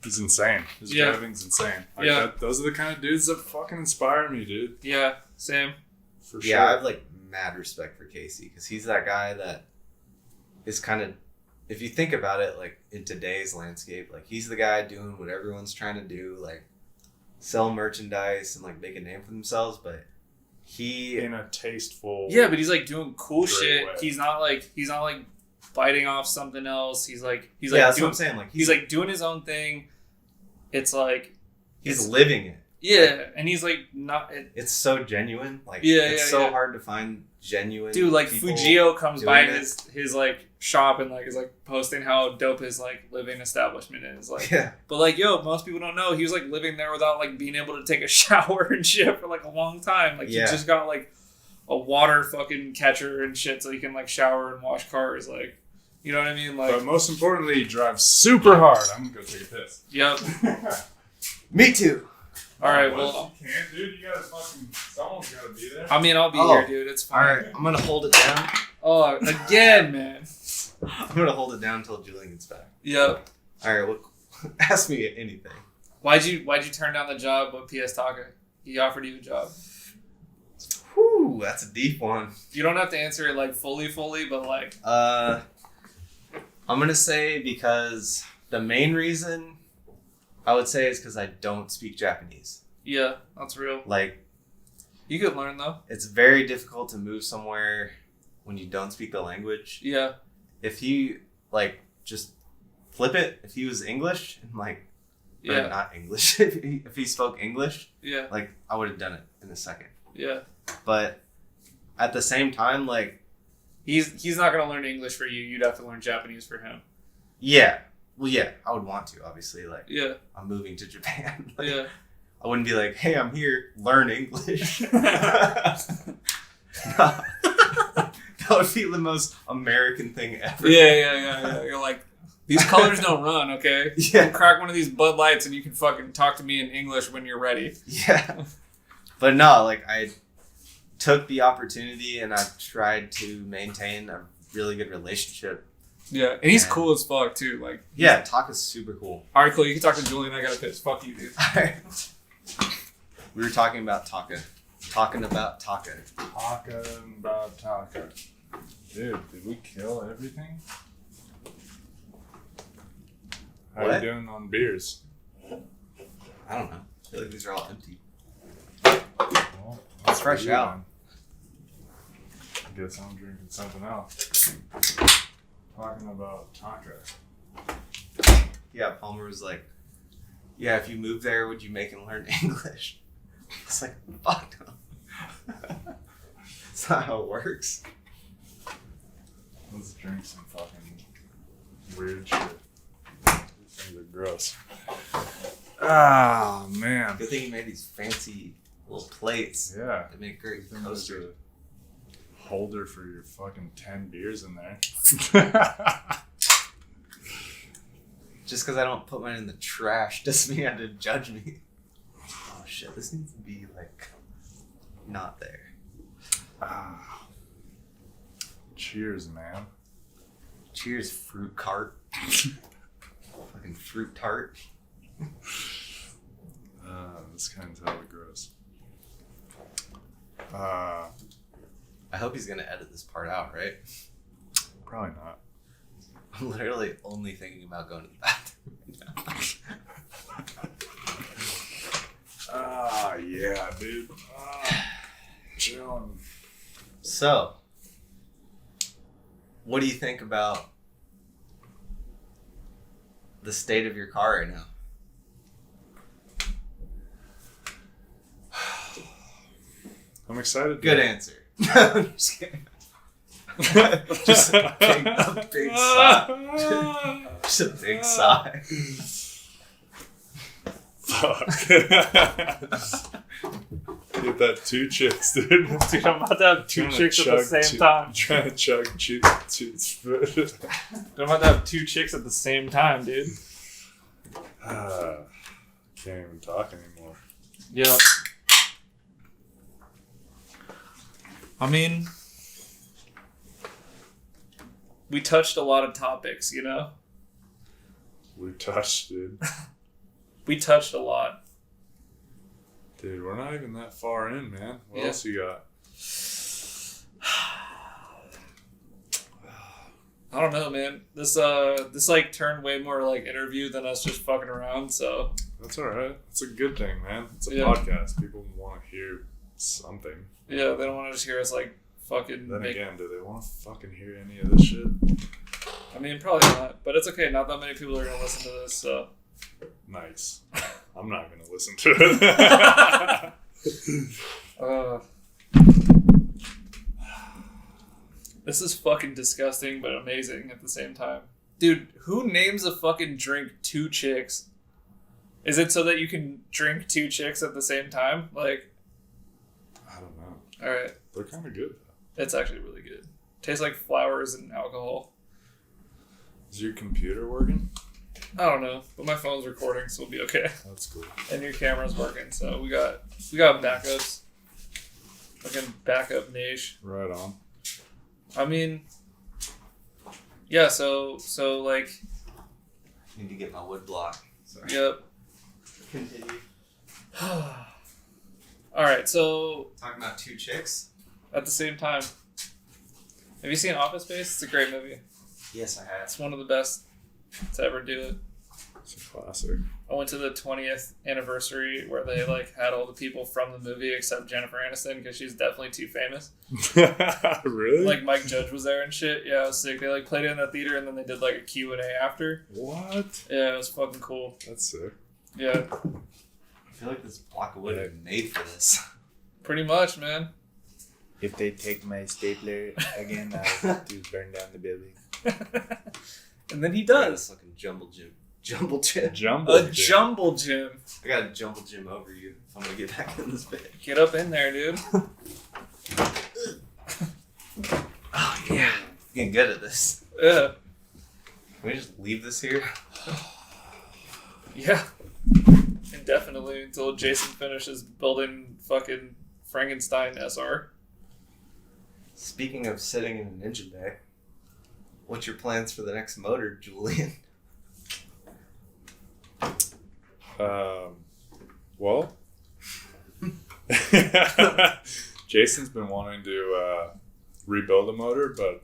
He's insane. His Yeah. driving's insane. Like Yeah. those are the kind of dudes that fucking inspire me, dude. Yeah, same. For sure. Yeah, I have like mad respect for Casey because he's that guy that is kind of, if you think about it, like in today's landscape, like he's the guy doing what everyone's trying to do, like sell merchandise and like make a name for themselves, but he in a tasteful. Yeah, but he's like doing cool Great shit. way. He's not like biting off something else. He's like yeah, that's doing, what I'm saying. Like he's like doing his own thing. It's like he's living it. yeah, and he's like not. It's so genuine. Like Yeah, it's so hard to find genuine. Dude, like people Fujio comes doing by it. his like shop and like is like posting how dope his like living establishment is. Like, Yeah, but like most people don't know he was like living there without like being able to take a shower and shit for like a long time. Like Yeah. he just got like a water fucking catcher and shit so he can like shower and wash cars. Like, you know what I mean? Like, But most importantly, he drives super hard. I'm gonna go take a piss. yep. me too. All right, What? well, You can't, dude. You gotta fucking. Someone's gotta be there. I mean, I'll be Oh. here, dude. It's All fine. right, I'm gonna hold it down. Oh, again, man. I'm gonna hold it down until Julian gets back. Yep. All right, well, ask me anything. Why'd you turn down the job with PS Taka? He offered you a job. Whew, that's a deep one. You don't have to answer it like fully, but like, I'm gonna say because the main reason I would say is because I don't speak Japanese. yeah, that's real. Like, You could learn though. it's very difficult to move somewhere when you don't speak the language. Yeah. If he like just flip it, if he was English and like, or Yeah. not English, if he spoke English, Yeah. like I would have done it in a second. Yeah. But at the same time, like, He's not gonna learn English for you. You'd have to learn Japanese for him. yeah, well, yeah, I would want to. Obviously, like, Yeah. I'm moving to Japan. Like, Yeah. I wouldn't be like, hey, I'm here, learn English. That would be the most American thing ever. Yeah. You're like, these colors don't run, okay? Yeah. Crack one of these Bud Lights and you can fucking talk to me in English when you're ready. Yeah. But no, like, I took the opportunity and I tried to maintain a really good relationship. Yeah, and he's Man. cool as fuck too. Like, Yeah, Taka's super cool. all right, cool. You can talk to Julian. I gotta piss. Fuck you, dude. We were talking about Taka. Talking about Taka. Taka and Bout Taka. Dude, did we kill everything? How What? you doing on beers? I don't know. I feel like these are all empty. Well, It's fresh you, out. man. I guess I'm drinking something else. Talking about Taka. Yeah, Palmer was like, yeah, if you move there, would you make him learn English? It's like, fuck no. That's not how it works. Let's drink some fucking weird shit. These things are gross. Ah, man. Good thing you made these fancy little plates. Yeah. They make great Then there's coasters. a holder for your fucking 10 beers in there. Just because I don't put mine in the trash doesn't mean you have to judge me. Oh shit, this needs to be like not there. Ah. Cheers, man. Cheers, fruit cart. Fucking fruit tart. This kind of totally gross. I hope he's gonna edit this part out, right? Probably not. I'm literally only thinking about going to the bathroom right now. Yeah, dude. Chilling. So, what do you think about the state of your car right now? I'm excited. Good answer. I'm just kidding. Just a big sigh. Just a big sigh. Fuck. Get that 2 chicks, dude. Dude, I'm about to have 2 chicks at the same time. Trying to chug two. I'm about to have 2 chicks at the same time, dude. Can't even talk anymore. Yeah. I mean, we touched a lot of topics, you know? We touched, dude. We touched a lot. Dude, we're not even that far in, man. What else you got? I don't know, man. This like turned way more like interview than us just fucking around, so. That's alright. It's a good thing, man. It's a podcast. People want to hear something. Yeah, they don't want to just hear us like fucking. Then again, do they want to fucking hear any of this shit? I mean, probably not, but it's okay. Not that many people are gonna listen to this, so. Nice. I'm not gonna listen to it. This is fucking disgusting, but amazing at the same time. Dude, who names a fucking drink 2 chicks? Is it so that you can drink 2 chicks at the same time? Like, I don't know. alright. They're kind of good. It's actually really good. Tastes like flowers and alcohol. Is your computer working? I don't know, but my phone's recording, so we'll be okay. That's cool. And your camera's working, so we got backups. Fucking backup niche. Right on. I mean, yeah. So like. Need to get my wood block. Sorry. Yep. Continue. All right. So Talking about 2 chicks. at the same time, have you seen Office Space? It's a great movie. Yes, I have. It's one of the best to ever do it. It's a classic. I went to the 20th anniversary where they like had all the people from the movie except Jennifer Aniston because she's definitely too famous. Really? Like Mike Judge was there and shit. Yeah, it was sick. They like played it in the theater and then they did like a Q&A after. What? Yeah, it was fucking cool. That's sick. Yeah, I feel like this block of wood is made for this. pretty much, man. If they take my stapler again, I'll have to burn down the building. And then he I got a does. fucking jumble gym. Jumble gym. Jumbo. A jumble gym. I got a jumble gym over you. I'm gonna get back in this bed. Get up in there, dude. Oh yeah. I'm getting good at this. Yeah. Can we just leave this here? Yeah. Indefinitely until Jason finishes building fucking Frankenstein SR. Speaking of sitting in an engine bay, what's your plans for the next motor, Julian? Well, Jason's been wanting to rebuild a motor, but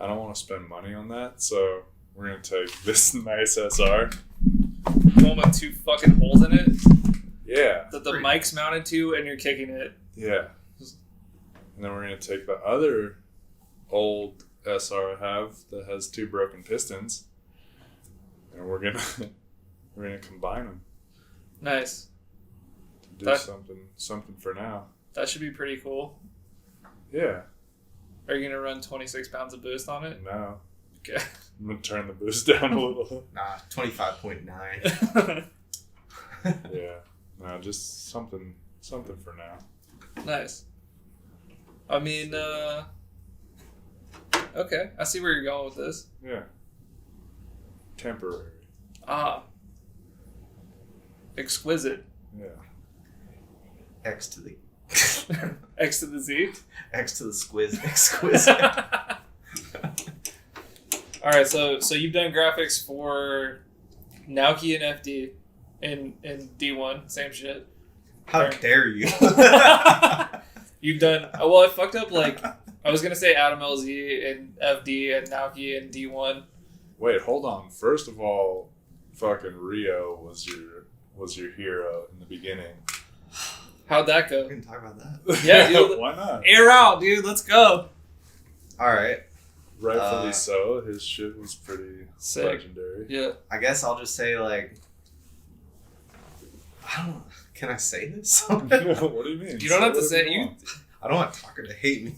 I don't want to spend money on that, so we're going to take this nice SR. The one with 2 fucking holes in it Yeah. that the mic's mounted to and you're kicking it. Yeah. And then we're going to take the other old SR I have that has 2 broken pistons, and we're going to combine them. Nice. To do something for now. That should be pretty cool. Yeah. Are you going to run 26 pounds of boost on it? No. Okay. I'm going to turn the boost down a little. Nah, 25.9. Yeah. No, just something for now. Nice. I mean, okay. I see where you're going with this. Yeah. Temporary. Ah. Exquisite. Yeah. X to the X to the Z. X to the squiz. Exquisite. All right, so you've done graphics for Naoki and FD and D1, same shit. How dare you? You've done well. I fucked up. Like I was gonna say Adam LZ and FD and Naoki and D1. Wait, hold on. First of all, fucking Rio was your hero in the beginning. How'd that We go? can talk about that. Yeah, dude. Why not? Air out, dude. Let's go. All right. Rightfully so. His shit was pretty Sick. legendary. Yeah. I guess I'll just say like, I don't. Can I say this? What do you mean? You don't have to whatever say you. want. I don't want Tucker to hate me.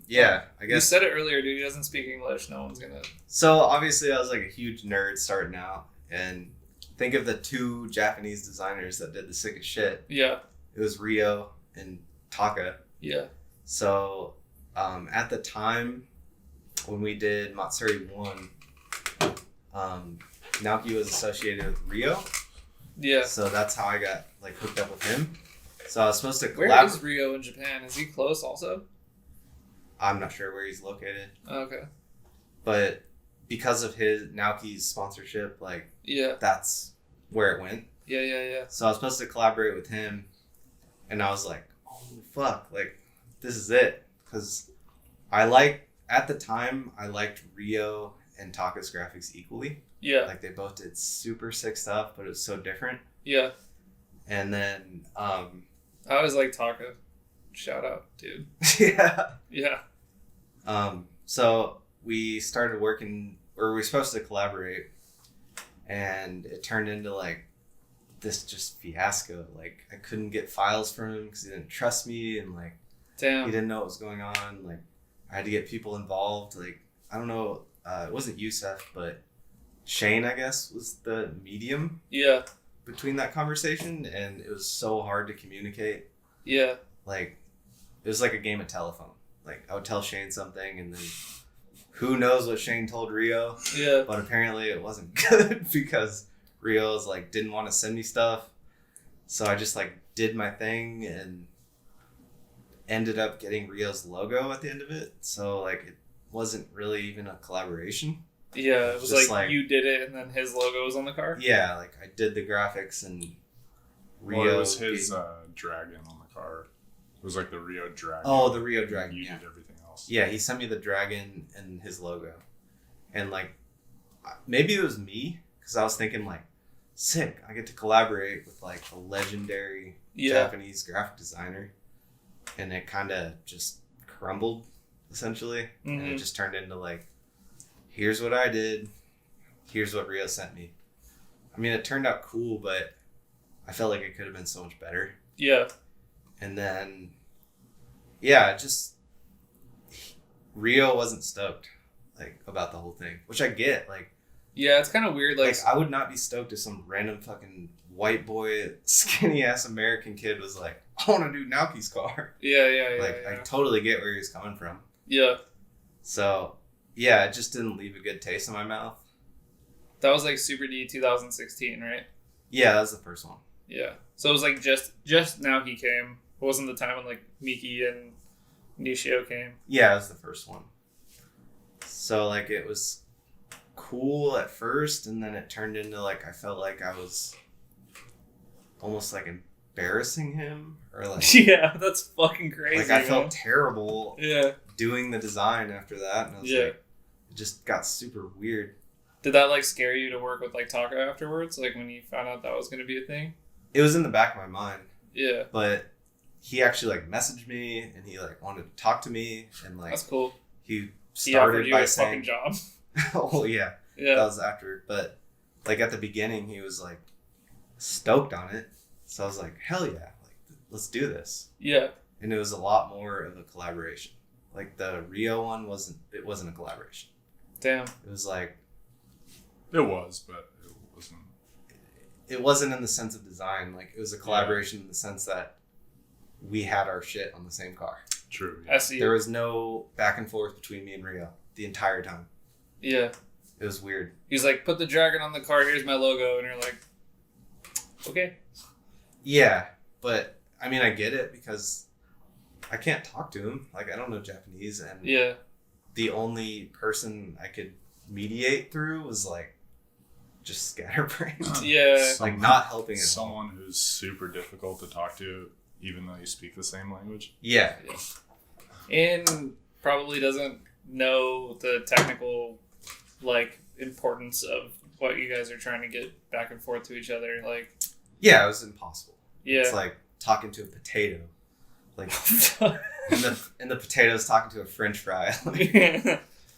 Yeah, I You guess. said it earlier, dude. He doesn't speak English. No one's gonna. So obviously, I was like a huge nerd starting out, and think of the two Japanese designers that did the sickest shit. Yeah. It was Rio and Taka. Yeah. So at the time when we did Matsuri 1, Naoki was associated with Rio. Yeah. So that's how I got like hooked up with him. So I was supposed to Where collaborate. is Rio in Japan? Is he close also? I'm not sure where he's located, Okay. but because of his Naoki's sponsorship, like Yeah. that's where it went. Yeah. So I was supposed to collaborate with him, and I was like, "Oh fuck! Like, this is it." Because at the time I liked Rio and Taka's graphics equally. Yeah. Like they both did super sick stuff, but it was so different. Yeah. And then, I always like Taka. Shout out, dude. yeah. Yeah. So we started working, or we were supposed to collaborate, and it turned into like this just fiasco. Like I couldn't get files from him because he didn't trust me, and like he Damn. didn't know what was going on. Like I had to get people involved. Like I don't know, it wasn't Yusef, but Shane, I guess, was the medium Yeah. between that conversation, and it was so hard to communicate. Yeah. Like it was like a game of telephone. Like I would tell Shane something, and then who knows what Shane told Rio, Yeah. but apparently it wasn't good because Rio's like didn't want to send me stuff. So I just like did my thing and ended up getting Rio's logo at the end of it. So like it wasn't really even a collaboration. Yeah. It was Just like like- you did it, and then his logo was on the car. Yeah, like I did the graphics and Rio. Well, it was his gave- dragon on the car. It was like the Rio dragon. Oh, the Rio dragon. You Yeah. did everything else. Yeah, he sent me the dragon and his logo. And like, maybe it was me, because I was thinking like, sick, I get to collaborate with like a legendary Yeah. Japanese graphic designer. And it kind of just crumbled, essentially. And Mhm. it just turned into like, here's what I did, here's what Rio sent me. I mean, it turned out cool, but I felt like it could have been so much better. Yeah. And then, yeah, just Rio wasn't stoked like about the whole thing, which I get. Like Yeah. It's kind of weird. Like, I would not be stoked if some random fucking white boy, skinny ass American kid was like, "I want to do Naoki's car." yeah. Like I totally get where he's coming from. Yeah. So yeah, it just didn't leave a good taste in my mouth. That was like Super D 2016, right? Yeah, that was the first one. Yeah. So it was like just Naoki came. It wasn't the time when like Miki and Nishio came. Yeah, it was the first one. So like it was cool at first, and then it turned into like I felt like I was almost like embarrassing him, or like Yeah, that's fucking crazy. like I man. felt terrible Yeah. doing the design after that, and I was Yeah. like, it just got super weird. Did that like scare you to work with like Taka afterwards? Like when you found out that was gonna be a thing? It was in the back of my mind, Yeah. but he actually like messaged me, and he like wanted to talk to me, and like That's cool. he He offered started you by a fucking saying, job. "Oh yeah." That Yeah. was after, but like at the beginning he was like stoked on it, so I was like, hell yeah, like let's do this. Yeah. And it was a lot more of a collaboration. Like the Rio one wasn't a collaboration. Damn. It was like It was, but it wasn't. it wasn't in the sense of design. Like it was a collaboration in the sense that we had our shit on the same car. True. I see. There was no back and forth between me and Rio the entire time. Yeah. It was weird. He's like, put the dragon on the car. Here's my logo, and you're like, Okay. Yeah, but I mean, I get it because I can't talk to him. Like, I don't know Japanese, and Yeah. the only person I could mediate through was like just scatterbrained. Yeah. Like, not helping at all. Someone who's super difficult to talk to, even though you speak the same language. Yeah. And probably doesn't know the technical, like, importance of what you guys are trying to get back and forth to each other. Like, Yeah, it was impossible. yeah. It's like talking to a potato. Like, and the potato's talking to a French fry. Like,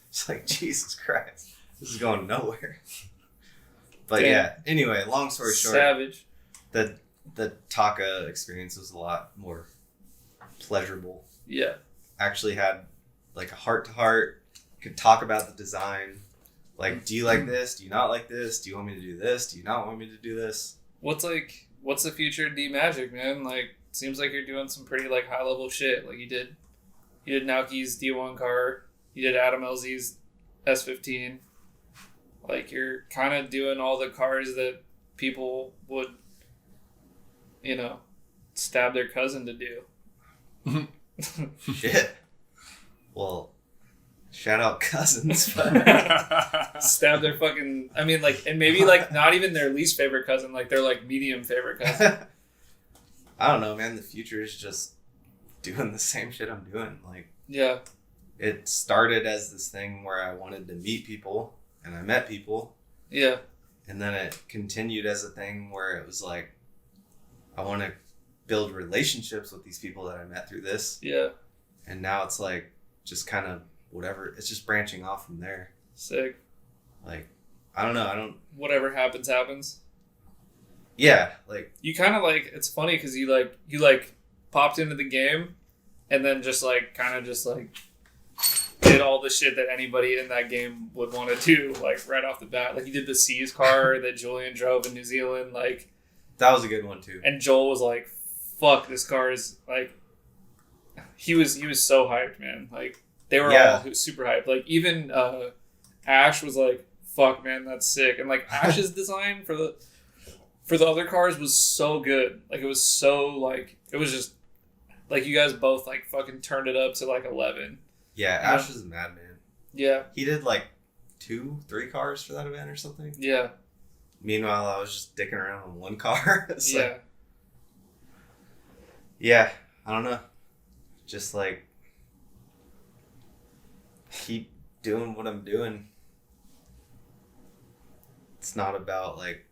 it's like, Jesus Christ, this is going nowhere. But Damn. yeah, anyway, long story short, Savage. the Taka experience was a lot more pleasurable. Yeah. Actually had like a heart to heart, could talk about the design. Like, do you like this? Do you not like this? Do you want me to do this? Do you not want me to do this? What's the future of D-Magic, man? Like, seems like you're doing some pretty, like, high-level shit. Like, you did Naoki's D1 car. You did Adam LZ's S15. Like, you're kind of doing all the cars that people would, you know, stab their cousin to do. Shit. Well, shout out cousins. But Stab their fucking... I mean, like, and maybe, like, not even their least favorite cousin. Like, their, like, medium favorite cousin. I don't know, man. The future is just doing the same shit I'm doing. Like, Yeah. it started as this thing where I wanted to meet people, and I met people. Yeah. And then it continued as a thing where it was like, I want to build relationships with these people that I met through this. Yeah. And now it's like, just kind of whatever. It's just branching off from there. Sick. Like, I don't know. Whatever happens, happens. Yeah. Like, You kind of, like, it's funny because you popped into the game and then just, like, kind of just, like, did all the shit that anybody in that game would want to do, like, right off the bat. Like, you did the C's car that Julian drove in New Zealand, like... that was a good one, too. And Joel was like, fuck, this car is, like... He was so hyped, man. Like, they were all super hyped. Like, even Ash was like, fuck, man, that's sick. And, like, Ash's design for the other cars was so good. Like, it was so, like... It was just... Like, you guys both, like, fucking turned it up to, like, 11. Yeah, Ash was a madman. Yeah. He did, like, 2-3 cars for that event or something. Yeah. Meanwhile, I was just dicking around on one car. It's Yeah. like, yeah, I don't know. Just, like, keep doing what I'm doing. It's not about, like...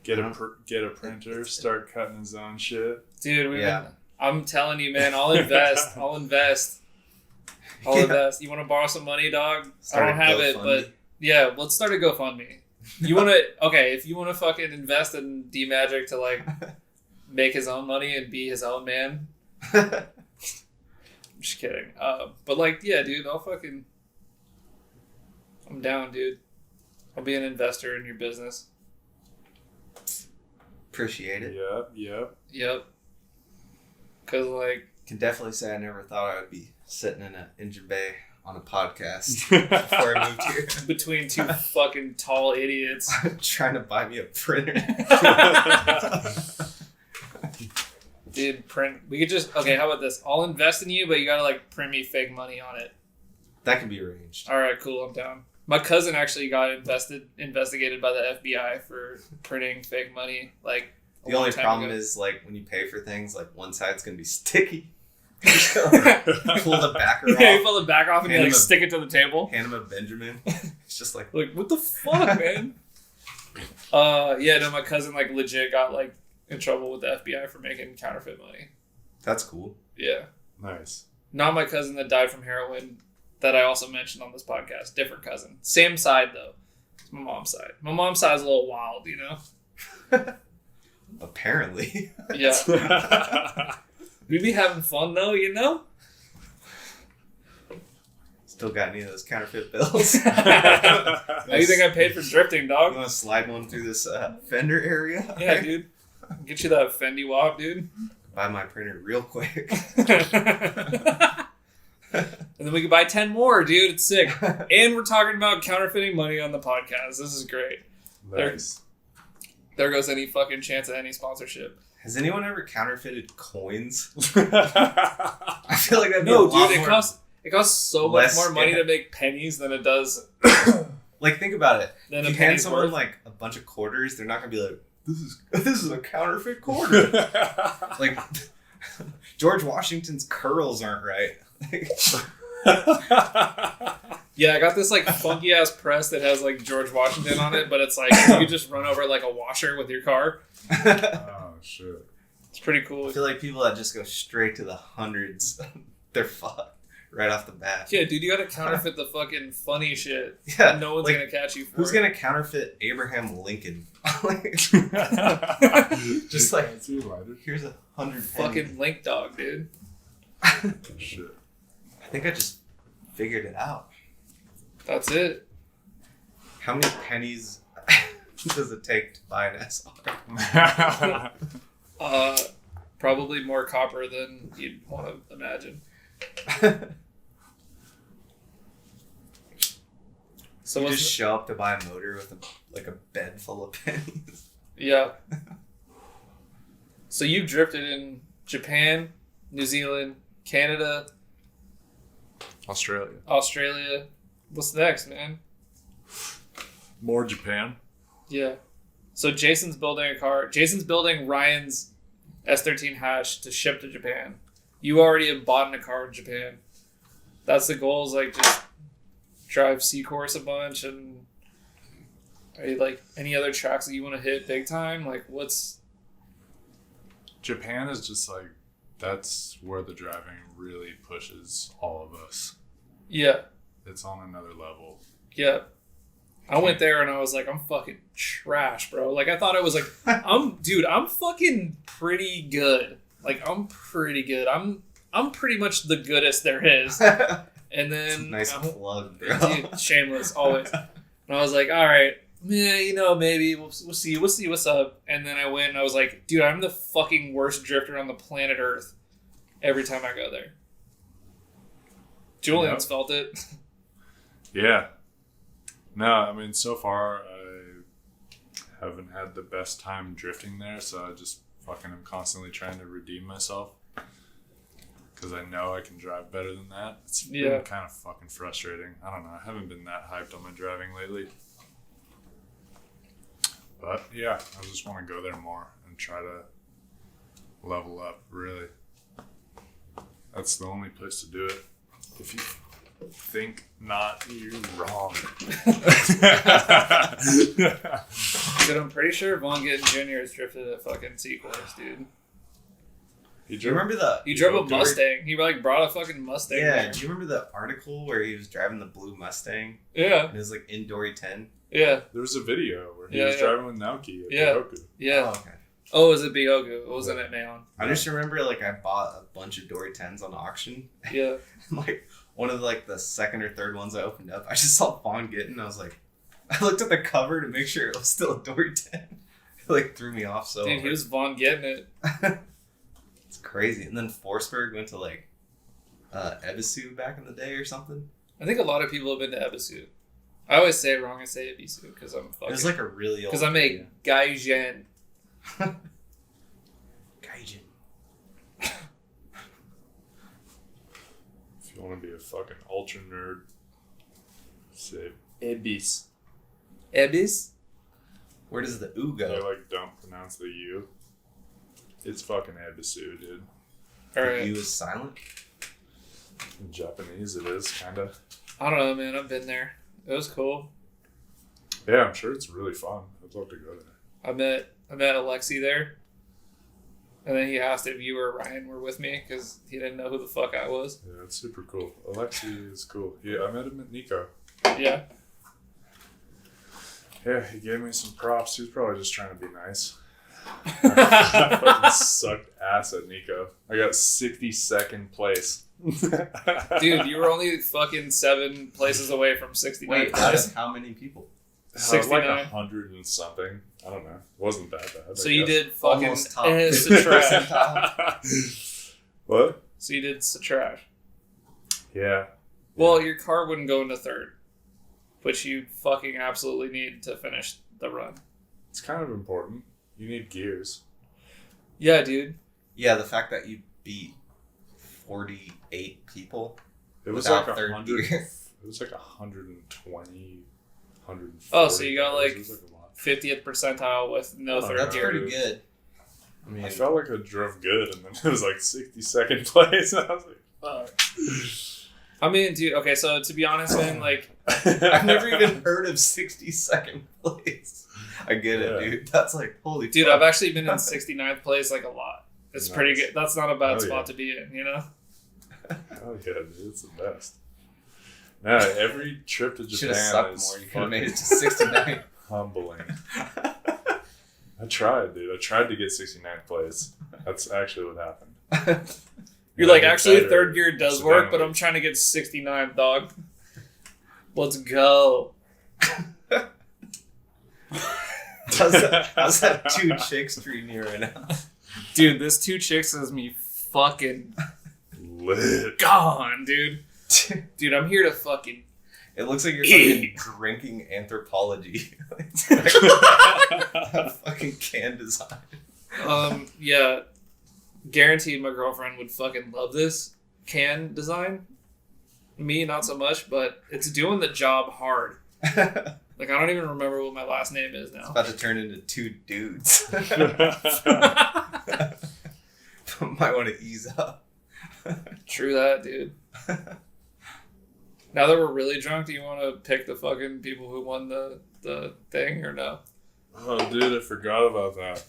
Get a printer, start cutting his own shit. Dude, I'm telling you, man, I'll invest. I'll invest. You want to borrow some money, dog? Start I don't have it, but yeah, let's start a GoFundMe. You want to, okay, if you want to fucking invest in D-Magic to, like, make his own money and be his own man. I'm just kidding. But, like, yeah, dude, I'm down, dude. I'll be an investor in your business. Appreciate it. Yep. Because, like... Can definitely say I never thought I would be sitting in an engine bay on a podcast before I moved here. Between two fucking tall idiots. Trying to buy me a printer. Dude, print... We could just... Okay, how about this? I'll invest in you, but you gotta, like, print me fake money on it. That can be arranged. Alright, cool, I'm down. My cousin actually got investigated by the FBI for printing fake money, like, The only problem is, like, when you pay for things, like, one side's going to be sticky. Pull the backer off. Yeah, you pull the back off and you, Hand like, him a- stick it to the table. Hand him a Benjamin. It's just like... Like, what the fuck, man? Yeah, no, my cousin, like, legit got, like, in trouble with the FBI for making counterfeit money. That's cool. Yeah. Nice. Not my cousin that died from heroin that I also mentioned on this podcast. Different cousin. Same side, though. It's my mom's side. My mom's side's a little wild, you know? Apparently. Yeah. We be having fun, though, you know? Still got any of those counterfeit bills? How do you think I paid for drifting, You dog? want to slide one through this fender area? Yeah, dude. Get you that Fendi Wap, dude. Buy my printer real quick. And then we could buy 10 more, dude. It's sick. And we're talking about counterfeiting money on the podcast. This is great. Nice. there goes any fucking chance at any sponsorship. Has anyone ever counterfeited coins? I feel like that'd be a No, lot dude, more. It costs so much less more money scam. to make pennies than it does Like, think about it. than If a you hand penny's someone worth. like a bunch of quarters, they're not gonna be like, "This is a counterfeit quarter." Like, George Washington's curls aren't right. Yeah, I got this like funky ass press that has like George Washington on it, but it's like you just run over like a washer with your car. Oh shit. It's pretty cool. I feel like people that just go straight to the hundreds, they're fucked right off the bat. Yeah, dude, you gotta counterfeit the fucking funny shit. Yeah, And no one's like, gonna catch you for Who's it. gonna counterfeit Abraham Lincoln? Just like, here's 100 pennies. Fucking Link Dog, dude. Shit. I think I just figured it out. That's it. How many pennies does it take to buy an SR? Probably more copper than you'd want to imagine. So You what's just show up to buy a motor with a bed full of pennies. yeah. So you drifted in Japan, New Zealand, Canada, Australia. What's next, man? More Japan. Yeah. So Jason's building a car. Jason's building Ryan's S13 hash to ship to Japan. You already have bought a car in Japan. That's the goal, is like just drive C-Course a bunch. And are you like any other tracks that you want to hit big time? Like what's... Japan is just like, that's where the driving really pushes all of us. Yeah. It's on another level. Yeah. I went there and I was like, I'm fucking trash, bro. Like, I thought I was like, I'm fucking pretty good. Like, I'm pretty good. I'm pretty much the goodest there is. And then... Nice plug, bro. Dude, shameless, always. And I was like, all right, yeah, maybe we'll see what's up. And then I went and I was like, dude, I'm the fucking worst drifter on the planet Earth every time I go there. Julian's felt it. Yeah. No, I mean, so far I haven't had the best time drifting there, so I just fucking am constantly trying to redeem myself. Because I know I can drive better than that. It's been kind of fucking frustrating. I don't know. I haven't been that hyped on my driving lately. But yeah, I just want to go there more and try to level up, really. That's the only place to do it. If you think not, you're wrong. Dude, I'm pretty sure Von Gittin Jr. has drifted a fucking C-Course, dude. Do you remember the... He drove a Mustang. He like brought a fucking Mustang. Yeah, there. do you remember the article where he was driving the blue Mustang? Yeah. And it was like indoor 10? Yeah. There was a video where he was driving with Naoki at Biglands. Yeah. Oh, okay. Oh, it was at Biogu. It wasn't at Neon. I just remember like I bought a bunch of Dory 10s on auction. Yeah. And, like one of like the second or third ones I opened up, I just saw Von Gittin. I was like, I looked at the cover to make sure it was still a Dory 10. It like threw me off so Dude, he was Von Gittin it. It's crazy. And then Forsberg went to like Ebisu back in the day or something. I think a lot of people have been to Ebisu. I always say it wrong. I say Ebisu because I'm fucking... It was like a really old... Because I'm a Gaijin. Gaijin. If you want to be a fucking ultra nerd, say Ebis. Ebis? Where does the U they go? like don't pronounce the U. It's fucking Ebisu, dude. The Alright. U is silent? In Japanese, it is kind of. I don't know, man. I've been there. It was cool. Yeah, I'm sure it's really fun. I'd love to go there. I met Alexi there. And then he asked if you or Ryan were with me because he didn't know who the fuck I was. Yeah, it's super cool. Alexi is cool. Yeah, I met him at Nico. Yeah. Yeah, he gave me some props. He was probably just trying to be nice. I fucking sucked ass at Nico. I got 62nd place. Dude, you were only fucking 7 places away from 69. Wait, out of how many people? 69. Like 100 and something. I don't know. It wasn't that bad. So I you guess. did fucking Almost top trash. What? So you did trash. Yeah. Well, your car wouldn't go into third, which you fucking absolutely need to finish the run. It's kind of important. You need gears. Yeah, dude. Yeah, the fact that you beat 48 people. It was Without like third 100. gear. It was like 120, 140. Oh, so you got like It was like a lot. 50th percentile with no Oh, third That's gear. pretty good. I mean, I felt like I drove good, and then it was like 62nd place. And I was like, fuck. I mean, dude. Okay, so to be honest, man, like, I've never even heard of 62nd place. I get it, Yeah. dude. That's like, holy dude, fuck. I've actually been in 69th place like a lot. It's Nice. pretty good. That's not a bad Oh, spot yeah. to be in, you know. Oh yeah, dude, it's the best. No, every trip to Should have Japan sucked is more. You could have made it to fucking 69. humbling. I tried, dude. I tried to get 69th place. That's actually what happened. You're Yeah, like, I did actually, better third gear does work, but accidentally. I'm trying to get 69th, dog. Let's go. How's that two chicks treating you right now? Dude, this two chicks has me fucking Lit. gone, dude. Dude, I'm here to fucking... It looks like you're fucking drinking anthropology. Fucking can design. Yeah. Guaranteed my girlfriend would fucking love this can design. Me, not so much, but it's doing the job hard. Like, I don't even remember what my last name is now. About to turn into two dudes. Might want to ease up. True that, dude. Now that we're really drunk, do you want to pick the fucking people who won the thing or no? Oh, dude, I forgot about that.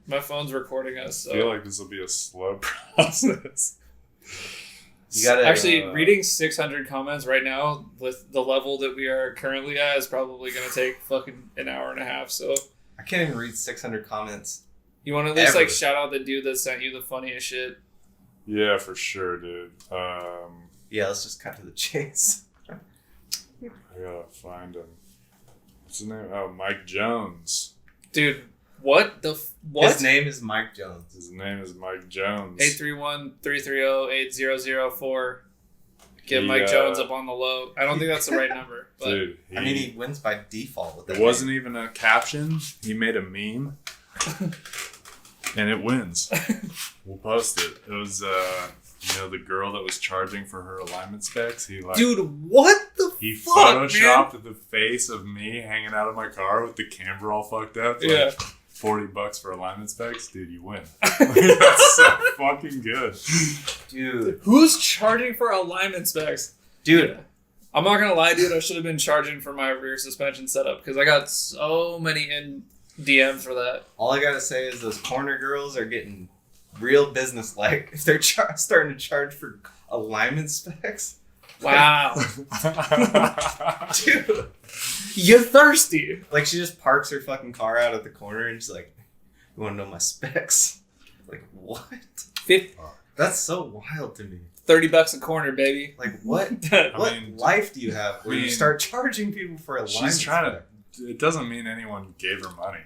My phone's recording us. I feel So like this will be a slow process. You gotta actually, reading 600 comments right now with the level that we are currently at is probably gonna take fucking an hour and a half. So I can't even read 600 comments. you want to at least Ever. like shout out the dude that sent you the funniest shit. Yeah, for sure, dude. Yeah, let's just cut to the chase. I gotta find him. What's his name? Oh, Mike Jones. Dude, what the what? His name is Mike Jones. His name is Mike Jones. 831-330-8004. Get He, Mike Jones up on the low. I don't think that's the right number. But Dude, I mean, he wins by default with that. it wasn't even a caption. He made a meme. And it wins. We'll post it. It was, the girl that was charging for her alignment specs. He dude, what the he fuck, photoshopped the face of me hanging out of my car with the camera all fucked up. Like, Yeah. $40 for alignment specs, dude. You win. That's so fucking good. Dude. Who's charging for alignment specs? Dude. I'm not gonna lie, dude. I should have been charging for my rear suspension setup because I got so many in DMs for that. All I gotta say is those corner girls are getting real business-like. If they're starting to charge for alignment specs. Wow, Dude. you thirsty? Like, she just parks her fucking car out at the corner and she's like, you want to know my specs? Like, what? 50, That's so wild to me. $30 a corner, baby. Like, what? I What mean, life do you have where you mean, start charging people for alignment She's trying specs? to. It doesn't mean anyone gave her money.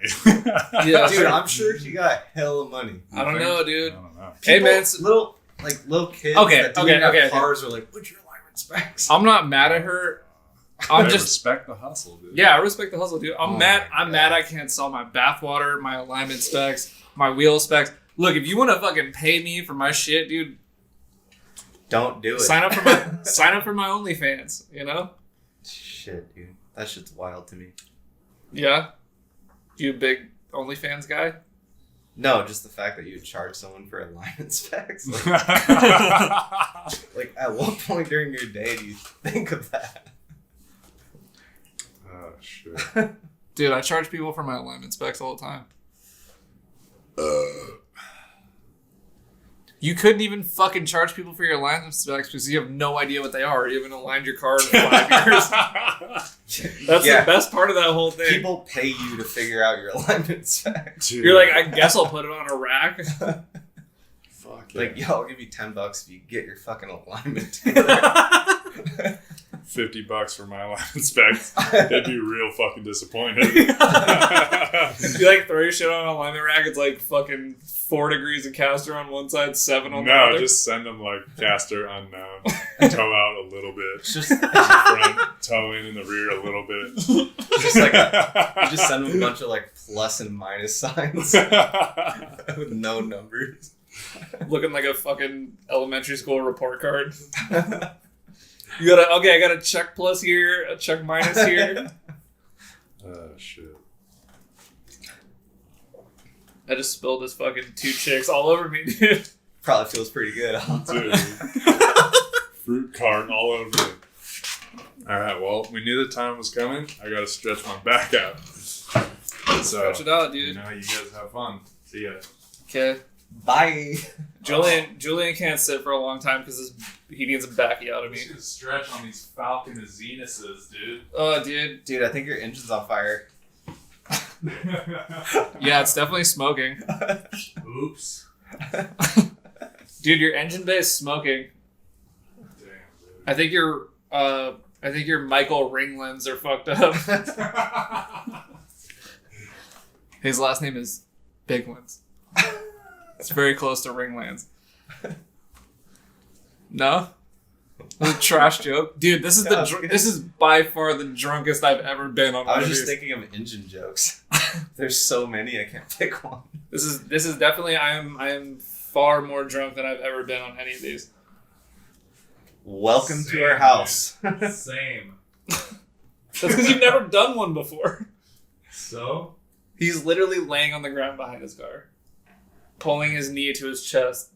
Yeah, Dude, I'm sure she got hella money. I don't know, dude. I don't know. Hey, People- man, little kids Okay, that didn't okay, have okay. cars are like, what's your alignment specs? I'm not mad at her. I I'm just respect the hustle, dude. yeah, I respect the hustle, dude. I'm Oh mad. my I'm mad. I can't sell my bathwater, my alignment specs, my wheel specs. Look, if you want to fucking pay me for my shit, dude, Don't do it. sign up for my OnlyFans. You know? Shit, dude. That shit's wild to me. Yeah. You a big OnlyFans guy? No, just the fact that you would charge someone for alignment specs. Like, like, at what point during your day do you think of that? Oh shit. Dude, I charge people for my alignment specs all the time. You couldn't even fucking charge people for your alignment specs because you have no idea what they are. You haven't aligned your car in 5 years. That's Yeah. the best part of that whole thing. People pay you to figure out your alignment specs. Dude. You're like, I guess I'll put it on a rack. fuck yeah. Like, yo, I'll give you $10 if you get your fucking alignment together. $50 for my alignment specs. They'd be real fucking disappointed. You like throw your shit on an alignment rack, it's like fucking 4 degrees of caster on one side, 7 on the No, other. just send them like caster unknown. Tow out a little little bit. Just Front towing in the rear a little bit. just like you just send them a bunch of like plus and minus signs with no numbers. Looking like a fucking elementary school report card. You gotta, I got a check plus here, a check minus here. Oh, shit. I just spilled this fucking 2 chicks all over me, dude. Probably feels pretty good. Huh? Dude. Fruit carton all over me. Alright, well, we knew the time was coming. I gotta stretch my back out. So, Stretch it out, you dude. know, you guys have fun. See ya. Okay. Bye. Julian can't sit for a long time because he needs a backy out of me. You should stretch on these Falcon Zenuses, dude. Oh, dude. Dude, I think your engine's on fire. Yeah, it's definitely smoking. Oops. Dude, your engine bay is smoking. Damn, dude. I think your Michael Ringlands are fucked up. His last name is Biglands. It's very close to Ringlands. No? This is a trash joke. Dude, this is this is by far the drunkest I've ever been on. I was just thinking of engine jokes. There's so many, I can't pick one. This is definitely I am far more drunk than I've ever been on any of these. Welcome Same, to our house. Same. That's because you've never done one before. So? He's literally laying on the ground behind his car, pulling his knee to his chest.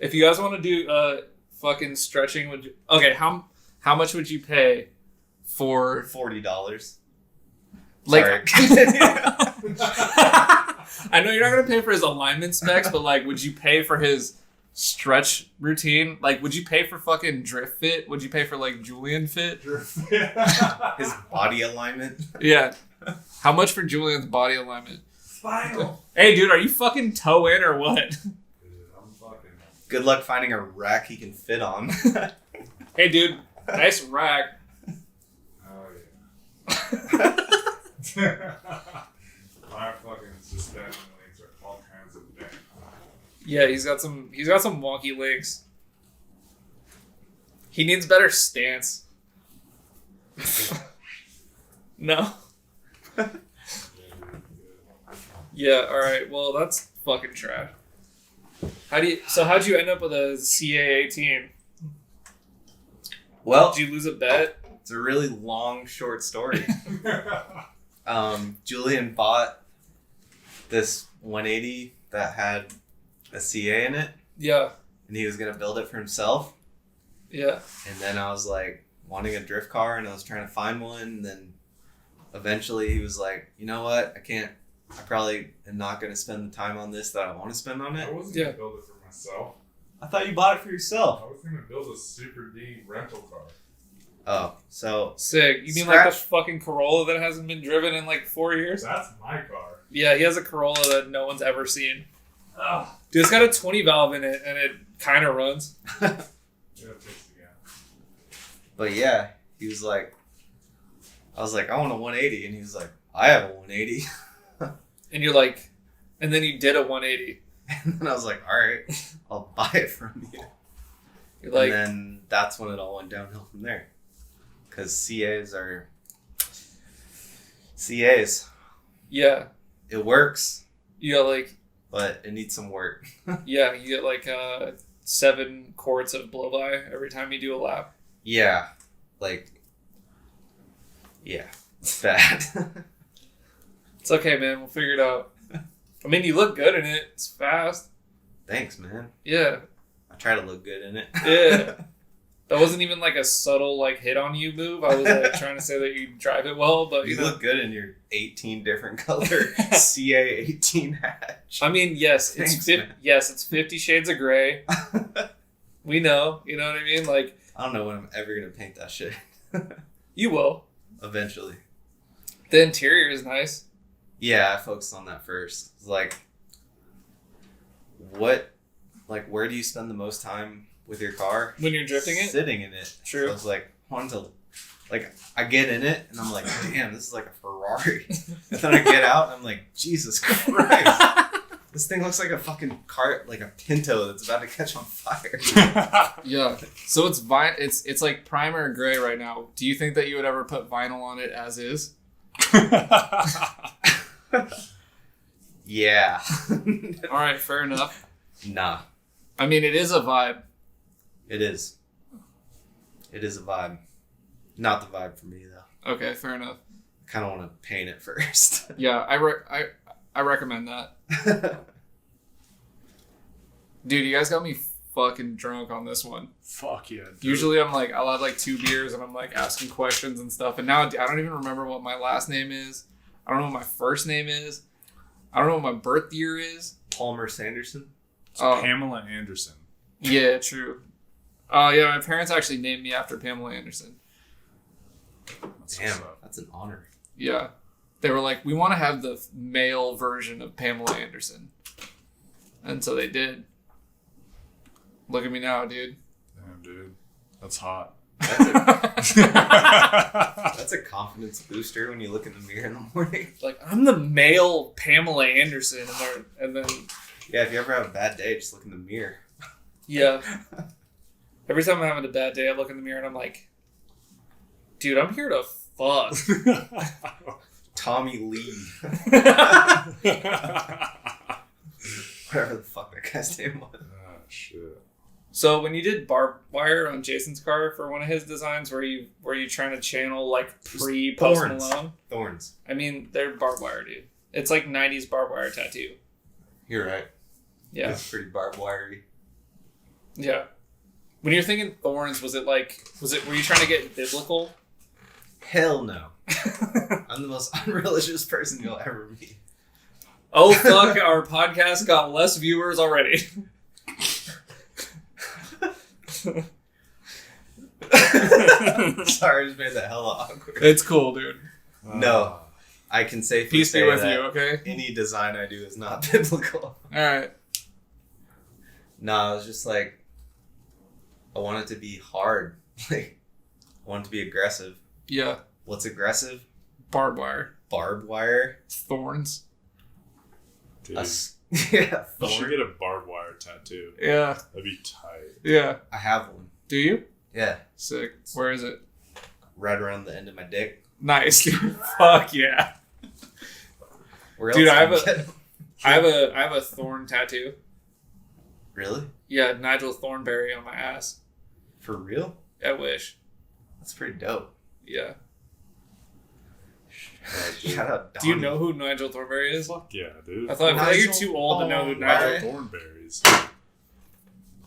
If you guys want to do fucking stretching, would you? Okay, how much would you pay for $40. like? Sorry. I know you're not gonna pay for his alignment specs, but like, would you pay for his stretch routine? Like, would you pay for fucking Drift Fit? Would you pay for like Julian Fit? His body alignment. Yeah. How much for Julian's body alignment? Final. Hey, dude, are you fucking toe in or what? Dude, I'm fucking. Good luck finding a rack he can fit on. Hey, dude, nice rack. Oh, yeah. My fucking suspending links are all kinds of bad. Yeah, he's got some wonky legs. He needs better stance. No. Yeah, alright, well that's fucking trash. How'd you end up with a CA18? Well, Did you lose a bet? it's a really long, short story. Julian bought this 180 that had a CA in it, Yeah. and he was going to build it for himself. Yeah. And then I was like wanting a drift car, and I was trying to find one. And then eventually he was like, you know what? I probably am not going to spend the time on this that I want to spend on I it. wasn't Yeah. gonna build it for myself. I thought you bought it for yourself. I was gonna build a Super D rental car. Oh, so Sick. You mean like the Scratch- fucking Corolla that hasn't been driven in like 4 years? That's my car. Yeah, he has a Corolla that no one's ever seen. Dude, it's got a 20 valve in it, and it kind of runs. Yeah, it takes the gas. but yeah, he was like, I was like, I want a 180. And he was like, I have a 180. And you're like, and then you did a 180. And then I was like, all right, I'll buy it from you. You're like, and then that's when it all went downhill from there. Because CAs. yeah, It works, you got like, but it needs some work. yeah, you get like 7 quarts of blow by every time you do a lap. Yeah. It's bad. It's okay, man. We'll figure it out. I mean, you look good in it. It's fast. Thanks, man. Yeah, I try to look good in it. yeah. That wasn't even like a subtle like hit on you move. I was like trying to say that you drive it well, but You you know. look good in your 18 different color CA18 hatch. I mean, yes, Thanks, it's man. it's 50 Shades of Grey. We know, you know what I mean? Like, I don't know when I'm ever going to paint that shit. you will. Eventually. The interior is nice. Yeah, I focused on that first. It's like, where do you spend the most time with your car? When you're drifting it? Sitting in it. True. So I was like, I get in it and I'm like, damn, this is like a Ferrari. And then I get out and I'm like, Jesus Christ. This thing looks like a fucking cart, like a Pinto that's about to catch on fire. Yeah. So it's it's like primer gray right now. Do you think that you would ever put vinyl on it as is? Yeah. All right, fair enough. Nah. I mean, it is a vibe. It is. It is a vibe. Not the vibe for me, though. Okay, fair enough. I kind of want to paint it first. Yeah, I recommend that. Dude, you guys got me fucking drunk on this one. Fuck yeah. Dude. Usually I'm like, I'll have like 2 beers and I'm like asking questions and stuff. And now I don't even remember what my last name is. I don't know what my first name is. I don't know what my birth year is. Palmer Sanderson? It's Pamela Anderson. Yeah, true. Oh, yeah, my parents actually named me after Pamela Anderson. Damn, that's an honor. Yeah. They were like, we want to have the male version of Pamela Anderson. And so they did. Look at me now, dude. Damn, dude. That's hot. That's a confidence booster when you look in the mirror in the morning. Like, I'm the male Pamela Anderson. And then... Yeah, if you ever have a bad day, just look in the mirror. Yeah. Every time I'm having a bad day, I look in the mirror and I'm like, dude, I'm here to fuck. Tommy Lee. Whatever the fuck that guy's name was. Oh, shit. So when you did barbed wire on Jason's car for one of his designs, were you trying to channel like pre-Post Malone? Thorns. I mean, they're barbed wire, dude. It's like 90s barbed wire tattoo. You're right. Yeah. It's pretty barbed wirey. Yeah. When you're thinking thorns, were you trying to get biblical? Hell no. I'm the most unreligious person you'll ever meet. Oh fuck, our podcast got less viewers already. Sorry, I just made that hella awkward. It's cool, dude. No. I can safely Peace be say with that you, okay? any design I do is not biblical. Alright. No, I was just like, I want it to be hard. Like, I want it to be aggressive. Yeah. What's aggressive? Barbed wire. Barbed wire. Thorns. Dude. Yeah, You should thorn. get a barbed wire tattoo. Yeah. That'd be tight. Yeah. I have one. Do you? Yeah. Sick. Where is it? Right around the end of my dick. Nice, dude. Fuck yeah. Where Dude, else I can have you get 'em? I have a thorn tattoo. Really? Yeah, Nigel Thornberry on my ass. For real? I wish. That's pretty dope. Yeah. Shout out Do you Donnie. know who Nigel Thornberry is? Fuck yeah, dude. I feel like you're Nigel too old to know who Thornberry. Nigel. Thornberries.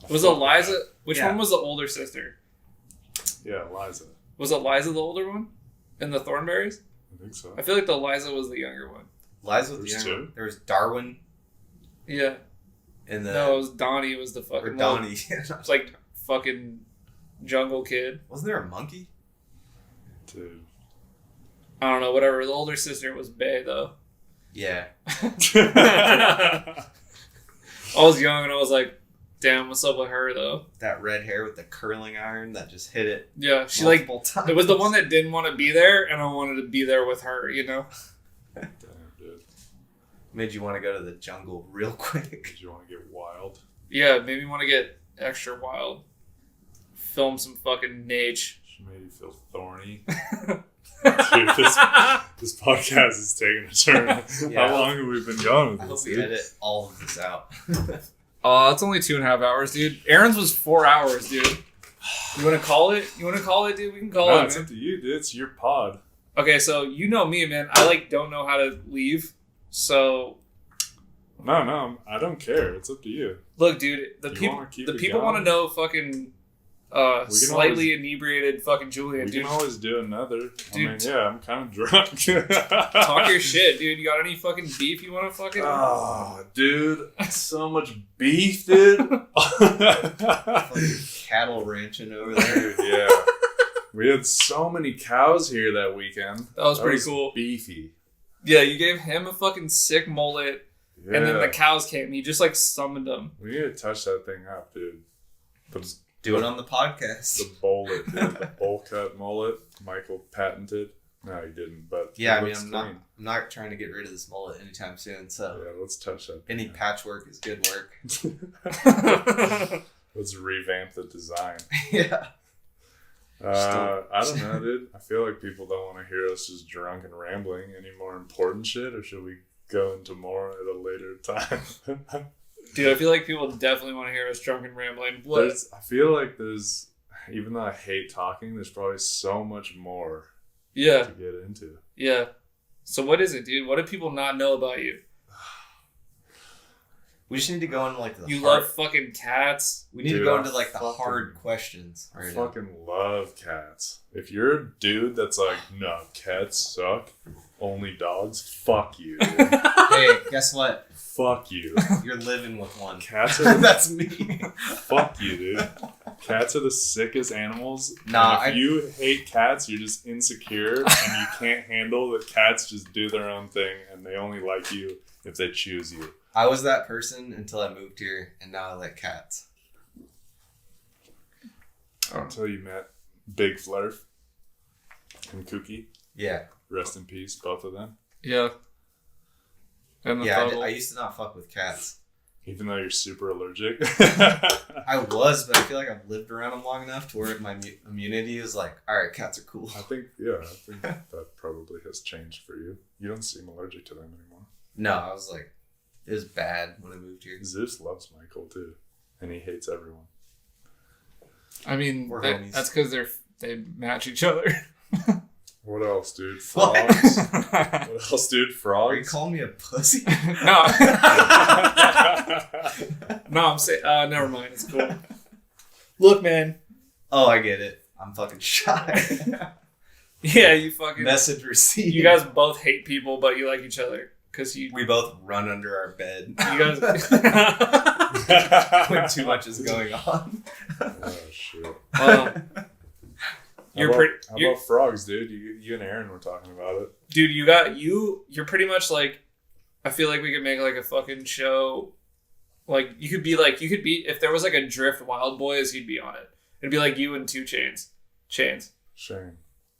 Was it Liza? Which Yeah. one was the older sister? Yeah, Liza. Was it Liza the older one? In the Thornberries? I think so. I feel like the Liza was the younger one. Liza was the There's younger two? one. There was Darwin Yeah. and the No, it was Donnie was the or fucking Donnie. It's like fucking jungle kid. Wasn't there a monkey? Dude. I don't know, whatever. The older sister was Bae though. Yeah. I was young and I was like, damn, what's up with her though? That red hair with the curling iron that just hit it. Yeah, she like multiple times. it was the one that didn't want to be there, and I wanted to be there with her. You know? Damn, dude. made you want to go to the jungle real quick. Did you want to get wild? Yeah, it made me want to get extra wild. Film some fucking nage. She made you feel thorny. Dude, this podcast is taking a turn. Yeah. How long have we been going with I this? hope we dude? edit all of this out. It's only 2.5 hours, dude. Aaron's was 4 hours, dude. You want to call it? You want to call it, dude? We can call No, it. it's Man. up to you, dude. It's your pod. Okay, so you know me, man. I like don't know how to leave. So No, I don't care. It's up to you. look, dude. The You people, wanna keep the it people want to going? know fucking can slightly always- inebriated fucking Julian, We dude. can always do another. I Dude. mean, yeah, I'm kind of drunk. Talk your shit, dude. You got any fucking beef you want to fucking? Oh, dude. So much beef, dude. Fucking cattle ranching over there. Dude, yeah. We had so many cows here that weekend. That was pretty cool. Beefy. Yeah, you gave him a fucking sick mullet, Yeah. and then the cows came. He just like summoned them. We need to touch that thing up, dude. The, Do it on the podcast. the mullet, dude. The bowl cut mullet. Michael patented. No, you didn't. But Yeah, it I mean, looks I'm clean. not trying to get rid of this mullet anytime soon. So Yeah, let's touch that. any patchwork is good work. Let's revamp the design. Yeah. I don't know, dude. I feel like people don't want to hear us just drunk and rambling. Any more important shit, or should we go into more at a later time? Dude, I feel like people definitely want to hear us drunk and rambling. What? I feel like there's, even though I hate talking, there's probably so much more Yeah. to get into. Yeah. So what is it, dude? What do people not know about you? We just need to go into like the You hard, love fucking cats. we need Dude, to go I into like the fucking- hard questions I right now. fucking love cats. If you're a dude that's like, no, cats suck, only dogs, fuck you, dude. Hey, guess what? Fuck you. You're living with one. Cats are That's me. fuck you, dude. Cats are the sickest animals. Nah, and if you hate cats, you're just insecure and you can't handle that cats just do their own thing and they only like you if they choose you. I was that person until I moved here, and now I like cats. Until you met Big Flurf and Kookie. Yeah. Rest in peace, both of them. Yeah. And the Yeah, Fuggle. I used to not fuck with cats. Even though you're super allergic. I was, but I feel like I've lived around them long enough to where my immunity is like, all right, cats are cool. I think that probably has changed for you. You don't seem allergic to them anymore. No, I was like, it was bad when I moved here. Zeus loves Michael too, and he hates everyone. I mean, We're homies. that's because they match each other. What else, dude? What? Frogs? What else, dude? Are you Frogs? calling me a pussy? No. No, I'm saying, never mind. It's cool. Look, man. Oh, I get it. I'm fucking shy. Yeah, you fucking. Message received. You guys both hate people, but you like each other. Because you We both run under our bed guys. when too much is going on. Oh shit! You're How pretty. about frogs, dude? You and Aaron were talking about it. Dude, you're pretty much like, I feel like we could make like a fucking show. Like you could be if there was like a Drift Wild Boys, you'd be on it. It'd be like you and 2 Chains. Shane.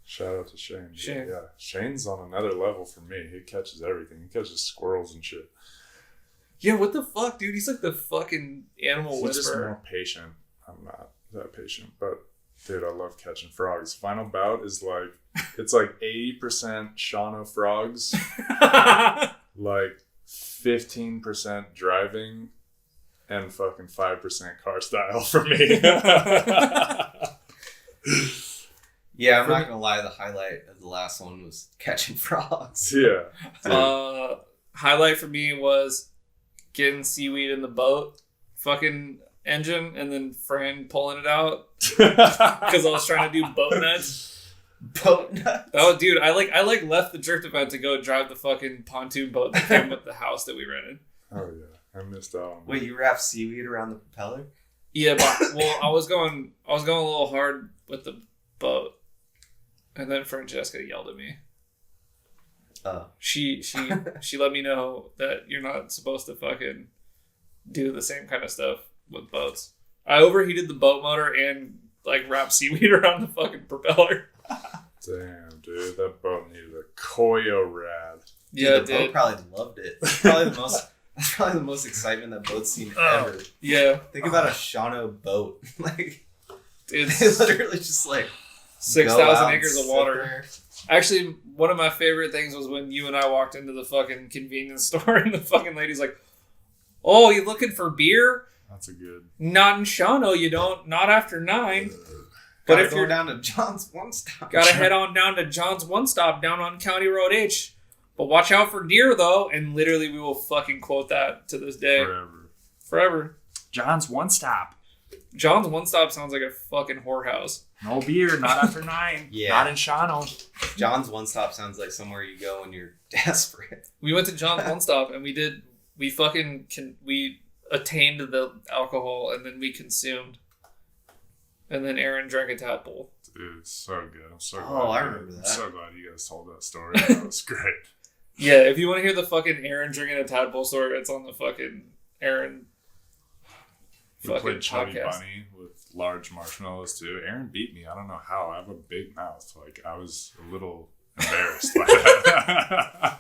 Shout out to Shane. Shane. Yeah, Shane's on another level for me. He catches everything. He catches squirrels and shit. Yeah, what the fuck, dude? He's like the fucking animal He's just whisperer. more patient. I'm not that patient, but dude, I love catching frogs. Final Bout is like, it's like 80% Shawano frogs, like 15% driving, and fucking 5% car style for me. Yeah, I'm not gonna lie. The highlight of the last one was catching frogs. Yeah. Dude. Highlight for me was getting seaweed in the boat, fucking engine, and then Fran pulling it out because I was trying to do boat nuts. Boat nuts. Oh, dude, I left the drift event to go drive the fucking pontoon boat that came with the house that we rented. Oh yeah, I missed out on that. Wait, you wrap seaweed around the propeller? Yeah, but well, I was going a little hard with the boat, and then Francesca yelled at me. Oh. She let me know that you're not supposed to fucking do the same kind of stuff with boats. I overheated the boat motor and like wrapped seaweed around the fucking propeller. Damn, dude, that boat needed a Koyo rad. Yeah, Dude, the boat probably loved it. That's probably the most excitement that boat's seen ever. Yeah. Think about a Shawano boat. Like, It's they literally just like 6,000 acres of sit water. there. Actually, one of my favorite things was when you and I walked into the fucking convenience store and the fucking lady's like, "Oh, you looking for beer? That's a good. Not in Shawano, you don't. Not after 9. But Gotta if go you're down to John's One Stop, gotta head on down to John's One Stop down on County Road H. But watch out for deer, though." And literally, we will fucking quote that to this day. Forever. John's One Stop. John's One Stop sounds like a fucking whorehouse. No beer, not after 9. Yeah. Not in Shawano. John's One Stop sounds like somewhere you go when you're desperate. We went to John's One Stop and we attained the alcohol and then we consumed. And then Aaron drank a tadpole. Dude, it's so good. I'm so glad. Oh, I remember I'm that. so glad you guys told that story. That was great. Yeah, if you want to hear the fucking Aaron drinking a tadpole story, it's on the fucking Aaron We fucking played Chubby podcast. Bunny with large marshmallows too. Aaron beat me. I don't know how. I have a big mouth. Like I was a little embarrassed by that.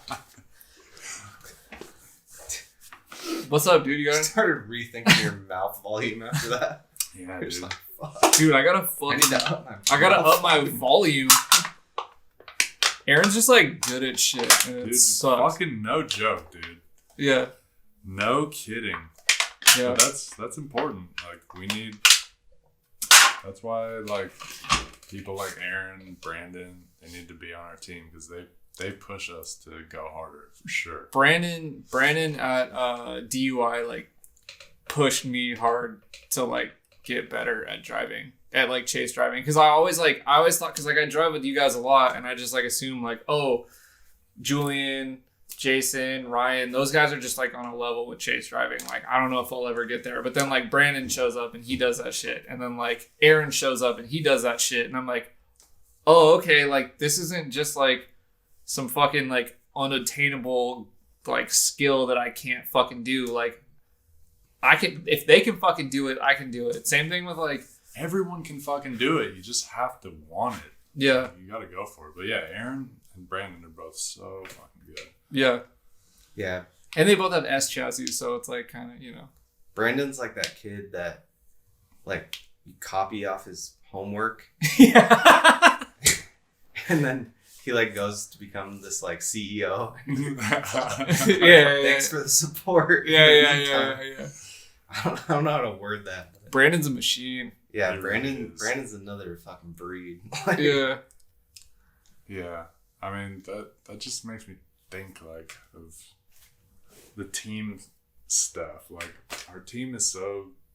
What's up, dude? You I got started rethinking your mouth volume after that. Yeah, It's dude. like, fuck. dude? I gotta I need to up my I gotta mouth up my volume. Aaron's just like good at shit, and it Dude, sucks. fucking no joke, dude. Yeah, No kidding. yeah, But that's important. Like, we need. That's why, like, people like Aaron, Brandon, they need to be on our team because they push us to go harder for sure. Brandon at DUI like pushed me hard to like get better at driving, at like chase driving, because I always thought, because like I drive with you guys a lot, and I just like assume like, oh, Julian, Jason, Ryan, those guys are just like on a level with chase driving. Like, I don't know if I'll ever get there. But then like Brandon shows up and he does that shit, and then like Aaron shows up and he does that shit, and I'm like, oh, okay, like this isn't just like some fucking like unattainable like skill that I can't fucking do. Like, I can, if they can fucking do it, I can do it. Same thing with like, Everyone can fucking do it. You just have to want it. yeah, You gotta go for it. But yeah, Aaron and Brandon are both so fucking good. yeah, Yeah. and they both have S chassis, so it's like kind of, you know. Brandon's like that kid that, like, you copy off his homework Yeah. and then he, like, goes to become this, like, CEO. Yeah. Thanks for the support. Yeah. I don't know how to word that. But Brandon's a machine. yeah, He really Brandon's is. another fucking breed. Like, Yeah. Yeah, I mean that just makes me think like of the team stuff. Like, our team is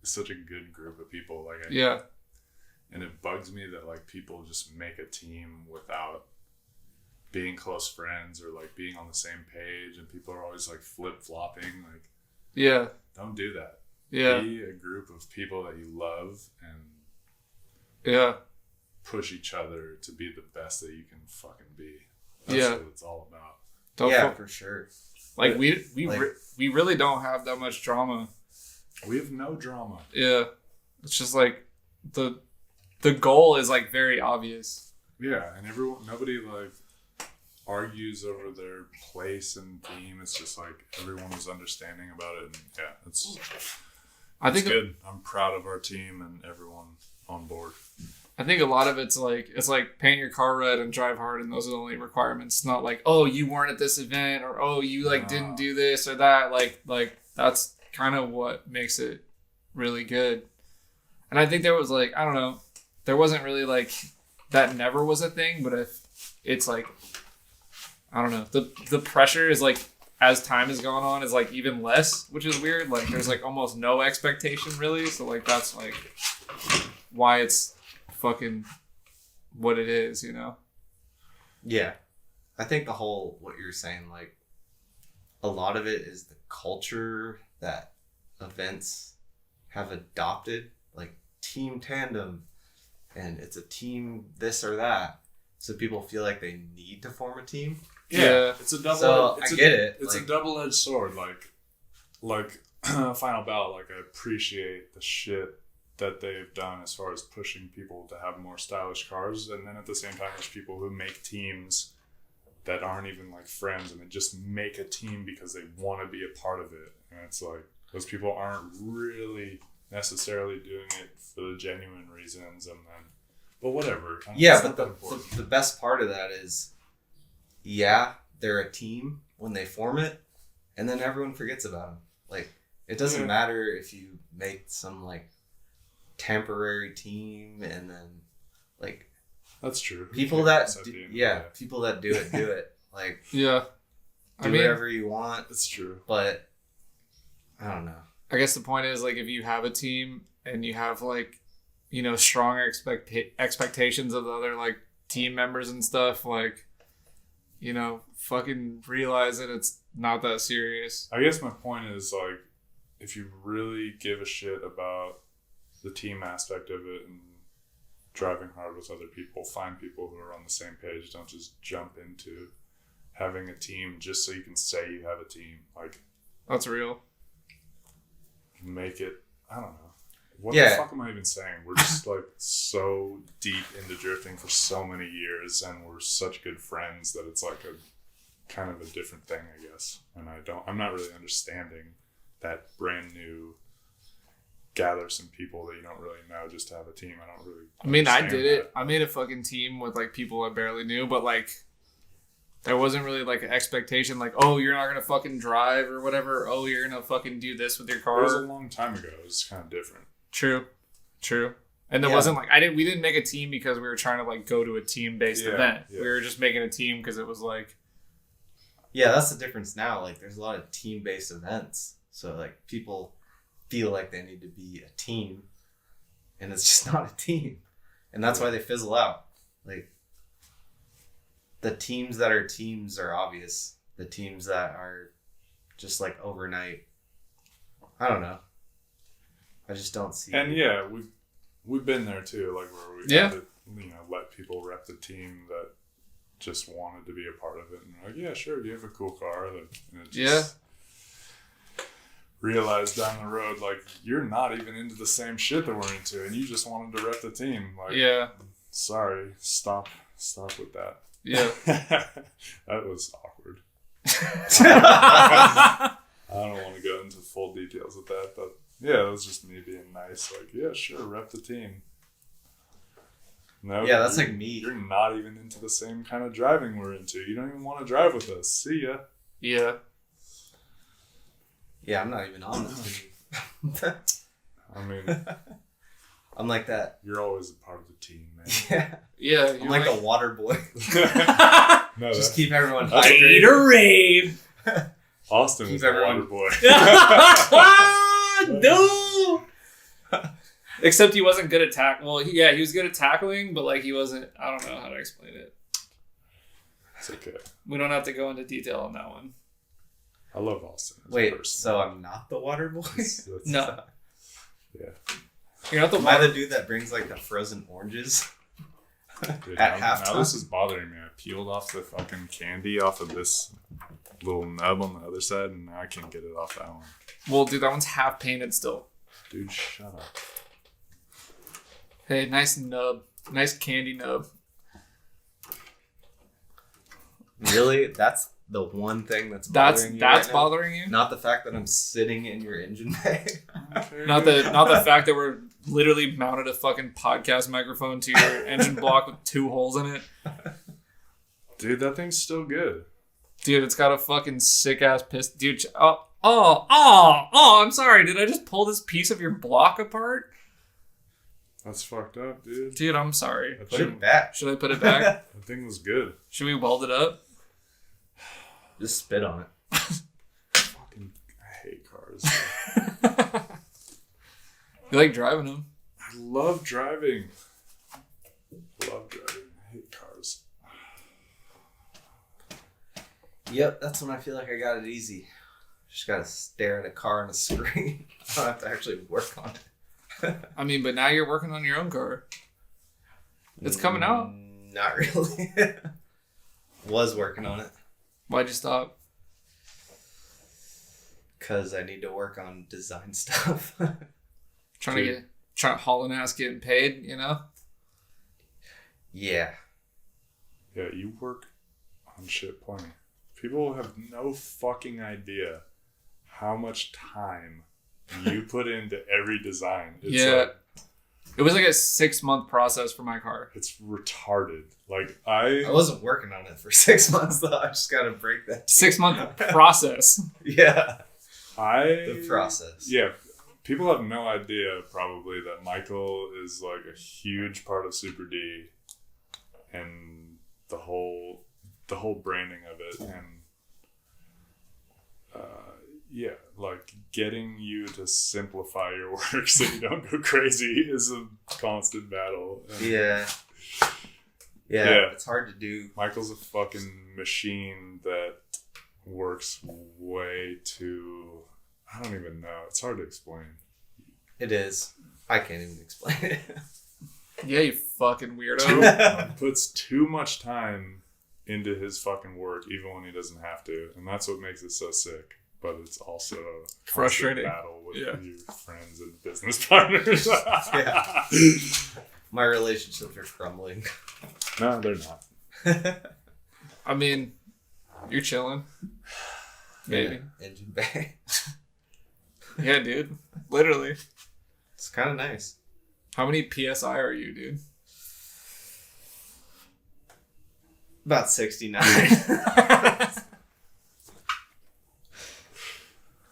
such a good group of people. Like, Yeah. and it bugs me that like people just make a team without being close friends or like being on the same page, and people are always like flip flopping. Like, Yeah. don't do that. Yeah. Be a group of people that you love and Yeah. push each other to be the best that you can fucking be. That's Yeah. what it's all about. Don't yeah, fuck- for sure. like we Like- we really don't have that much drama. We have no drama. Yeah. It's just like the goal is like very obvious. Yeah, and nobody like argues over their place and team. It's just like everyone is understanding about it, and yeah, it's I think good. I'm proud of our team and everyone on board. I think a lot of it's like paint your car red and drive hard, and those are the only requirements. Not like, oh, you weren't at this event, or oh, you like didn't do this or that. Like that's kind of what makes it really good. And I think there was like, I don't know, there wasn't really like, that never was a thing, but if it's like, I don't know, the pressure is like, as time has gone on, is like even less, which is weird. Like, there's like almost no expectation really, so like that's like why it's fucking what it is, you know? Yeah. I think the whole, what you're saying, like, a lot of it is the culture that events have adopted, like team tandem, and it's a team this or that. So people feel like they need to form a team. Yeah. It's a double. So I get it. It's like, a double-edged sword. Like Final Bout. Like, I appreciate the shit that they've done as far as pushing people to have more stylish cars, and then at the same time, there's people who make teams that aren't even like friends, and they just make a team because they want to be a part of it. And it's like, those people aren't really necessarily doing it for the genuine reasons, and then, but whatever. I mean, yeah, it's but not that important. the best part of that is, yeah, they're a team when they form it, and then everyone forgets about them. Like, it doesn't Yeah. matter if you make some like temporary team, and then like That's true. people that At do, the end of yeah, the day. people that do it. Like, Yeah. do whatever you want, It's true. but I don't know. I guess the point is, like, if you have a team and you have like, you know, strong expectations of the other like team members and stuff, like, you know, fucking realize that it's not that serious. I guess my point is, like, if you really give a shit about the team aspect of it and driving hard with other people, find people who are on the same page. Don't just jump into having a team just so you can say you have a team. Like, That's real. make it, I don't know. What Yeah. the fuck am I even saying? We're just like so deep into drifting for so many years, and we're such good friends that it's like a kind of a different thing, I guess. And I'm not really understanding that brand new gather some people that you don't really know just to have a team. I don't really. I mean, I understand did it. that. I made a fucking team with like people I barely knew, but like there wasn't really like an expectation like, oh, you're not gonna fucking drive or whatever. Oh, you're gonna fucking do this with your It was a car. long time ago. It was kind of different. True. And there Yeah. wasn't like we didn't make a team because we were trying to like go to a team based Yeah, event. yeah. We were just making a team because it was like Yeah, that's the difference now. Like, there's a lot of team-based events, so like people feel like they need to be a team, and it's just not a team, and that's why they fizzle out. Like, the teams that are teams are obvious. The teams that are just like overnight, I don't know. I just don't see. And yeah, we've been there too, like where we Yeah. had to, let people rep the team that just wanted to be a part of it, and we're like, yeah, sure, you have a cool car, and it just realized down the road, like, you're not even into the same shit that we're into, and you just wanted to rep the team. Like, yeah. sorry, stop with that. Yeah. That was awkward. I don't want to go into full details with that, but yeah, it was just me being nice. Like, yeah, sure, rep the team. No, Yeah, that's you're- like me. You're not even into the same kind of driving we're into. You don't even want to drive with us. See ya. Yeah. Yeah, I'm not even on the team. I mean, I'm like that. you're always a part of the team, man. Yeah, Yeah. I'm like the water boy. No, Just that, keep everyone hydrated. Gatorade. Austin keep was the everyone- water boy. No. Except he wasn't good at tackle. Well, he was good at tackling, but like he wasn't. I don't know how to explain it. It's okay. We don't have to go into detail on that one. I love Austin as a Wait, person. so I'm not the water boy? That's- No, Yeah. you're not the Am I water. the dude that brings like the frozen oranges? Dude, At now halftime? this is bothering me. I peeled off the fucking candy off of this little nub on the other side, and now I can't get it off that one. Well, dude, that one's half painted still. Dude, shut up. Hey, nice nub, nice candy nub. Really? That's the one thing that's bothering That's you right now? bothering you. Not the fact that I'm sitting in your engine bay. Not the fact that we're literally mounted a fucking podcast microphone to your engine block with 2 holes in it. Dude, that thing's still good. Dude, it's got a fucking sick ass piston. Dude, I'm sorry. Did I just pull this piece of your block apart? That's fucked up, dude. Dude, I'm sorry. That, Put shit- it back. Should I put it back? that thing was good. Should we weld it up? Just spit on it. Fucking, I hate cars. You like driving them? I love driving. Love driving. I hate cars. Yep, that's when I feel like I got it easy. Just gotta stare at a car on a screen. I don't have to actually work on it. I mean, but now you're working on your own car. It's coming out. Not really. Was working on it. Why'd you stop? Because I need to work on design stuff. Trying hauling ass getting paid, you know? Yeah. Yeah, you work on shit plenty. People have no fucking idea how much time you put into every design. It's Yeah. like, It was like a 6-month process for my car. it's retarded. Like, I wasn't working on it for 6 months though. I just gotta break that. 6-month process. Yeah. The The process. Yeah, people have no idea probably that Michael is like a huge part of Super D and the whole branding of it, and yeah, like getting you to simplify your work so you don't go crazy is a constant battle. And Yeah. Yeah. It's hard to do. Michael's a fucking machine that works way too. I don't even know. It's hard to explain. It is. I can't even explain it. Yeah, you fucking weirdo. He puts too much time into his fucking work, even when he doesn't have to, and that's what makes it so sick. but it's also a constant Frustrating. battle with Yeah. your friends and business partners. Yeah. My relationships are crumbling. No, they're not. I mean, you're chilling. Maybe. Yeah, engine bay. Yeah, dude. Literally. It's kind of nice. How many PSI are you, dude? About 69.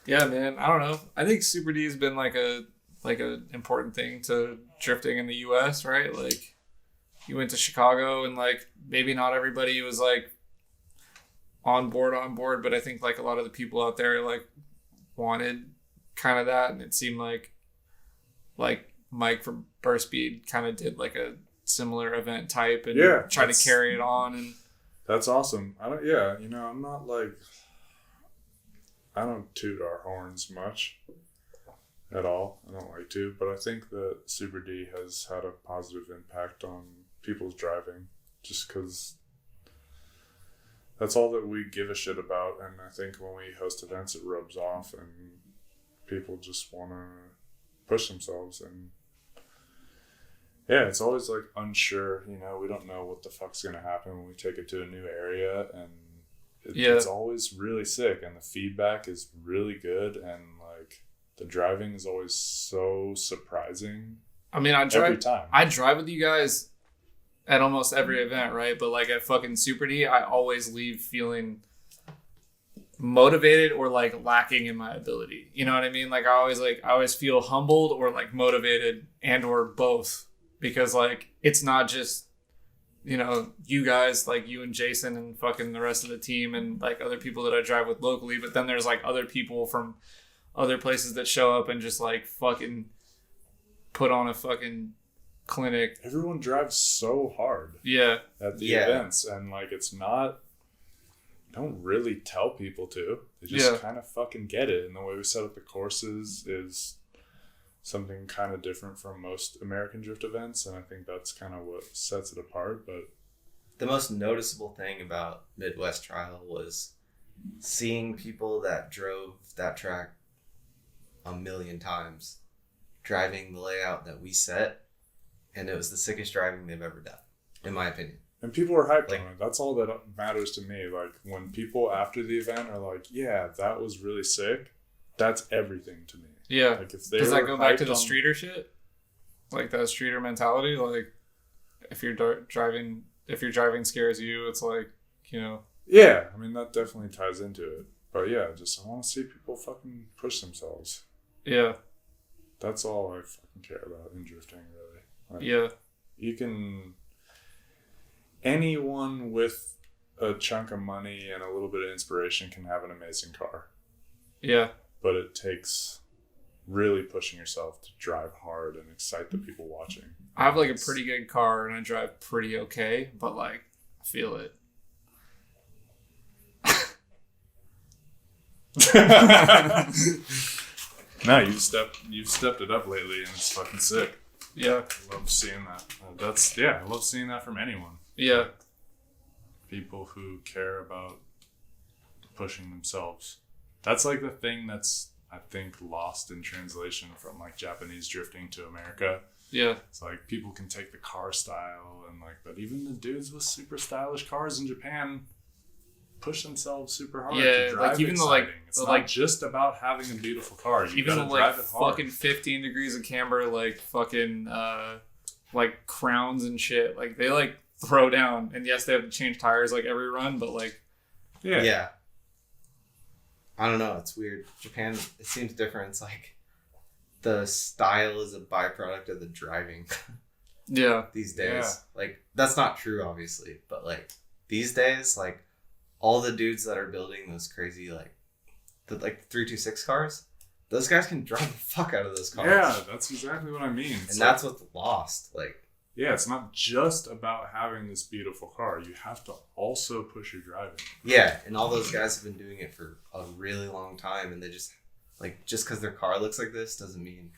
Yeah, man. I don't know. I think Super D has been like a important thing to drifting in the US, right? Like you went to Chicago and like maybe not everybody was like on board, but I think like a lot of the people out there like wanted kind of that, and it seemed like Mike from Burst Speed kind of did like a similar event type and tried to carry it on. And that's awesome. I'm not like, I don't toot our horns much at all. I don't like to, but I think that Super D has had a positive impact on people's driving just because that's all that we give a shit about. And I think when we host events, it rubs off and people just want to push themselves. And yeah, it's always like unsure, we don't know what the fuck's going to happen when we take it to a new area. And it's always really sick. And the feedback is really good. And like the driving is always so surprising. I mean, every time. I drive with you guys at almost every event, right? But like at fucking Super D, I always leave feeling motivated or like lacking in my ability. You know what I mean? Like I always feel humbled or like motivated and or both, because like it's not just you guys, like you and Jason and fucking the rest of the team and like other people that I drive with locally, but then there's like other people from other places that show up and just like fucking put on a fucking clinic. Everyone drives so hard at the events, and like it's not, don't really tell people to. They just kind of fucking get it. And the way we set up the courses is something kind of different from most American drift events, and I think that's kind of what sets it apart. But the most noticeable thing about Midwest Trial was seeing people that drove that track a million times driving the layout that we set, and it was the sickest driving they've ever done, in my opinion. And people are hyped on it. That's all that matters to me. Like when people after the event are like, yeah, that was really sick, that's everything to me. Yeah. Like if they does that go back to the on... streeter shit? Like that streeter mentality? Like if you're driving scares you, it's like, Yeah, I mean that definitely ties into it. But yeah, I want to see people fucking push themselves. Yeah. That's all I fucking care about in drifting, really. Like, yeah. You can... Anyone with a chunk of money and a little bit of inspiration can have an amazing car. Yeah. But it takes really pushing yourself to drive hard and excite the people watching. I have like a pretty good car and I drive pretty okay, but like I feel it. No, you've stepped it up lately, and it's fucking sick. Yeah, I love seeing that. I love seeing that from anyone. Yeah, people who care about pushing themselves. That's like the thing that's I think lost in translation from like Japanese drifting to America. Yeah, it's like people can take the car style and like, but even the dudes with super stylish cars in Japan push themselves super hard to drive. Like even exciting. It's not just about having a beautiful car. You even gotta the drive like it hard. fucking 15 degrees of camber, like fucking like crowns and shit. Like they like throw down, and yes, they have to change tires like every run, but like yeah. I don't know. It's weird. Japan, it seems different. It's like the style is a byproduct of the driving. Yeah. These days, yeah. Like that's not true, obviously, but like these days, like. All the dudes that are building those crazy, like 326 cars, those guys can drive the fuck out of those cars. Yeah, that's exactly what I mean. And that's what's lost. Like, yeah, it's not just about having this beautiful car. You have to also push your driving. Yeah, and all those guys have been doing it for a really long time, and they just because their car looks like this doesn't mean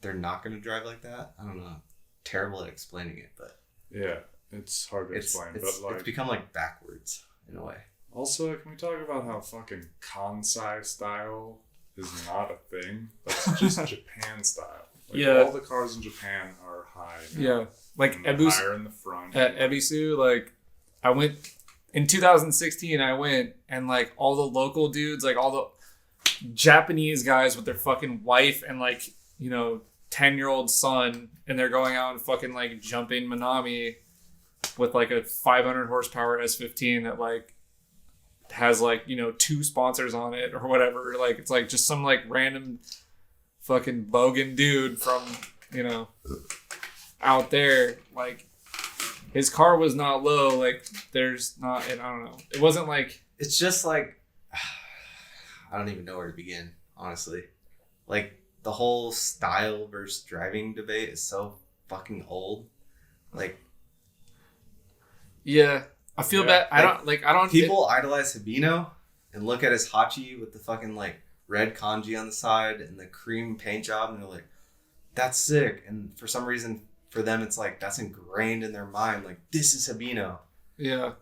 they're not going to drive like that. I don't know. I'm terrible at explaining it, but yeah, it's hard to explain. But like, it's become like backwards. In a way. Also, can we talk about how fucking Kansai style is not a thing? That's just Japan style. Like, Yeah. all the cars in Japan are high. Now. Yeah. Like And they're Ebisu, higher in the front. at Ebisu, like I went in 2016. I went and like all the local dudes, like all the Japanese guys with their fucking wife and like 10-year-old son, and they're going out and fucking like jumping Minami with like a 500 horsepower S15 that like has like 2 sponsors on it or whatever. Like it's like just some like random fucking bogan dude from out there. Like his car was not low. Like there's not, and I don't know. It wasn't like, It's just like I don't even know where to begin, honestly. Like the whole style versus driving debate is so fucking old. Like yeah. I feel bad. I don't. people idolize Hibino and look at his Hachi with the fucking like red kanji on the side and the cream paint job, and they're like, "That's sick." And for some reason, for them, it's like that's ingrained in their mind. Like this is Hibino. Yeah.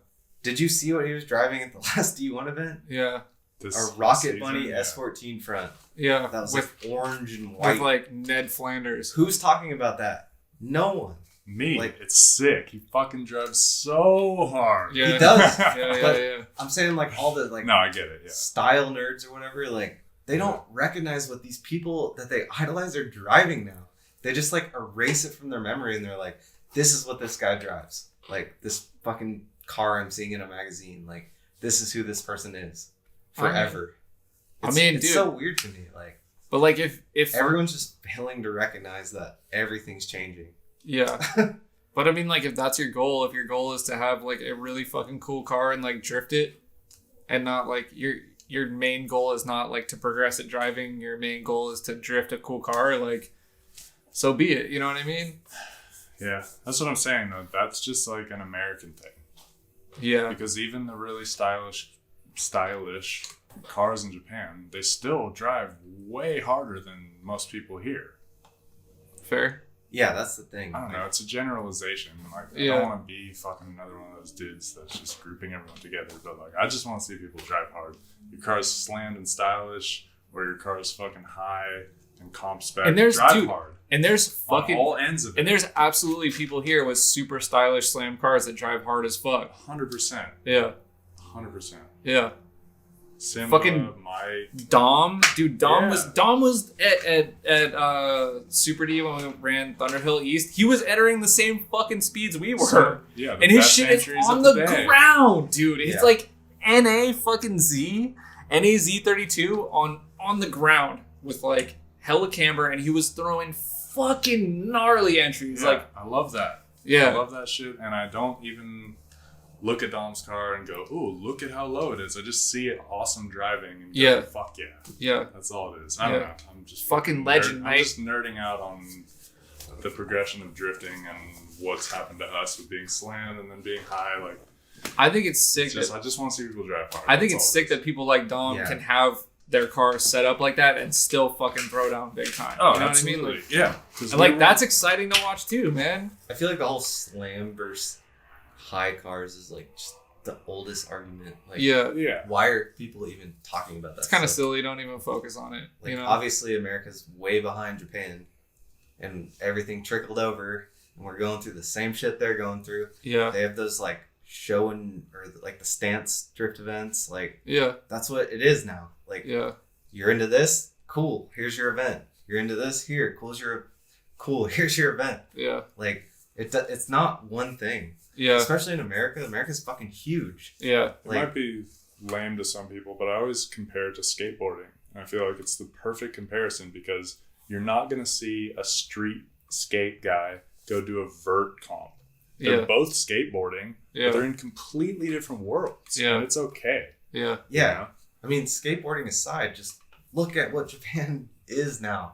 Did you see what he was driving at the last D1 event? Yeah. A Rocket Bunny S14 front. Yeah. That was with like orange and white. with like Ned Flanders. Who's talking about that? No one. Me. Like- It's sick. He fucking drives so hard. Yeah. He does. Yeah. But- Yeah. I'm saying like all the like No, I get it. Yeah. style nerds or whatever, like they don't recognize what these people that they idolize are driving now. They just like erase it from their memory and they're like, this is what this guy drives. Like this fucking car I'm seeing in a magazine. Like this is who this person is forever. It's dude. so weird to me. Like But like if everyone's just failing to recognize that everything's changing. yeah. But I mean, like, if that's your goal, if your goal is to have like a really fucking cool car and like drift it, and not like your main goal is not like to progress at driving, your main goal is to drift a cool car, like, so be it. You know what I mean? Yeah. That's what I'm saying, though. That's just like an American thing. Yeah. Because even the really stylish cars in Japan, they still drive way harder than most people here. Fair. Yeah, that's the thing. I don't know. It's a generalization. Like, I Yeah. don't want to be fucking another one of those dudes that's just grouping everyone together. But like, I just want to see people drive hard. Your car's slammed and stylish, or your car's fucking high and comp spec. And there's drive dude, hard. and there's fucking On all ends of it. and there's absolutely people here with super stylish slam cars that drive hard as fuck. 100%. Yeah. 100%. Yeah. Simba, Fucking- my Dom Yeah. was at Super D when we ran Thunderhill East. He was entering the same fucking speeds we were. yeah, the And his best shit is entries on of the Bay. ground, dude. It's Yeah. like NA fucking Z, NA Z32 on the ground with like hella camber, and he was throwing fucking gnarly entries. Yeah, Like, I love that. I yeah, love that shit, and I don't even look at Dom's car and go, "Ooh, look at how low it is." I just see it awesome driving and go, Yeah. "Fuck yeah." yeah, That's all it is. I don't Yeah. know. I'm just Fucking legend, I'm mate. just nerding out on the progression of drifting and what's happened to us with being slammed and then being high. Like, I think it's sick. it's just, I just want to see people drive hard. I think That's it's all sick it is. that people like Dom Yeah. can have their car set up like that and still fucking throw down big time. Oh, you know absolutely. what I mean? Like, Yeah. 'Cause and like we were- that's exciting to watch too, man. I feel like the whole slam versus high cars is like just the oldest argument. Like, Yeah, Yeah. why are people even talking about that? it's kind of stuff? silly. Don't even focus on it. Like, You know? obviously, America's way behind Japan, and everything trickled over, and we're going through the same shit they're going through. Yeah, They have those like showing or like the stance drift events. Like yeah, that's what it is now. Like yeah, you're into this, cool. Here's your event. You're into this, here. Cool. Here's your event. yeah, Like it's not one thing. yeah, Especially in America. America's fucking huge. yeah, It Like might be lame to some people, but I always compare it to skateboarding. And I feel like it's the perfect comparison because you're not going to see a street skate guy go do a vert comp. They're yeah, both skateboarding, yeah, but they're in completely different worlds. Yeah. And it's okay. yeah, yeah. You know? I mean, skateboarding aside, just look at what Japan is now.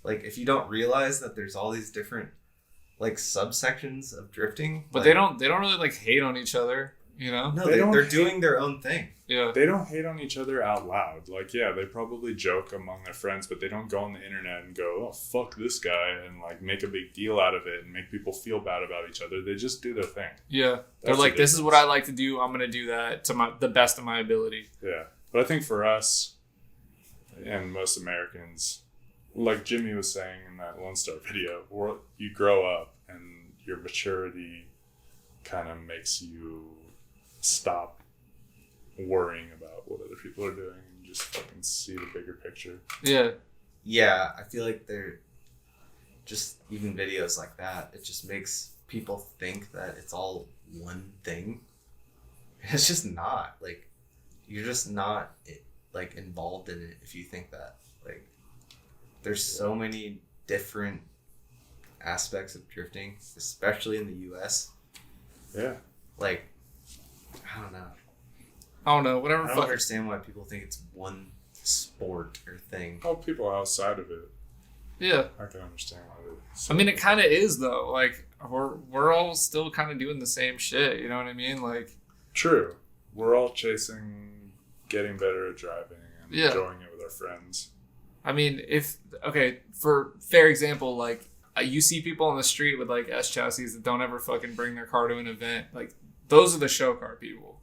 Like, if you don't realize that there's all these different, like, subsections of drifting. But like, they don't really like hate on each other. You know? No, They don't they're hate- doing their own thing. Yeah. They don't hate on each other out loud. Like, yeah, they probably joke among their friends, but they don't go on the internet and go, "Oh, fuck this guy," and like make a big deal out of it and make people feel bad about each other. They just do their thing. Yeah. They're That's like, the this is what I like to do. I'm going to do that to the best of my ability. Yeah. But I think for us and most Americans, like Jimmy was saying in that Lone Star video, you grow up and your maturity kind of makes you stop worrying about what other people are doing and just fucking see the bigger picture. Yeah. Yeah, I feel like they're just even videos like that. It just makes people think that it's all one thing. It's just not. Like, you're just not like involved in it if you think that. Like, there's so many different aspects of drifting, especially in the U.S. Yeah. Like, I don't know. I don't know. Whatever. I don't Fuck. understand why people think it's one sport or thing. All people outside of it, Yeah. I can understand why they I mean, it kind of is though. Like we're all still kind of doing the same shit. You know what I mean? Like, True. We're all chasing getting better at driving and Yeah. enjoying it with our friends. I mean, for fair example, like you see people on the street with like S chassis that don't ever fucking bring their car to an event. Like those are the show car people.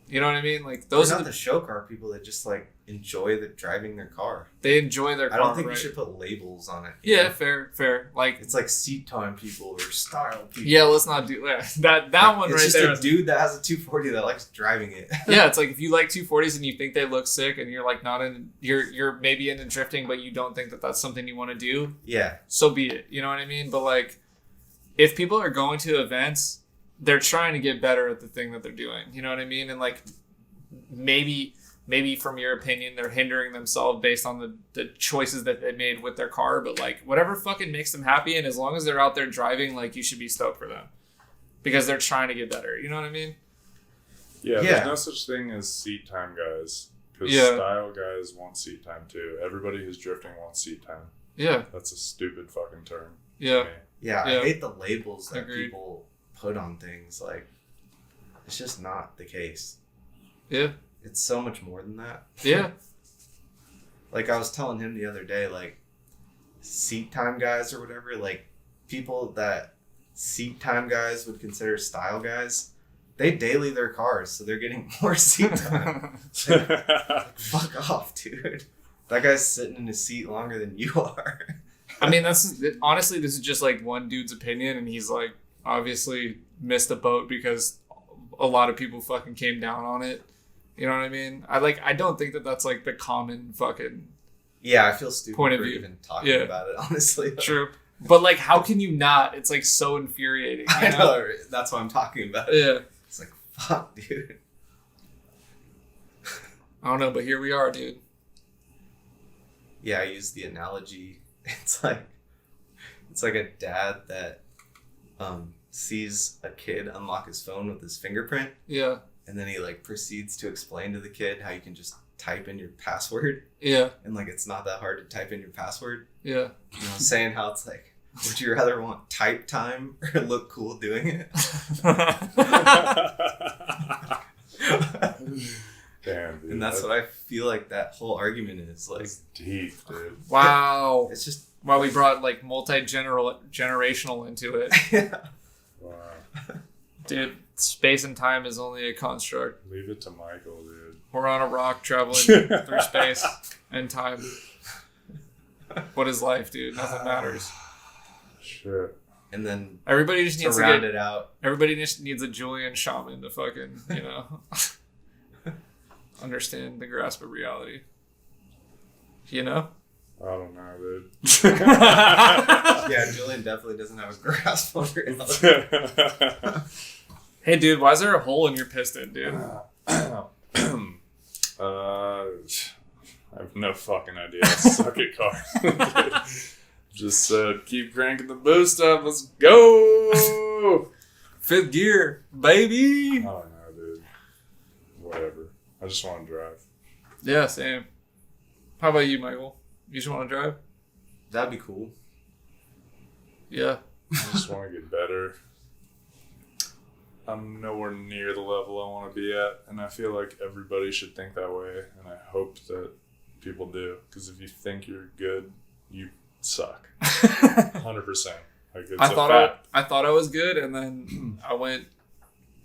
You know what I mean? Like those Those are not the show car people that just like enjoy driving their car. they enjoy their car. I don't think right? we should put labels on it. Yeah, fair. Like, It's like seat time people or style people. yeah, let's not do that. That one It's right just there. a dude that has a 240 that likes driving it. Yeah, it's like if you like 240s and you think they look sick and you're like not in, you're maybe into drifting, but you don't think that that's something you want to do. Yeah. So be it. You know what I mean? But like, if people are going to events, they're trying to get better at the thing that they're doing. You know what I mean? And like, maybe from your opinion, they're hindering themselves based on the choices that they made with their car. But like, whatever fucking makes them happy, and as long as they're out there driving, like, you should be stoked for them because they're trying to get better. You know what I mean? Yeah, Yeah. there's no such thing as seat time guys. Because Yeah. style guys want seat time too. Everybody who's drifting wants seat time. Yeah. That's a stupid fucking term. to Yeah. me. Yeah, Yeah. I hate the labels that Agreed. people put on things. Like, it's just not the case. Yeah. It's so much more than that. Yeah. Like, I was telling him the other day, like, seat time guys or whatever, like, people that seat time guys would consider style guys, they daily their cars, so they're getting more seat time. Fuck off, dude. That guy's sitting in his seat longer than you are. I mean, honestly, this is just like one dude's opinion, and he's like obviously missed the boat because a lot of people fucking came down on it. You know what I mean? I don't think that that's like the common fucking Yeah, I feel stupid Point of for view. even talking Yeah. about it, honestly. true. But like, how can you not? It's like so infuriating. You I know? know, right? That's why I'm talking about it. Yeah. It's like, fuck, dude. I don't know, but here we are, dude. Yeah, I use the analogy. It's like a dad that sees a kid unlock his phone with his fingerprint, Yeah. and then he like proceeds to explain to the kid how you can just type in your password, Yeah. and like it's not that hard to type in your password. Yeah. You know, saying how it's like, would you rather want type time or look cool doing it? Damn, dude. And that's what I feel like that whole argument is like. That's deep, dude. Wow. It's just Wow, we brought like generational into it. Wow. Dude, space and time is only a construct. Leave it to Michael, dude. We're on a rock traveling through space and time. What is life, dude? Nothing matters. Shit. and then Everybody just to needs to round get. it out. Everybody just needs a Julian shaman to fucking, understand the grasp of reality. You know? I don't know, dude. Yeah, Julian definitely doesn't have a grasp on reality. Hey, dude, why is there a hole in your piston, dude? I have no fucking idea. I suck at cars. Just said, keep cranking the boost up. Let's go. Fifth gear, baby. I don't know, dude. Whatever. I just want to drive. Yeah, same. How about you, Michael? You just want to drive? That'd be cool. Yeah. I just want to get better. I'm nowhere near the level I want to be at, and I feel like everybody should think that way, and I hope that people do. Because if you think you're good, you suck. 100%. Like it's I thought I was good, and then I went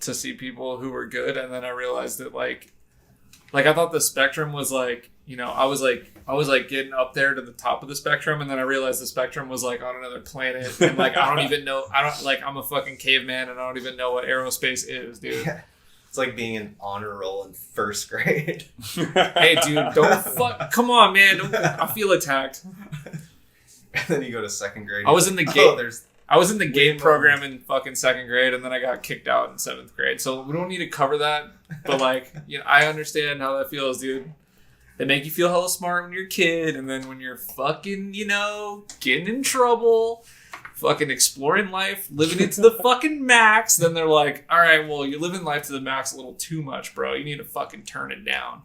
to see people who were good, and then I realized that like I thought the spectrum was like, you know, I was like getting up there to the top of the spectrum, and then I realized the spectrum was like on another planet, and like I don't even know. I'm a fucking caveman, and I don't even know what aerospace is, dude. Yeah. It's like being an honor roll in first grade. Hey, dude, don't fuck. Come on, man. I feel attacked. And then you go to second grade. I was in the gate. There's I was in the game program in fucking second grade, and then I got kicked out in 7th grade. So we don't need to cover that. But like, you know, I understand how that feels, dude. They make you feel hella smart when you're a kid, and then when you're fucking, you know, getting in trouble, fucking exploring life, living it to the fucking max, then they're like, all right, well, you're living life to the max a little too much, bro. You need to fucking turn it down.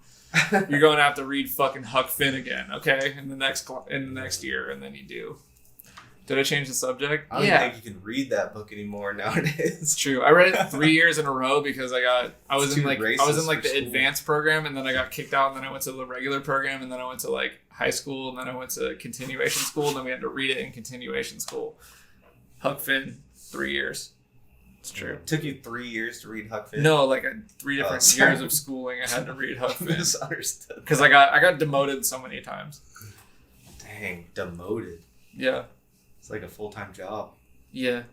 You're going to have to read fucking Huck Finn again, okay? In the next year, and then you do. Did I change the subject? I don't think you can read that book anymore nowadays. It's true. I read it 3 years in a row because I was in the school. advanced program, and then I got kicked out, and then I went to the regular program, and then I went to like high school, and then I went to continuation school, and then we had to read it in continuation school. Huck Finn, 3 years. It's true. It took you 3 years to read Huck Finn? No, like 3 different years of schooling I had to read Huck Finn. Misunderstood. Because I got demoted so many times. Dang, demoted. Yeah. It's like a full-time job. Yeah.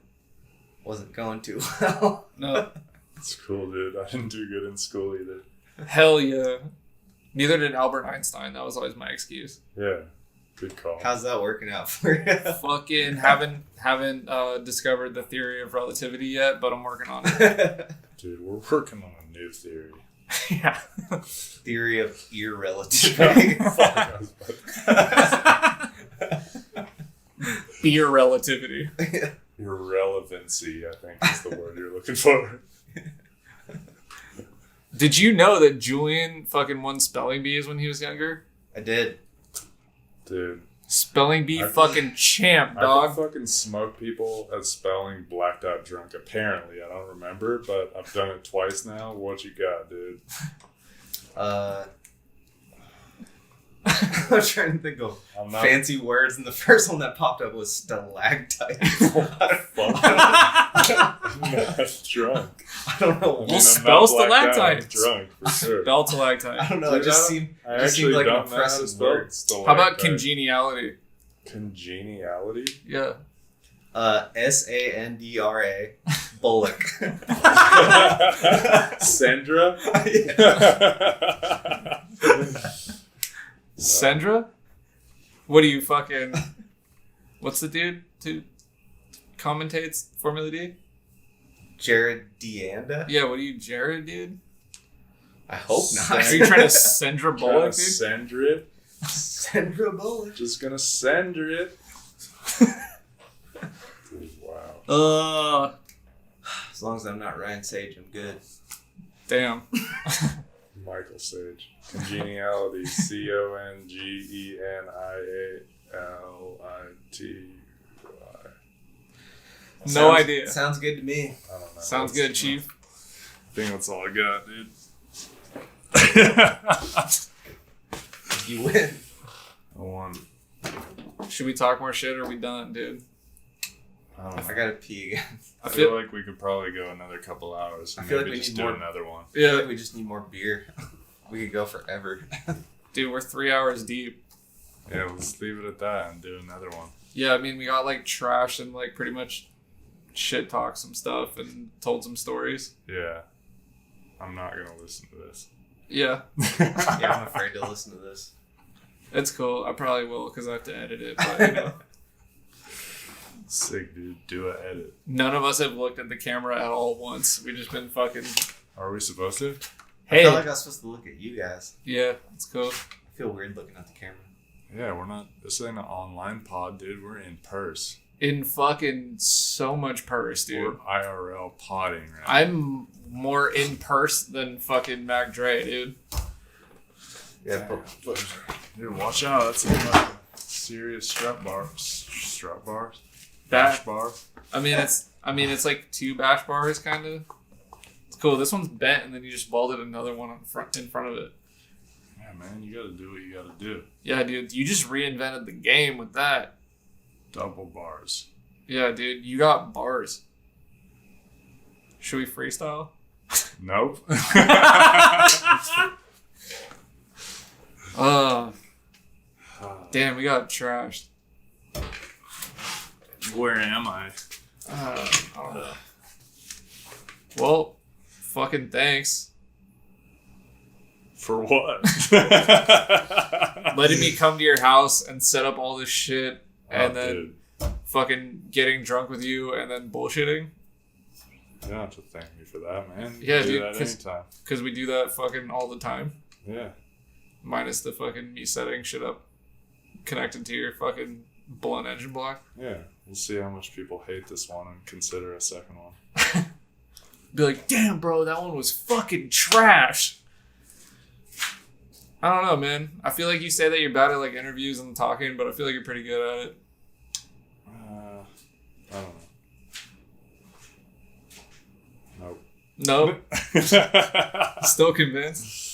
Wasn't going too well. No. It's cool, dude. I didn't do good in school either. Hell yeah. Neither did Albert Einstein. That was always my excuse. Yeah. Good call. How's that working out for you? Fucking haven't discovered the theory of relativity yet, but I'm working on it. Dude, we're working on a new theory. Yeah. Theory of irrelativity. Beer relativity. Irrelevancy, I think is the word you're looking for. Did you know that Julian fucking won spelling bees when he was younger? I did. Dude. Spelling bee fucking champ, dog. I can fucking smoke people at spelling blacked out drunk. Apparently, I don't remember, but I've done it twice now. What you got, dude? I'm trying to think of fancy words, and the first one that popped up was stalactite. I'm not drunk. I don't know. We'll spell stalactite. I'm drunk, for sure. Spell stalactite. I don't know. It just seemed like an impressive word. How about congeniality? Congeniality? Yeah. Sandra Bullock. Sandra? Sandra? What do you fucking... What's the dude who commentates Formula D? Jared Deanda? Yeah, what are you, Jared, dude? I hope not. Are you trying to Sandra Bullock, dude? Sandra it? Sandra Bullock. Just gonna Sandra it. Dude, wow. As long as I'm not Ryan Sage, I'm good. Damn. Michael Sage. Congeniality. Congeniality. No idea. Sounds good to me. I don't know. Sounds good, Chief. I think that's all I got, dude. You win. I won. Should we talk more shit or are we done, dude? I don't know. I gotta pee again. I feel like we could probably go another couple hours. And I feel like maybe we just need do more. another one. I feel like we just need more beer. We could go forever. Dude, we're 3 hours deep. Yeah, let's leave it at that and do another one. Yeah, I mean, we got like trash and like pretty much shit talked some stuff and told some stories. Yeah. I'm not going to listen to this. Yeah. Yeah, I'm afraid to listen to this. It's cool. I probably will because I have to edit it, but you know. Sick, dude. Do an edit. None of us have looked at the camera at all once. We've just been fucking... Are we supposed to? I feel like I was supposed to look at you guys. Yeah, it's cool. I feel weird looking at the camera. Yeah, we're not... This ain't an online pod, dude. We're in purse. In fucking so much purse, dude. We're IRL podding right now. I'm more in purse than fucking Mac Dre, dude. Yeah, but dude, watch out. That's a fucking serious strap bar. Strap bars? Bash bar? I mean, it's like 2 bash bars, kind of. cool. This one's bent, and then you just welded another one in front of it. Yeah, man, you gotta do what you gotta do. Yeah, dude, you just reinvented the game with that. Double bars. Yeah, dude, you got bars. Should we freestyle? Nope. Damn, we got trashed. Where am I? I don't know. Well, fucking thanks. For what? Letting me come to your house and set up all this shit and then dude. fucking getting drunk with you and then bullshitting. You don't have to thank me for that, man. You Yeah, can do dude, that anytime. Because we do that fucking all the time. Yeah. Minus the fucking me setting shit up connected to your fucking blunt engine block. Yeah. We'll see how much people hate this one and consider a second one. Be like, damn, bro, that one was fucking trash. I don't know, man. I feel like you say that you're bad at like interviews and talking, but I feel like you're pretty good at it. I don't know. Nope. Nope. Still convinced?